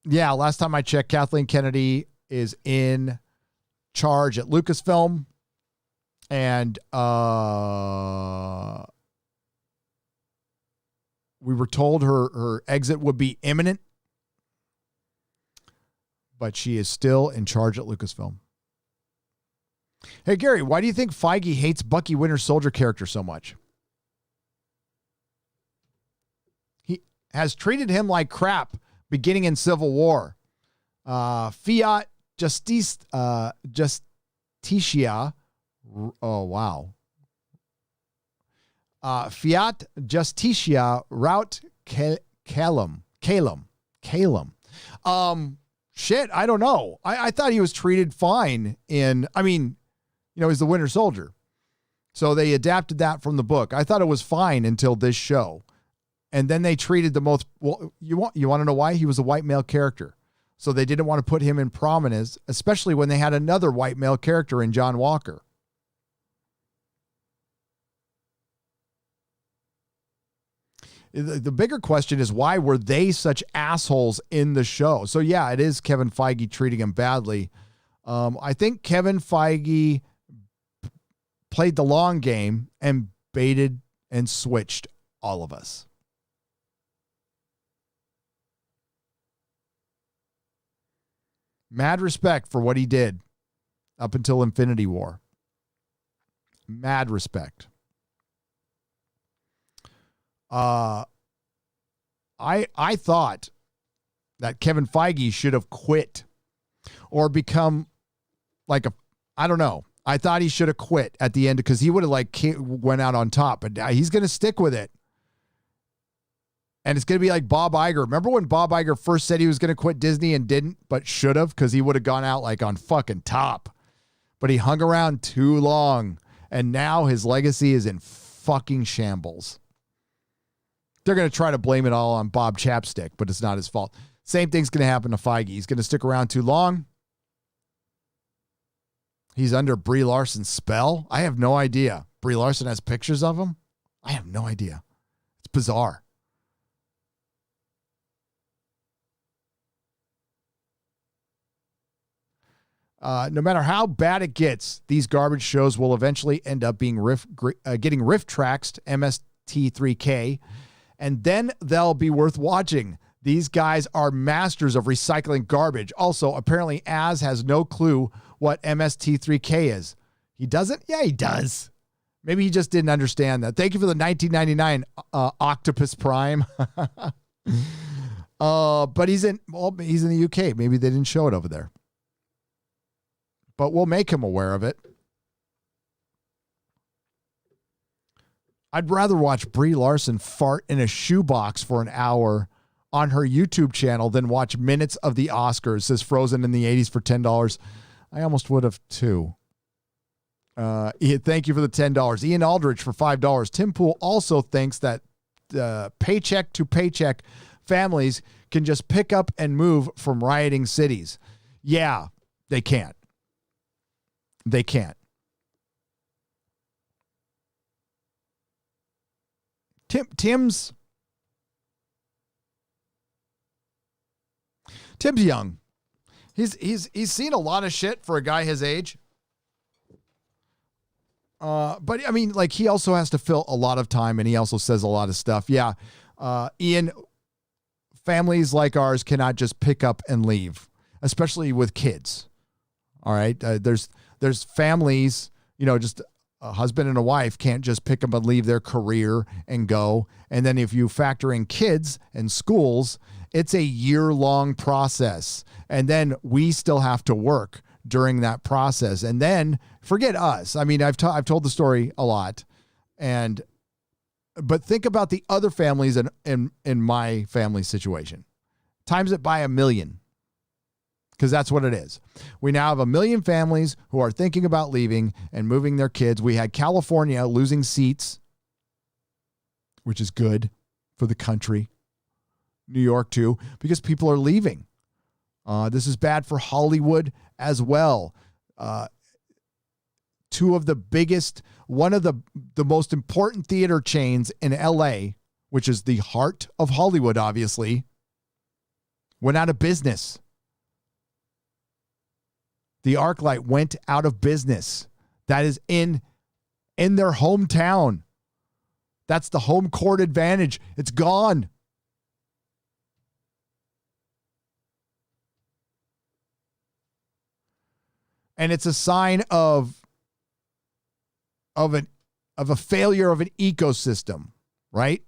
Yeah, last time I checked, Kathleen Kennedy is in charge at Lucasfilm. And we were told her exit would be imminent, but she is still in charge at Lucasfilm. Hey, Gary, why do you think Feige hates Bucky Winter Soldier character so much? He has treated him like crap beginning in Civil War. Fiat Justicia. Oh, wow. Fiat Justicia Route Calum. Shit, I don't know. I thought he was treated fine he's the Winter Soldier. So they adapted that from the book. I thought it was fine until this show. And then they treated the most, you want to know why? He was a white male character. So they didn't want to put him in prominence, especially when they had another white male character in John Walker. The bigger question is, why were they such assholes in the show? So yeah, it is Kevin Feige treating him badly. I think Kevin Feige played the long game and baited and switched all of us. Mad respect for what he did up until Infinity War. Mad respect. I thought that Kevin Feige should have quit or become like I don't know. I thought he should have quit at the end because he would have went out on top, but he's going to stick with it. And it's going to be like Bob Iger. Remember when Bob Iger first said he was going to quit Disney and didn't, but should have, because he would have gone out on fucking top. But he hung around too long, and now his legacy is in fucking shambles. They're going to try to blame it all on Bob Chapstick, but it's not his fault. Same thing's going to happen to Feige. He's going to stick around too long. He's under Brie Larson's spell. I have no idea. Brie Larson has pictures of him. I have no idea. It's bizarre. No matter how bad it gets, these garbage shows will eventually end up being getting riff-traxed MST3K, and then they'll be worth watching. These guys are masters of recycling garbage. Also, apparently, Az has no clue what MST3K is. He doesn't? Yeah, he does. Maybe he just didn't understand that. Thank you for the 1999 Octopus Prime. But he's in the UK. Maybe they didn't show it over there. But we'll make him aware of it. I'd rather watch Brie Larson fart in a shoebox for an hour on her YouTube channel than watch minutes of the Oscars, says Frozen in the 80s for $10. I almost would have too. Ian, thank you for the $10. Ian Aldrich for $5. Tim Pool also thinks that paycheck to paycheck families can just pick up and move from rioting cities. Yeah, they can't. They can't. Tim's young. He's seen a lot of shit for a guy his age. But I mean, like, he also has to fill a lot of time, and he also says a lot of stuff. Yeah. Ian, families like ours cannot just pick up and leave, especially with kids. All right. There's families, just a husband and a wife can't just pick up and leave their career and go. And then if you factor in kids and schools, it's a year-long process. And then we still have to work during that process. And then forget us. I mean, I've told the story a lot, but think about the other families in my family situation. Times it by 1 million, because that's what it is. We now have 1 million families who are thinking about leaving and moving their kids. We had California losing seats, which is good for the country. New York too, because people are leaving. This is bad for Hollywood as well. Two of the biggest, one of the most important theater chains in LA, which is the heart of Hollywood, obviously, went out of business. The ArcLight went out of business. That is in their hometown. That's the home court advantage. It's gone. And it's a sign of a failure of an ecosystem, right?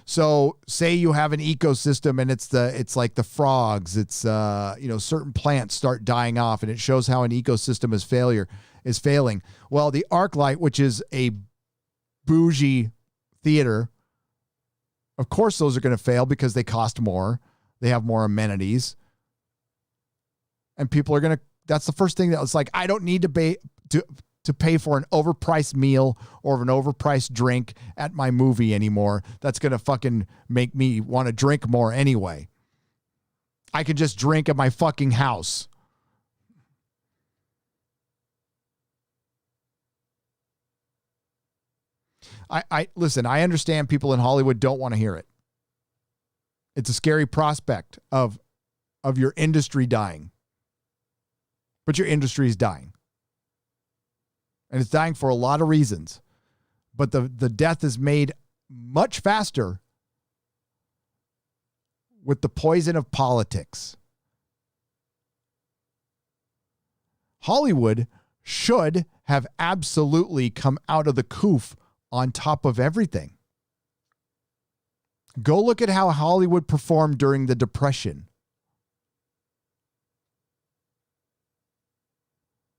So say you have an ecosystem and it's like the frogs, it's certain plants start dying off, and it shows how an ecosystem is failing. Well, the ArcLight, which is a bougie theater, of course those are going to fail because they cost more, they have more amenities, and people are going to. That's the first thing that was like, I don't need to pay for an overpriced meal or an overpriced drink at my movie anymore. That's going to fucking make me want to drink more anyway. I can just drink at my fucking house. Listen, I understand people in Hollywood don't want to hear it. It's a scary prospect of your industry dying. But your industry is dying. And it's dying for a lot of reasons. But the death is made much faster with the poison of politics. Hollywood should have absolutely come out of the coof on top of everything. Go look at how Hollywood performed during the Depression.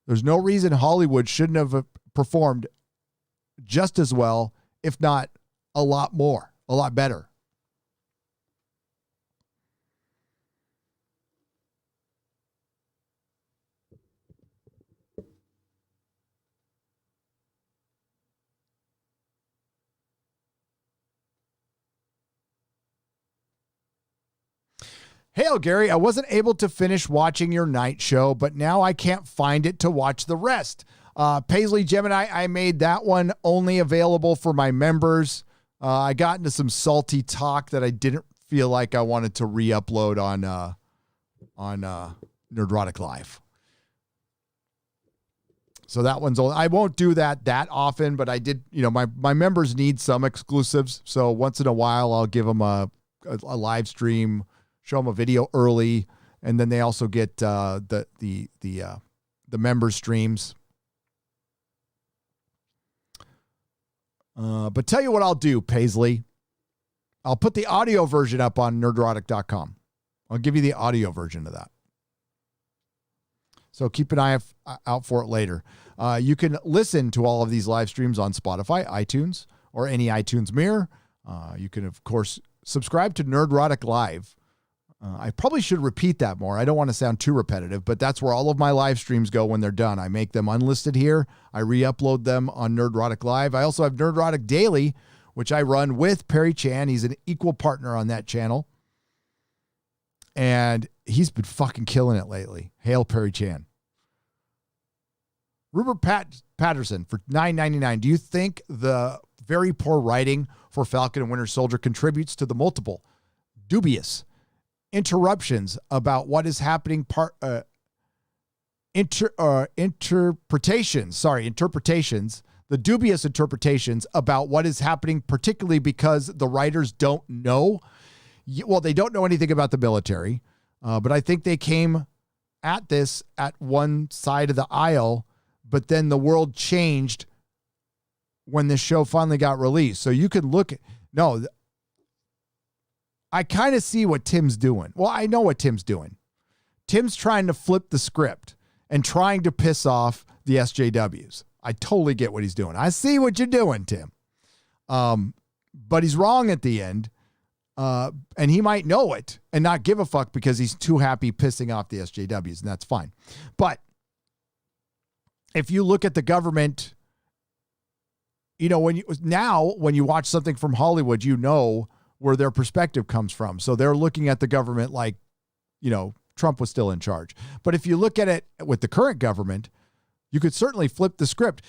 There's no reason Hollywood shouldn't have performed just as well, if not a lot more, a lot better. Hail, Gary. I wasn't able to finish watching your night show, but now I can't find it to watch the rest. Paisley Gemini, I made that one only available for my members. I got into some salty talk that I didn't feel like I wanted to re-upload on Nerdrotic Live. So that one's only, I won't do that often, but I did, my members need some exclusives. So once in a while, I'll give them a live stream, show them a video early, and then they also get the member streams. But tell you what I'll do, Paisley. I'll put the audio version up on nerdrotic.com. I'll give you the audio version of that. So keep an eye out for it later. You can listen to all of these live streams on Spotify, iTunes, or any iTunes mirror. You can, of course, subscribe to Nerdrotic Live I probably should repeat that more. I don't want to sound too repetitive, but that's where all of my live streams go when they're done. I make them unlisted here. I re-upload them on Nerdrotic Live. I also have Nerdrotic Daily, which I run with Perry Chan. He's an equal partner on that channel. And he's been fucking killing it lately. Hail Perry Chan. Rupert Patterson for $9.99. Do you think the very poor writing for Falcon and Winter Soldier contributes to the multiple dubious interruptions about what is happening interpretations, the dubious interpretations about what is happening, particularly because the writers don't know. Well, they don't know anything about the military, but I think they came at this at one side of the aisle, but then the world changed when this show finally got released. So you can look at, I kind of see what Tim's doing. Well, I know what Tim's doing. Tim's trying to flip the script and trying to piss off the SJWs. I totally get what he's doing. I see what you're doing, Tim. But he's wrong at the end. And he might know it and not give a fuck because he's too happy pissing off the SJWs, and that's fine. But if you look at the government, when you watch something from Hollywood, where their perspective comes from. So they're looking at the government like, Trump was still in charge. But if you look at it with the current government, you could certainly flip the script.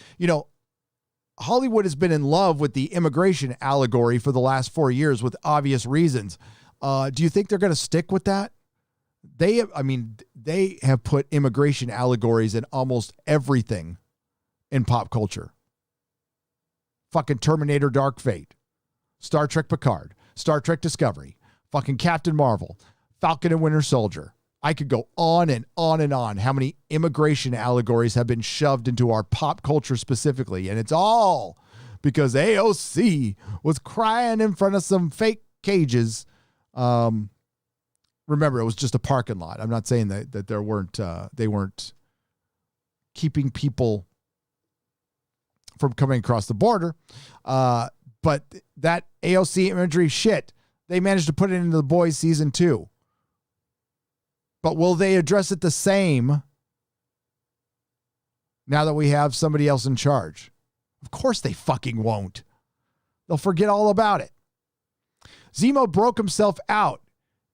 Hollywood has been in love with the immigration allegory for the last 4 years with obvious reasons. Do you think they're going to stick with that? They have put immigration allegories in almost everything in pop culture. Fucking Terminator Dark Fate, Star Trek Picard, Star Trek Discovery, fucking Captain Marvel, Falcon and Winter Soldier. I could go on and on and on how many immigration allegories have been shoved into our pop culture specifically. And it's all because AOC was crying in front of some fake cages. Remember, it was just a parking lot. I'm not saying that there weren't, they weren't keeping people from coming across the border. But that AOC imagery shit, they managed to put it into The Boys season 2. But will they address it the same now that we have somebody else in charge? Of course they fucking won't. They'll forget all about it. Zemo broke himself out.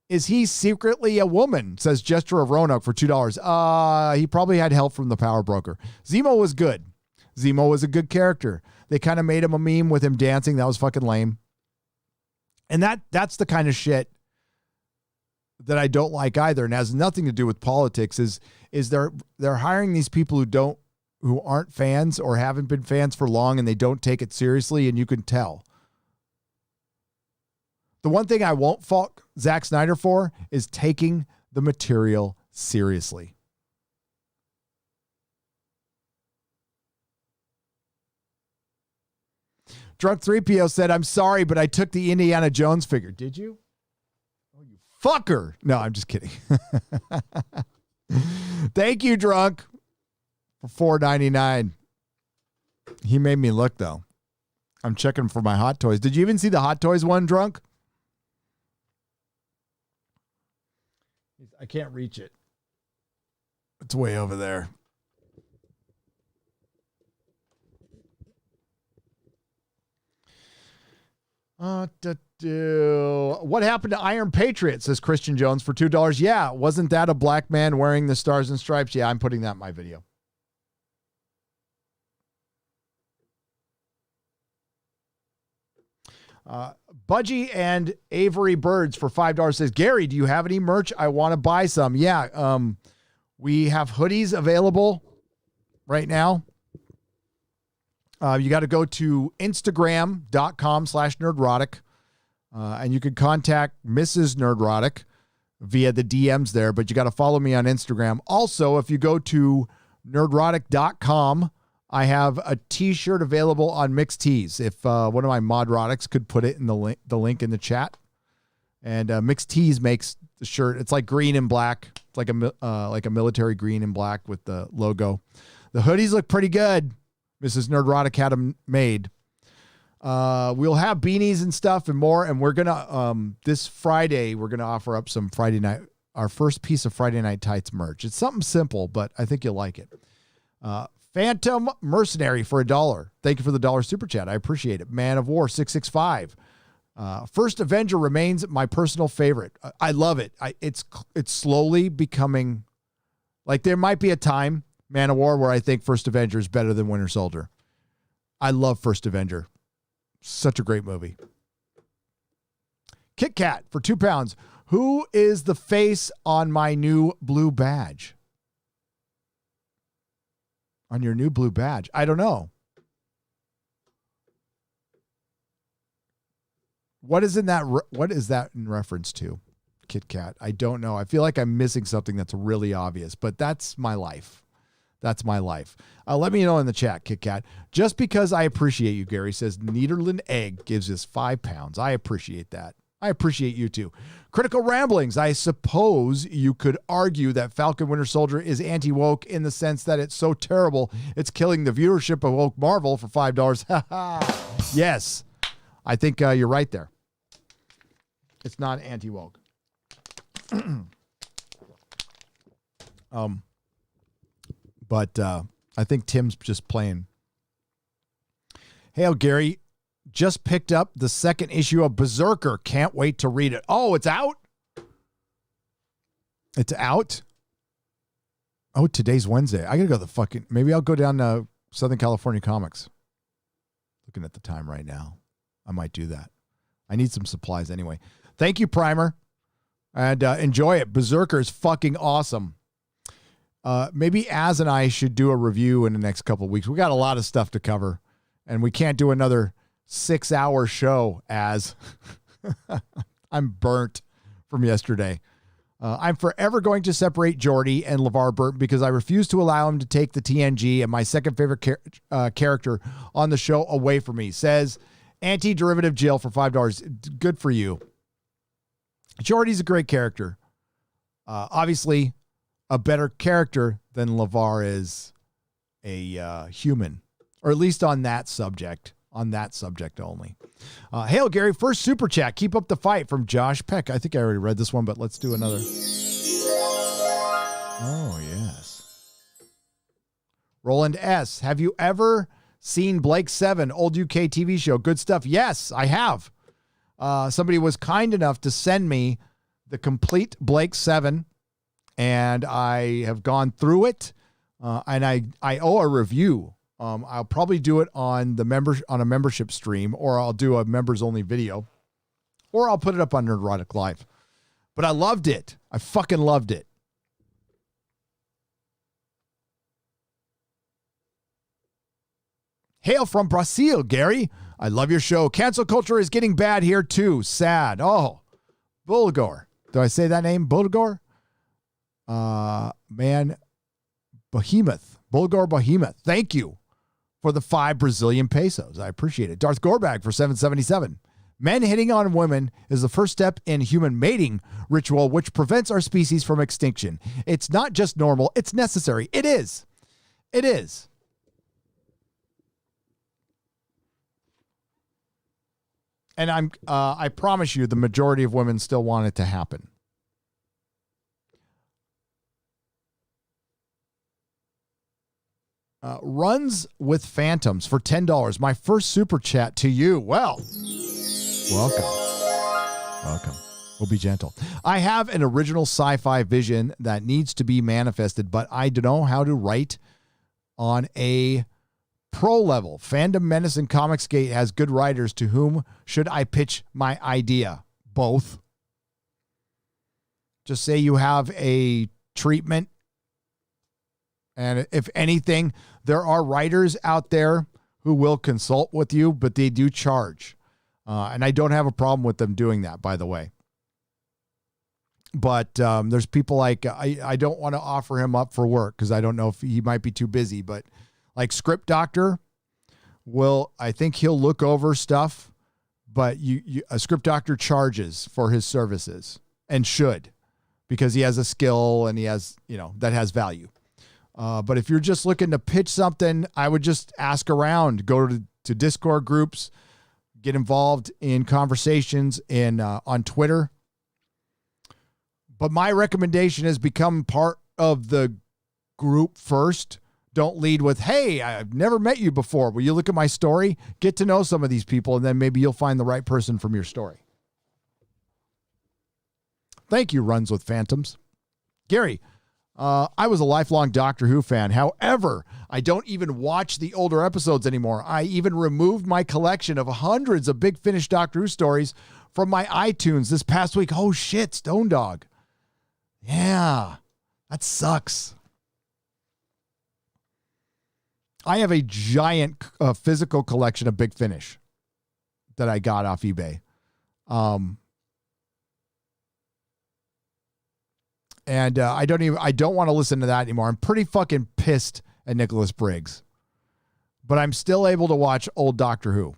Is he secretly a woman? Says Gesture of Roanoke for $2. He probably had help from the power broker. Zemo was good. Zemo was a good character. They kind of made him a meme with him dancing. That was fucking lame. And that's the kind of shit that I don't like either, and has nothing to do with politics. Is they're hiring these people who aren't fans or haven't been fans for long, and they don't take it seriously, and you can tell. The one thing I won't fault Zack Snyder for is taking the material seriously. Drunk 3PO said, "I'm sorry, but I took the Indiana Jones figure." Did you? Oh, you fucker. No, I'm just kidding. Thank you, Drunk, for $4.99. He made me look, though. I'm checking for my Hot Toys. Did you even see the Hot Toys one, Drunk? I can't reach it. It's way over there. What happened to Iron Patriot, says Christian Jones for $2. Yeah, wasn't that a black man wearing the stars and stripes? Yeah, I'm putting that in my video. Budgie and Avery Birds for $5 says, Gary, do you have any merch? I want to buy some. Yeah, we have hoodies available right now. You got to go to Instagram.com/Nerdrotic. And you can contact Mrs. Nerdrotic via the DMs there, but you got to follow me on Instagram. Also, if you go to nerdrotic.com, I have a t-shirt available on Mixed Tees. If one of my Modrotics could put it in the link in the chat. And Mixed Tees makes the shirt. It's like green and black. It's like a military green and black with the logo. The hoodies look pretty good. Mrs. Nerdrotic had them made. We'll have beanies and stuff and more. And we're going to, this Friday, we're going to offer up some Friday night, our first piece of Friday Night Tights merch. It's something simple, but I think you'll like it. Phantom Mercenary for $1. Thank you for the $1 super chat. I appreciate it. Man of War 665. First Avenger remains my personal favorite. I love it. It's slowly becoming like there might be a time, Man of War, where I think First Avenger is better than Winter Soldier. I love First Avenger. Such a great movie. Kit Kat for £2. Who is the face on my new blue badge? On your new blue badge? I don't know. What is that in reference to? Kit Kat. I don't know. I feel like I'm missing something that's really obvious, but that's my life. That's my life. Let me know in the chat, Kit Kat. Just because I appreciate you, Gary says Nederland Egg gives us £5. I appreciate that. I appreciate you too. Critical Ramblings. I suppose you could argue that Falcon Winter Soldier is anti-woke in the sense that it's so terrible it's killing the viewership of woke Marvel for $5. Yes. I think you're right there. It's not anti-woke. But I think Tim's just playing. Hey, Gary, just picked up the second issue of Berserker. Can't wait to read it. Oh, it's out? It's out? Oh, today's Wednesday. I got to go maybe I'll go down to Southern California Comics. Looking at the time right now. I might do that. I need some supplies anyway. Thank you, Primer. And enjoy it. Berserker is fucking awesome. Maybe Az and I should do a review in the next couple of weeks. We got a lot of stuff to cover, and we can't do another 6-hour show, Az. I'm burnt from yesterday. I'm forever going to separate Geordi and LeVar Burton because I refuse to allow him to take the TNG and my second favorite character on the show away from me, says Anti-Derivative Jill for $5. Good for you. Geordi's a great character. Obviously, a better character than LeVar is a human, or at least on that subject only. Hail, Gary, first super chat. Keep up the fight from Josh Peck. I think I already read this one, but let's do another. Oh, yes. Roland S. Have you ever seen Blake 7, old UK TV show? Good stuff. Yes, I have. Somebody was kind enough to send me the complete Blake 7, and I have gone through it, and I owe a review. I'll probably do it on a membership stream, or I'll do a members only video, or I'll put it up on Nerdrotic Live. But I loved it. I fucking loved it. Hail from Brazil, Gary. I love your show. Cancel culture is getting bad here too. Sad. Oh, Bulgar. Did I say that name? Bulgar? Man, Behemoth. Bulgar Behemoth. Thank you for the 5 Brazilian pesos. I appreciate it. Darth Gorbag for $7.77. Men hitting on women is the first step in human mating ritual, which prevents our species from extinction. It's not just normal. It's necessary. It is. It is. And I promise you, the majority of women still want it to happen. Runs with Phantoms for $10. My first super chat to you. Well, welcome. We'll be gentle. I have an original sci-fi vision that needs to be manifested, but I don't know how to write on a pro level. Fandom Menace and Comicsgate has good writers. To whom should I pitch my idea? Both. Just say you have a treatment. And if anything, there are writers out there who will consult with you, but they do charge. And I don't have a problem with them doing that, by the way. But there's people like, I don't want to offer him up for work because I don't know if he might be too busy, but like Script Doctor I think he'll look over stuff, but a Script Doctor charges for his services and should, because he has a skill and he has, that has value. But if you're just looking to pitch something, I would just ask around, go to Discord groups, get involved in conversations on Twitter. But my recommendation is become part of the group first. Don't lead with, hey, I've never met you before. Will you look at my story? Get to know some of these people, and then maybe you'll find the right person from your story. Thank you, Runs with Phantoms. Gary, I was a lifelong Doctor Who fan. However, I don't even watch the older episodes anymore. I even removed my collection of hundreds of Big Finish Doctor Who stories from my iTunes this past week. Oh, shit, Stone Dog. Yeah, that sucks. I have a giant physical collection of Big Finish that I got off eBay. And I don't want to listen to that anymore. I'm pretty fucking pissed at Nicholas Briggs, but I'm still able to watch old Doctor Who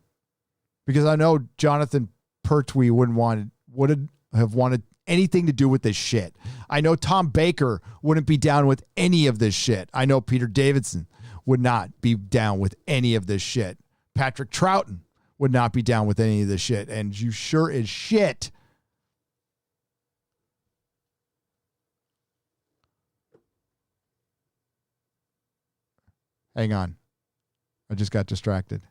because I know Jonathan Pertwee wouldn't have wanted anything to do with this shit. I know Tom Baker wouldn't be down with any of this shit. I know Peter Davidson would not be down with any of this shit. Patrick Troughton would not be down with any of this shit. And you sure as shit. Hang on. I just got distracted.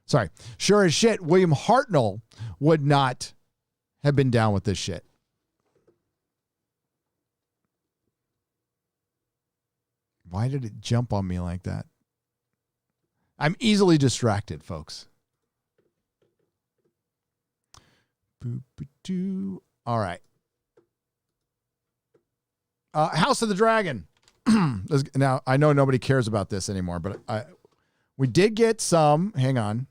Sorry. Sure as shit, William Hartnell would not have been down with this shit. Why did it jump on me like that? I'm easily distracted, folks. Boop-a-doo. All right. House of the Dragon. Now, I know nobody cares about this anymore, but we did get some. Hang on.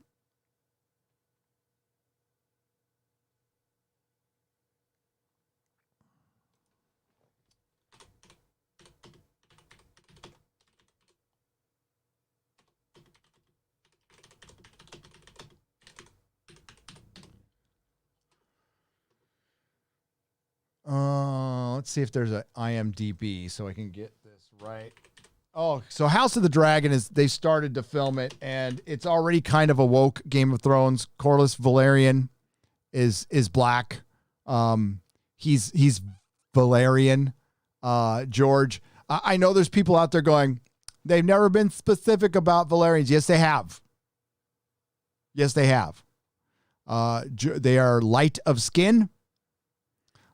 Let's see if there's a IMDb so I can get this right. Oh, so House of the Dragon they started to film it, and it's already kind of a woke Game of Thrones. Corlys Velaryon is black. He's Valerian. George. I know there's people out there going, they've never been specific about Valerians. Yes, they have. Yes, they have. They are light of skin.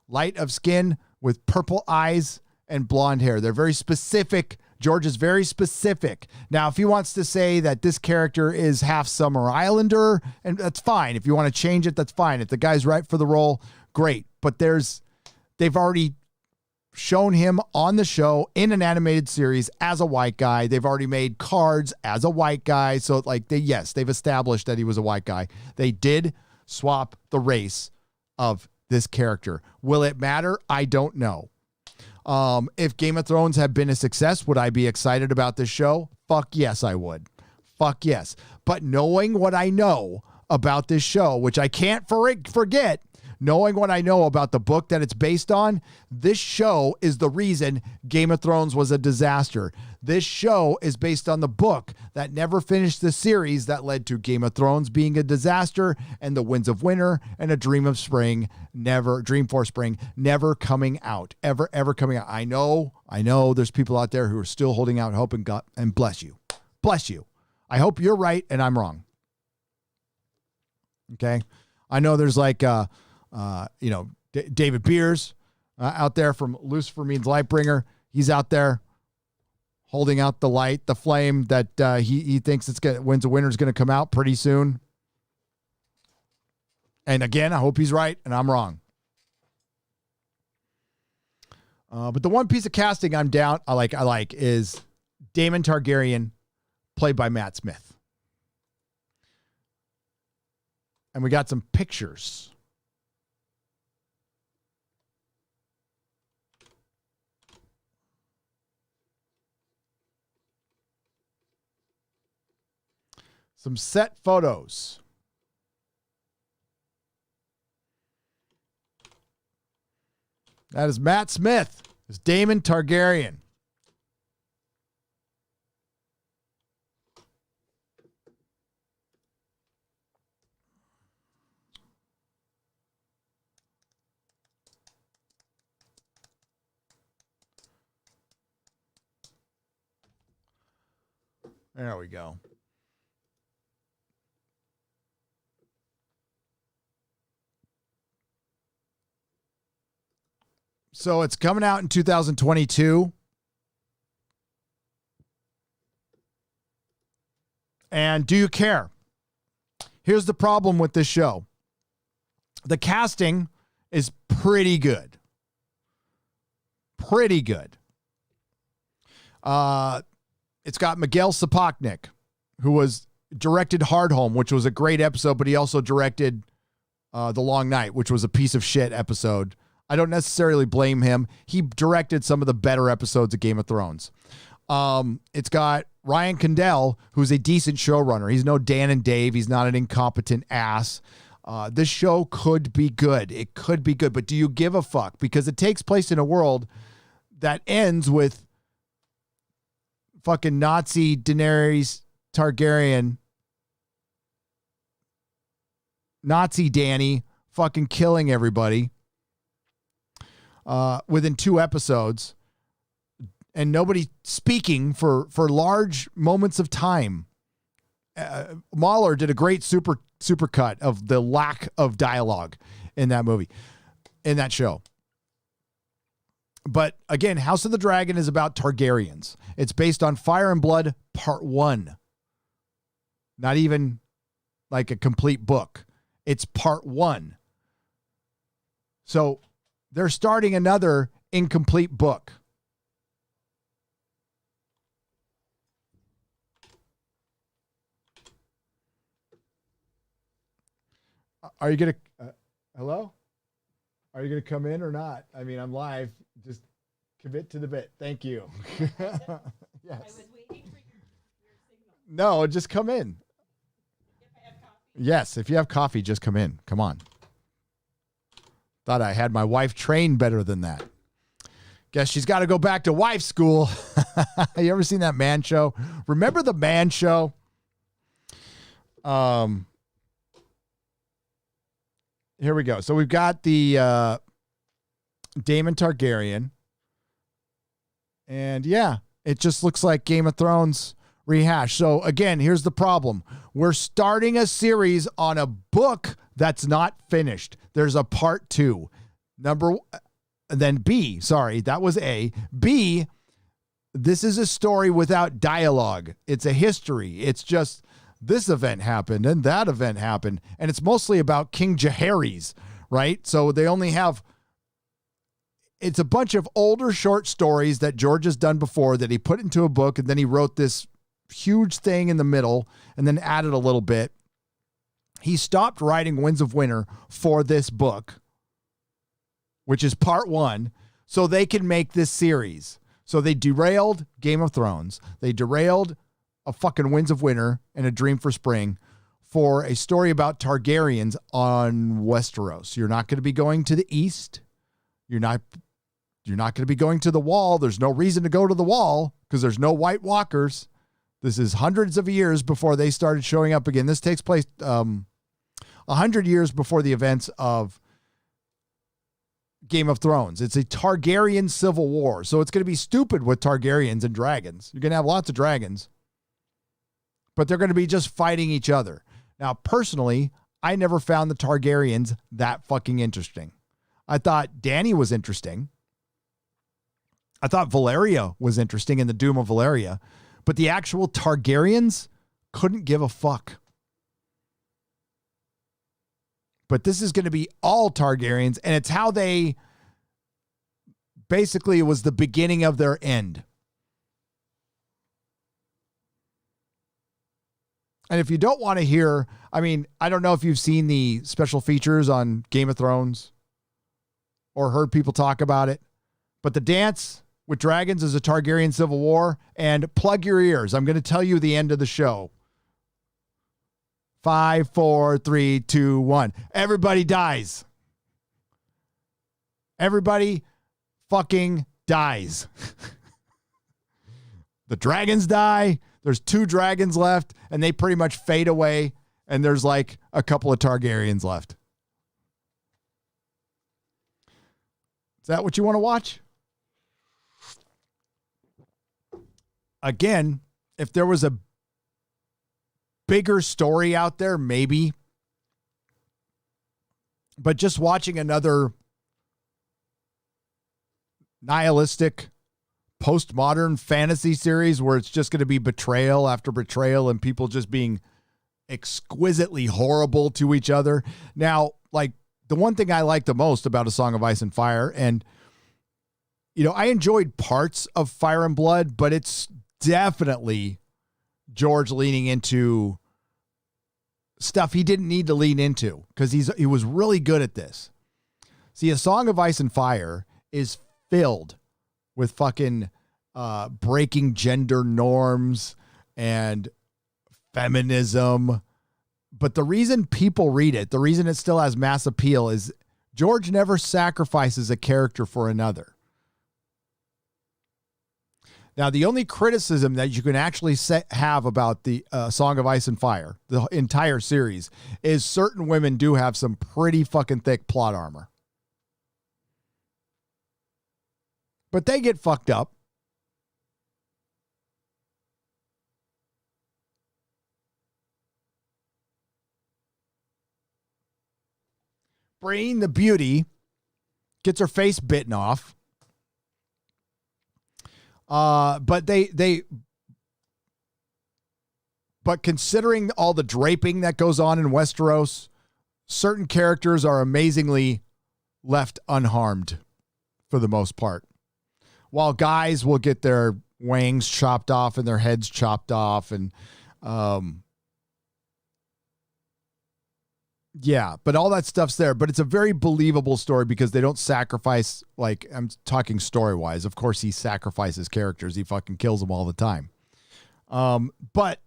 Light of skin with purple eyes and blonde hair. They're very specific. George is very specific. Now, if he wants to say that this character is half Summer Islander, and that's fine. If you want to change it, that's fine. If the guy's right for the role, great. But they've already shown him on the show in an animated series as a white guy. They've already made cards as a white guy. So they've established that he was a white guy. They did swap the race of this character. Will it matter? I don't know. If Game of Thrones had been a success, would I be excited about this show? Fuck yes, I would. Fuck yes. But knowing what I know about this show, which I can't forget, knowing what I know about the book that it's based on, this show is the reason Game of Thrones was a disaster. This show is based on the book that never finished the series that led to Game of Thrones being a disaster and The Winds of Winter and A Dream for Spring never coming out, ever coming out. I know there's people out there who are still holding out hope, and bless you. Bless you. I hope you're right and I'm wrong. Okay. I know there's David Beers out there from Lucifer Means Lightbringer. He's out there holding out the light, the flame that he thinks Winds of Winter is going to come out pretty soon. And again, I hope he's right and I'm wrong. But the one piece of casting I like is Daemon Targaryen, played by Matt Smith. And we got some pictures. Some set photos. That is Matt Smith. It's Daemon Targaryen. There we go. So it's coming out in 2022. And do you care? Here's the problem with this show. The casting is pretty good. Pretty good. It's got Miguel Sapochnik, who was directed Hard Home, which was a great episode, but he also directed The Long Night, which was a piece of shit episode. I don't necessarily blame him. He directed some of the better episodes of Game of Thrones. It's got Ryan Condell, who's a decent showrunner. He's no Dan and Dave. He's not an incompetent ass. This show could be good. It could be good, but do you give a fuck? Because it takes place in a world that ends with fucking Nazi Daenerys Targaryen, Nazi Dany, fucking killing everybody within 2 episodes, and nobody speaking for large moments of time. Mahler did a great super cut of the lack of dialogue in that movie, in that show. But again, House of the Dragon is about Targaryens. It's based on Fire and Blood Part 1. Not even like a complete book. It's Part 1. So they're starting another incomplete book. Are you going to, hello? Are you going to come in or not? I mean, I'm live. Just commit to the bit. Thank you. Yes. I was waiting for your signal. No, just come in. If I have coffee. Yes, if you have coffee, just come in. Come on. Thought I had my wife trained better than that. Guess she's got to go back to wife school. You ever seen that Man Show? Remember the Man Show? Here we go. So we've got the Daemon Targaryen. And yeah, it just looks like Game of Thrones rehash. So again, here's the problem. We're starting a series on a book that's not finished. There's a part 2. Then B, sorry, that was A. B, this is a story without dialogue. It's a history. It's just this event happened and that event happened. And it's mostly about King Jaehaerys, right? So they only have, it's a bunch of older short stories that George has done before that he put into a book, and then he wrote this huge thing in the middle and then added a little bit. He stopped writing Winds of Winter for this book, which is part 1, so they can make this series. So they derailed Game of Thrones. They derailed a fucking Winds of Winter and A Dream for Spring for a story about Targaryens on Westeros. You're not going to be going to the east. You're not going to be going to the Wall. There's no reason to go to the Wall because there's no White Walkers. This is hundreds of years before they started showing up again. This takes place 100 years before the events of Game of Thrones. It's a Targaryen civil war. So it's going to be stupid with Targaryens and dragons. You're going to have lots of dragons, but they're going to be just fighting each other. Now, personally, I never found the Targaryens that fucking interesting. I thought Dany was interesting. I thought Valyria was interesting in the Doom of Valyria, but the actual Targaryens couldn't give a fuck. But this is going to be all Targaryens, and it's how they basically, it was the beginning of their end. And if you don't want to hear, I mean, I don't know if you've seen the special features on Game of Thrones or heard people talk about it, but the Dance with Dragons is a Targaryen civil war, and plug your ears. I'm going to tell you the end of the show. 5, 4, 3, 2, 1. Everybody dies. Everybody fucking dies. The dragons die. There's 2 dragons left, and they pretty much fade away, and there's like a couple of Targaryens left. Is that what you want to watch? Again, if there was a bigger story out there, maybe. But just watching another nihilistic postmodern fantasy series where it's just going to be betrayal after betrayal and people just being exquisitely horrible to each other. Now, like, the one thing I like the most about A Song of Ice and Fire, and, you know, I enjoyed parts of Fire and Blood, but it's definitely George leaning into stuff he didn't need to lean into because he was really good at this. See, A Song of Ice and Fire is filled with fucking breaking gender norms and feminism. But the reason people read it, the reason it still has mass appeal is George never sacrifices a character for another. Now, the only criticism that you can actually have about the Song of Ice and Fire, the entire series, is certain women do have some pretty fucking thick plot armor. But they get fucked up. Breen, the beauty, gets her face bitten off. But considering all the draping that goes on in Westeros, certain characters are amazingly left unharmed for the most part. While guys will get their wings chopped off and their heads chopped off and, yeah, but all that stuff's there. But it's a very believable story because they don't sacrifice, like, I'm talking story-wise. Of course, he sacrifices characters. He fucking kills them all the time. But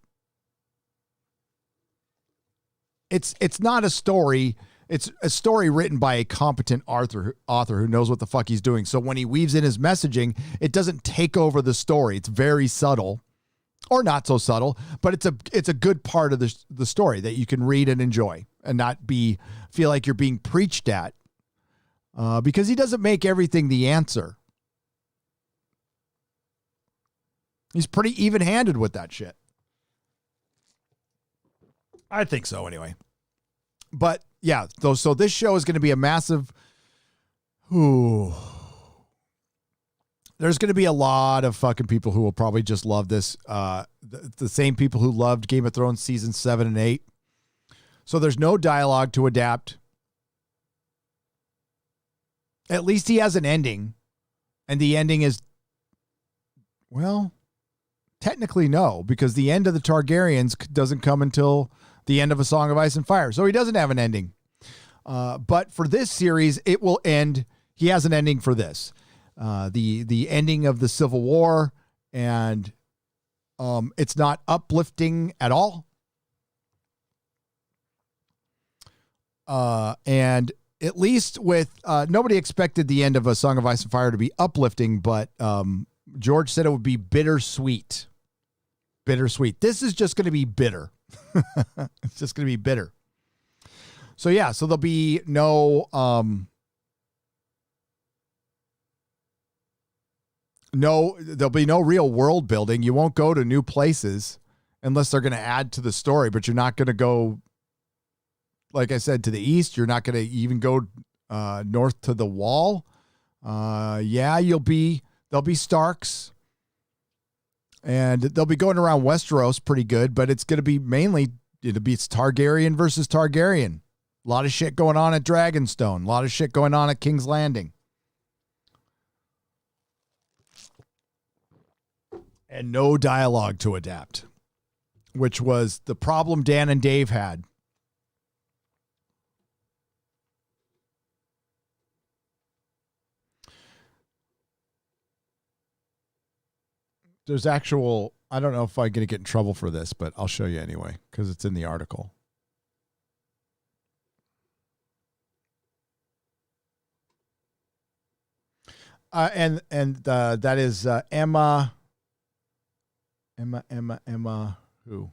it's not a story. It's a story written by a competent author who knows what the fuck he's doing. So when he weaves in his messaging, it doesn't take over the story. It's very subtle. Or not so subtle, but it's a good part of the story that you can read and enjoy and not feel like you're being preached at because he doesn't make everything the answer. He's pretty even-handed with that shit. I think so anyway. But yeah, so this show is going to be a massive... There's going to be a lot of fucking people who will probably just love this. The same people who loved Game of Thrones season 7 and 8. So there's no dialogue to adapt. At least he has an ending. And the ending is, well, technically no, because the end of the Targaryens doesn't come until the end of A Song of Ice and Fire. So he doesn't have an ending. But for this series, it will end. He has an ending for this. The ending of the Civil War, and it's not uplifting at all. And at least with nobody expected the end of A Song of Ice and Fire to be uplifting, but George said it would be bittersweet. Bittersweet. This is just going to be bitter. It's just going to be bitter. So yeah, so there'll be no there'll be no real world building. You won't go to new places unless they're going to add to the story, but you're not going to go, like I said, to the east. You're not going to even go north to the wall. Yeah, there'll be Starks and they'll be going around Westeros pretty good, but it's going to be it's Targaryen versus Targaryen. A lot of shit going on at Dragonstone. A lot of shit going on at King's Landing. And no dialogue to adapt, which was the problem Dan and Dave had. There's I don't know if I'm going to get in trouble for this, but I'll show you anyway, because it's in the article. And that is Emma, who?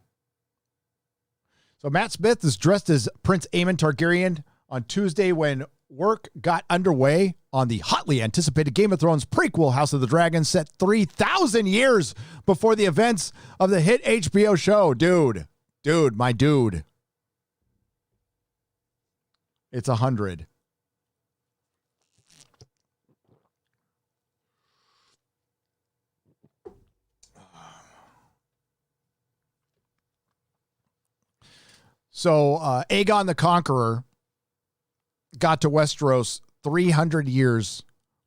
So Matt Smith is dressed as Prince Aemon Targaryen on Tuesday when work got underway on the hotly anticipated Game of Thrones prequel, House of the Dragon, set 3,000 years before the events of the hit HBO show. Dude, Dude, my dude. It's 100. So Aegon the Conqueror got to Westeros 300 years,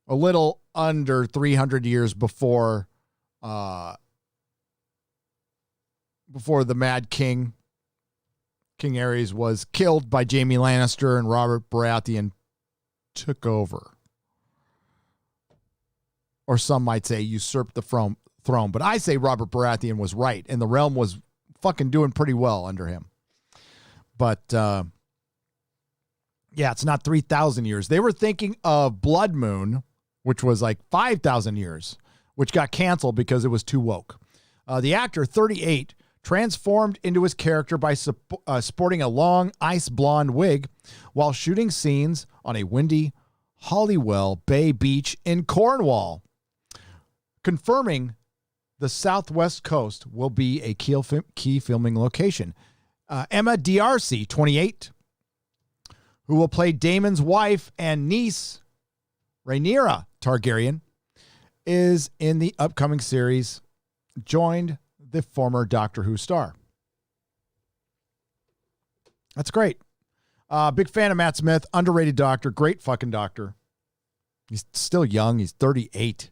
a little under 300 years before the Mad King, King Aerys, was killed by Jaime Lannister, and Robert Baratheon took over. Or some might say usurped the throne. But I say Robert Baratheon was right, and the realm was fucking doing pretty well under him. But, yeah, it's not 3,000 years. They were thinking of Blood Moon, which was like 5,000 years, which got canceled because it was too woke. The actor, 38, transformed into his character by sporting a long ice blonde wig while shooting scenes on a windy Holywell Bay beach in Cornwall, confirming the Southwest Coast will be a key filming location. Emma D'Arcy, 28, who will play Daemon's wife and niece, Rhaenyra Targaryen, is in the upcoming series, joined the former Doctor Who star. That's great. Big fan of Matt Smith, underrated doctor, great fucking doctor. He's still young. He's 38.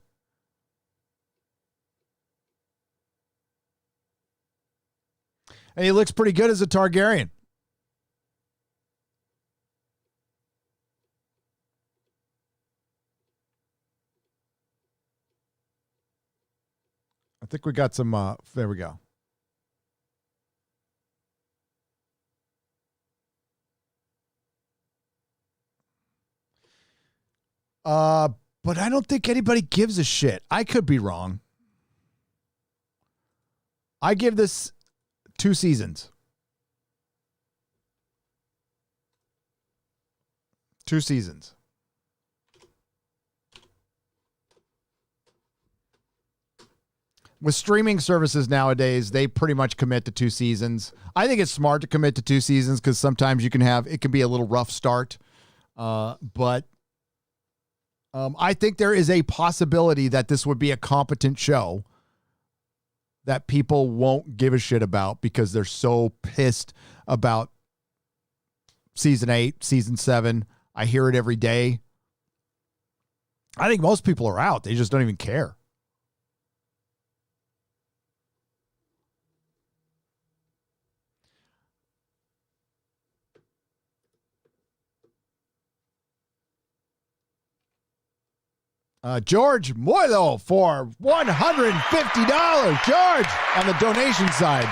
And he looks pretty good as a Targaryen. I think we got some, there we go. But I don't think anybody gives a shit. I could be wrong. I give this 2 seasons. 2 seasons. With streaming services nowadays, they pretty much commit to 2 seasons. I think it's smart to commit to 2 seasons because sometimes it can be a little rough start. But I think there is a possibility that this would be a competent show that people won't give a shit about because they're so pissed about season 8, season 7. I hear it every day. I think most people are out. They just don't even care. George Moilo for $150. George, on the donation side.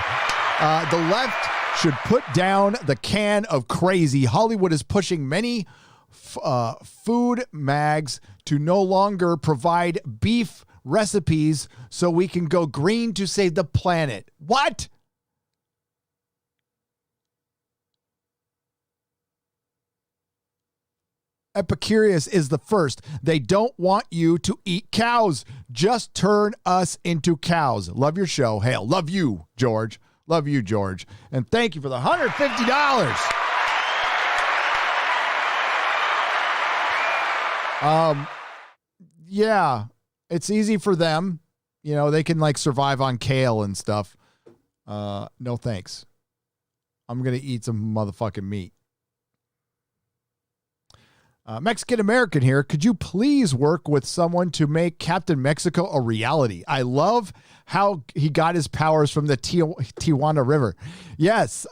The left should put down the can of crazy. Hollywood is pushing many food mags to no longer provide beef recipes so we can go green to save the planet. What? Epicurious is the first. They don't want you to eat cows. Just turn us into cows. Love your show. Hail. Love you, George. Love you, George. And thank you for the $150. Yeah, it's easy for them. You know, they can like survive on kale and stuff. No thanks. I'm going to eat some motherfucking meat. Mexican American here. Could you please work with someone to make Captain Mexico a reality? I love how he got his powers from the Tijuana River. Yes,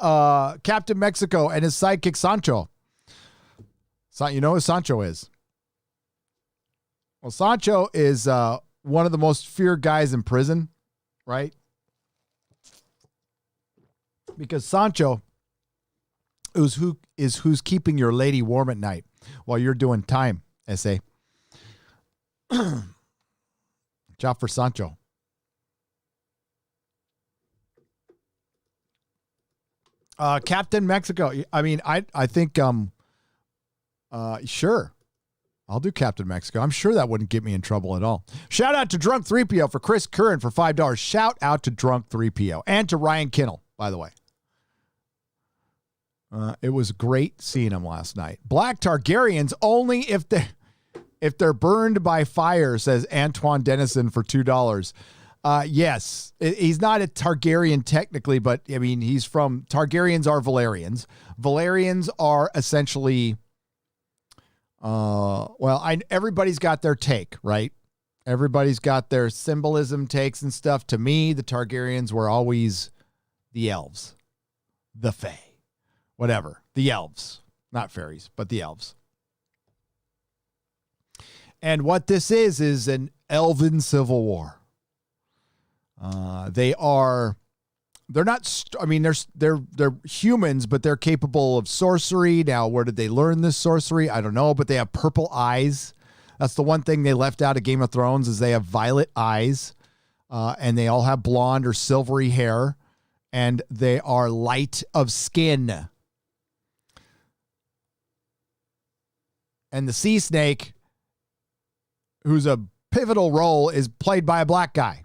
Captain Mexico and his sidekick Sancho. You know who Sancho is? Well, Sancho is one of the most feared guys in prison, right? Because Sancho is who's keeping your lady warm at night while you're doing time, essay. Job for Sancho. Captain Mexico. I mean, I think, sure. I'll do Captain Mexico. I'm sure that wouldn't get me in trouble at all. Shout out to Drunk 3PO for Chris Curran for $5. Shout out to Drunk 3PO and to Ryan Kinnell, by the way. It was great seeing him last night. Black Targaryens only if they're burned by fire, says Antoine Dennison for $2. Yes, he's not a Targaryen technically, but I mean, he's from Targaryens are Valerians. Valerians are essentially, everybody's got their take, right? Everybody's got their symbolism takes and stuff. To me, the Targaryens were always the elves, the Fae, whatever, the elves, not fairies, but the elves. And what this is an elven civil war. They're humans, but they're capable of sorcery. Now, where did they learn this sorcery? I don't know, but they have purple eyes. That's the one thing they left out of Game of Thrones is they have violet eyes, and they all have blonde or silvery hair, and they are light of skin. And the sea snake, who's a pivotal role, is played by a black guy.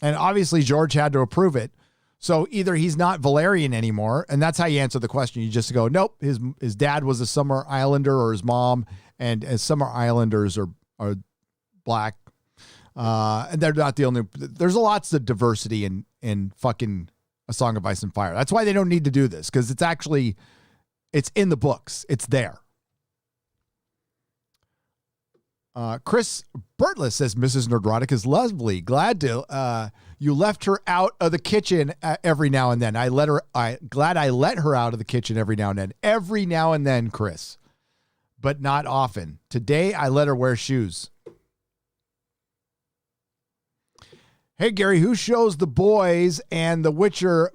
And obviously George had to approve it. So either he's not Valerian anymore, and that's how you answer the question. You just go, nope, his dad was a Summer Islander, or his mom, and as Summer Islanders are black. And they're not the only, there's lots of diversity in fucking A Song of Ice and Fire. That's why they don't need to do this, because it's in the books. It's there. Chris Bertless says Mrs. Nerdrotic is lovely. Glad to you left her out of the kitchen every now and then. Glad I let her out of the kitchen every now and then. Every now and then, Chris, but not often. Today I let her wear shoes. Hey Gary, who shows The Boys and The Witcher?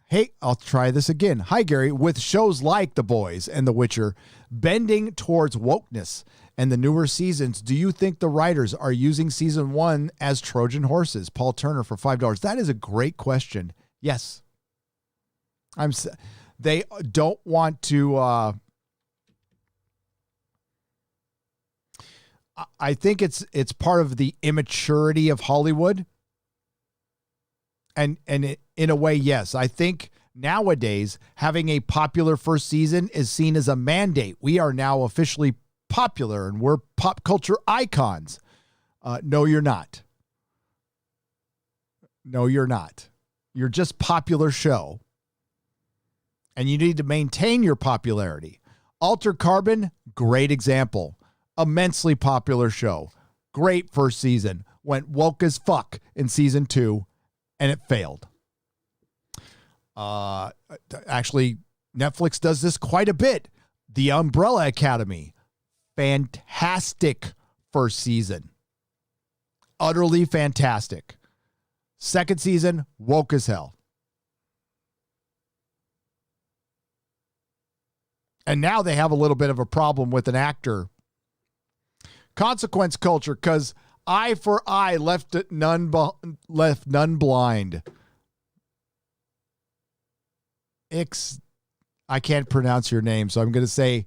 Hey, I'll try this again. Hi Gary, with shows like The Boys and The Witcher bending towards wokeness and the newer seasons, do you think the writers are using season 1 as Trojan horses? Paul Turner for $5. That is a great question. Yes. They don't want to, I think it's part of the immaturity of Hollywood. And in a way, yes, I think nowadays having a popular first season is seen as a mandate. We are now officially popular and we're pop culture icons. No, you're not. No, you're not. You're just popular show. And you need to maintain your popularity. Altered Carbon, great example. Immensely popular show. Great first season. Went woke as fuck in season 2, and it failed. Actually, Netflix does this quite a bit. The Umbrella Academy. Fantastic first season. Utterly fantastic. Second season, woke as hell. And now they have a little bit of a problem with an actor. Consequence culture, because eye for eye left none blind. I can't pronounce your name, so I'm going to say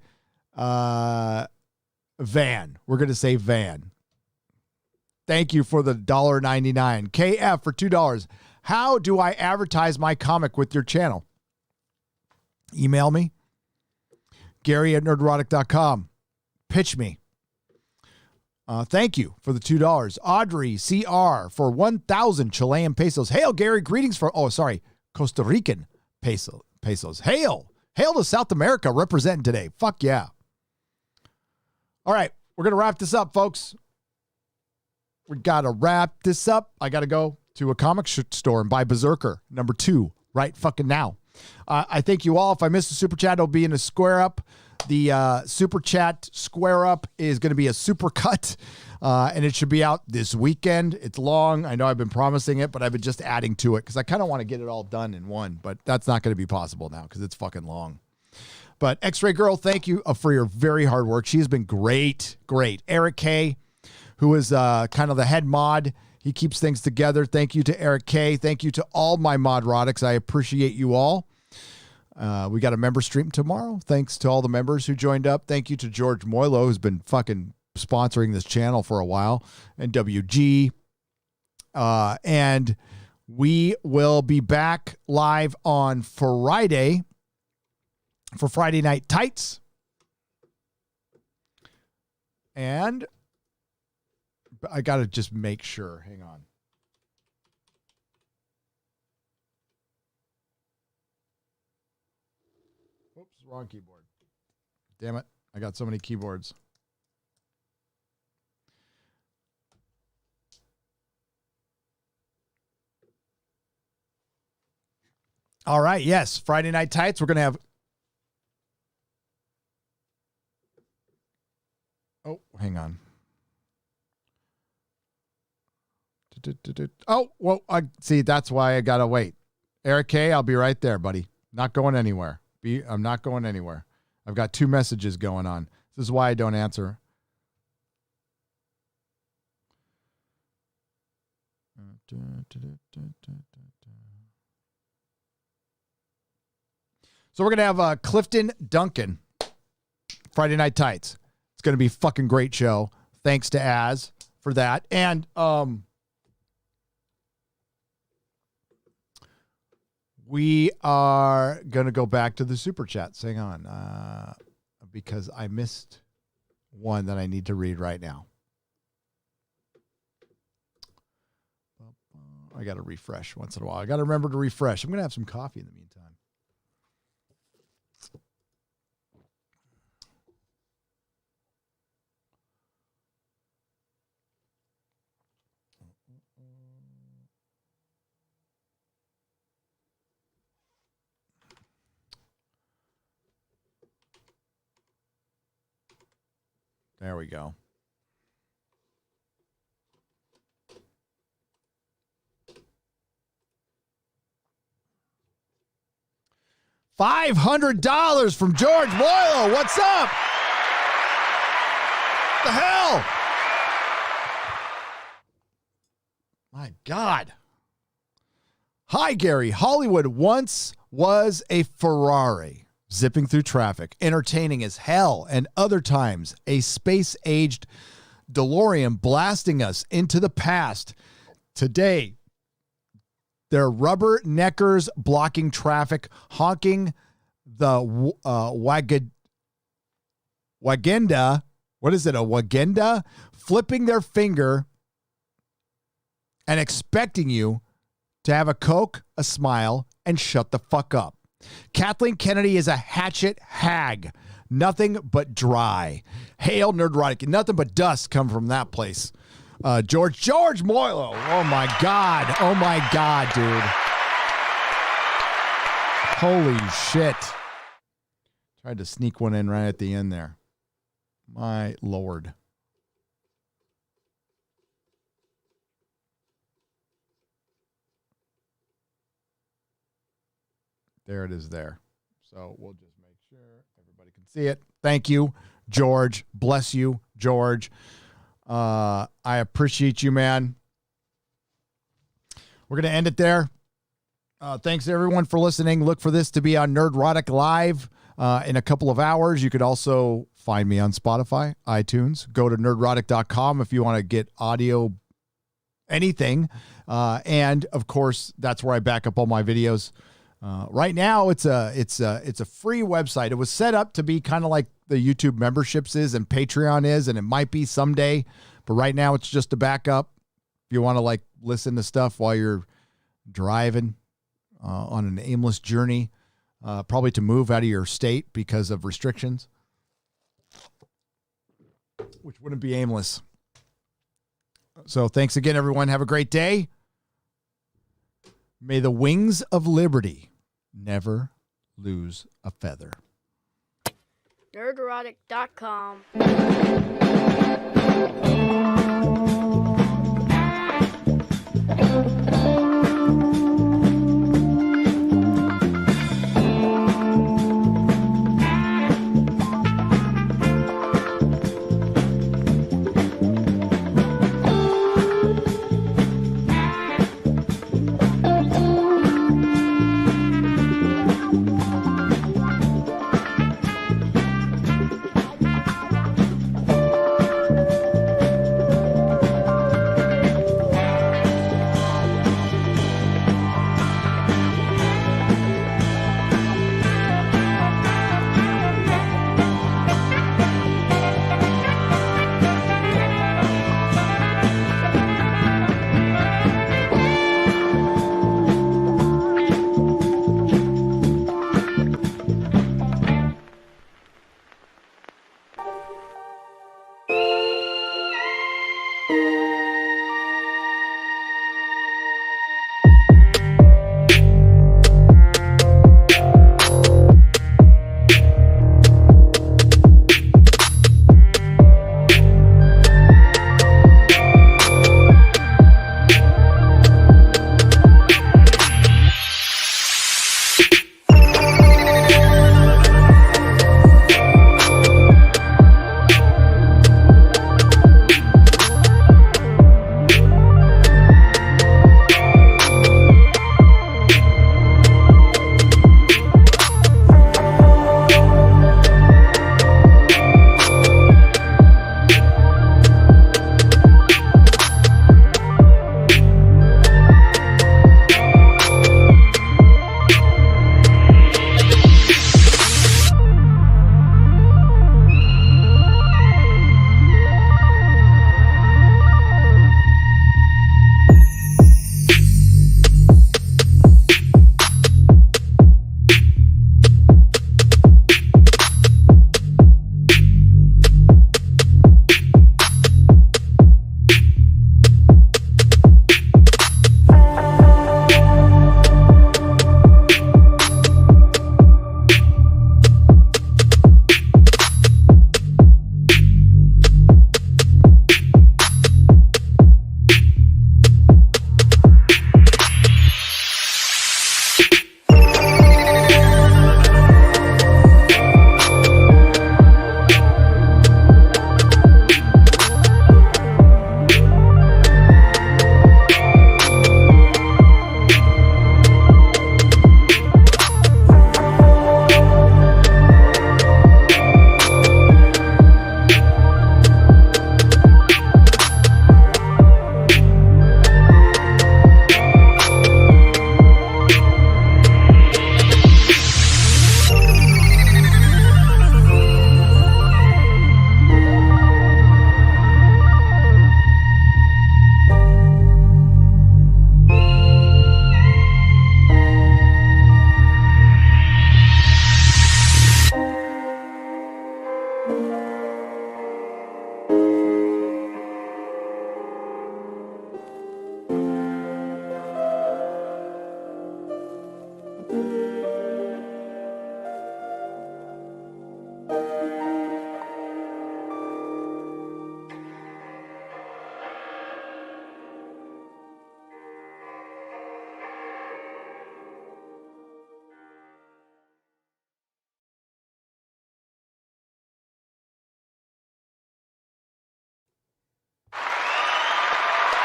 Van. We're going to say Van. Thank you for the $1.99. KF for $2. How do I advertise my comic with your channel? Email me. Gary at nerdrotic.com. Pitch me. Thank you for the $2. Audrey CR for 1,000 Chilean pesos. Hail, Gary. Greetings from, Costa Rican pesos. Hail to South America representing today. Fuck yeah. All right, we're going to wrap this up, folks. We got to wrap this up. I got to go to a comic store and buy Berserker #2 right fucking now. I thank you all. If I missed a super chat, it'll be in a square up. The super chat square up is going to be a super cut, and it should be out this weekend. It's long. I know I've been promising it, but I've been just adding to it because I kind of want to get it all done in one, but that's not going to be possible now because it's fucking long. But X-Ray Girl, thank you for your very hard work. She has been great. Eric K., who is kind of the head mod. He keeps things together. Thank you to Eric K. Thank you to all my Modrotics. I appreciate you all. We got a member stream tomorrow. Thanks to all the members who joined up. Thank you to George Moilo, who's been fucking sponsoring this channel for a while, and WG. And We will be back live on Friday for Friday Night Tights. And I got to just make sure. Hang on. Oops, wrong keyboard. Damn it. I got so many keyboards. All right. Yes. Friday Night Tights. We're going to have. Oh, hang on. Oh, well, I see. That's why I got to wait. Eric K., I'll be right there, buddy. Not going anywhere. I'm not going anywhere. I've got 2 messages going on. This is why I don't answer. So we're going to have Clifton Duncan, Friday Night Tights. It's going to be a fucking great show. Thanks to Az for that. And we are going to go back to the super chats. Hang on. Because I missed one that I need to read right now. I got to refresh once in a while. I got to remember to refresh. I'm going to have some coffee in the meantime. There we go. $500 from George Boyle. What's up? The hell? My God. Hi, Gary. Hollywood once was a Ferrari zipping through traffic, entertaining as hell, and other times a space-aged DeLorean blasting us into the past. Today, they're rubberneckers blocking traffic, honking the wagenda. What is it, a wagenda? Flipping their finger and expecting you to have a Coke, a smile, and shut the fuck up. Kathleen Kennedy is a hatchet hag. Nothing but dry. Hail Nerdrotic. Nothing but dust come from that place. George Moilo. Oh my God. Oh my God, dude. Holy shit. Tried to sneak one in right at the end there. My Lord. There it is there. So we'll just make sure everybody can see it. Thank you, George. Bless you, George. I appreciate you, man. We're going to end it there. Thanks, everyone, for listening. Look for this to be on Nerdrotic Live in a couple of hours. You could also find me on Spotify, iTunes. Go to nerdrotic.com if you want to get audio, anything. And, of course, that's where I back up all my videos. Right now, it's a free website. It was set up to be kind of like the YouTube memberships is and Patreon is, and it might be someday. But right now, it's just a backup. If you want to like listen to stuff while you're driving on an aimless journey, probably to move out of your state because of restrictions, which wouldn't be aimless. So thanks again, everyone. Have a great day. May the wings of liberty never lose a feather. Nerdrotic.com.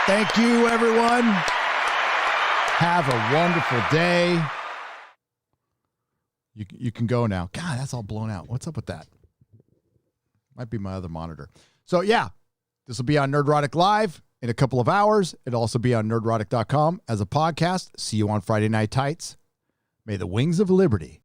Thank you, everyone. Have a wonderful day. You can go now. God, that's all blown out. What's up with that? Might be my other monitor. So, yeah, this will be on Nerdrotic Live in a couple of hours. It'll also be on nerdrotic.com as a podcast. See you on Friday Night Tights. May the wings of liberty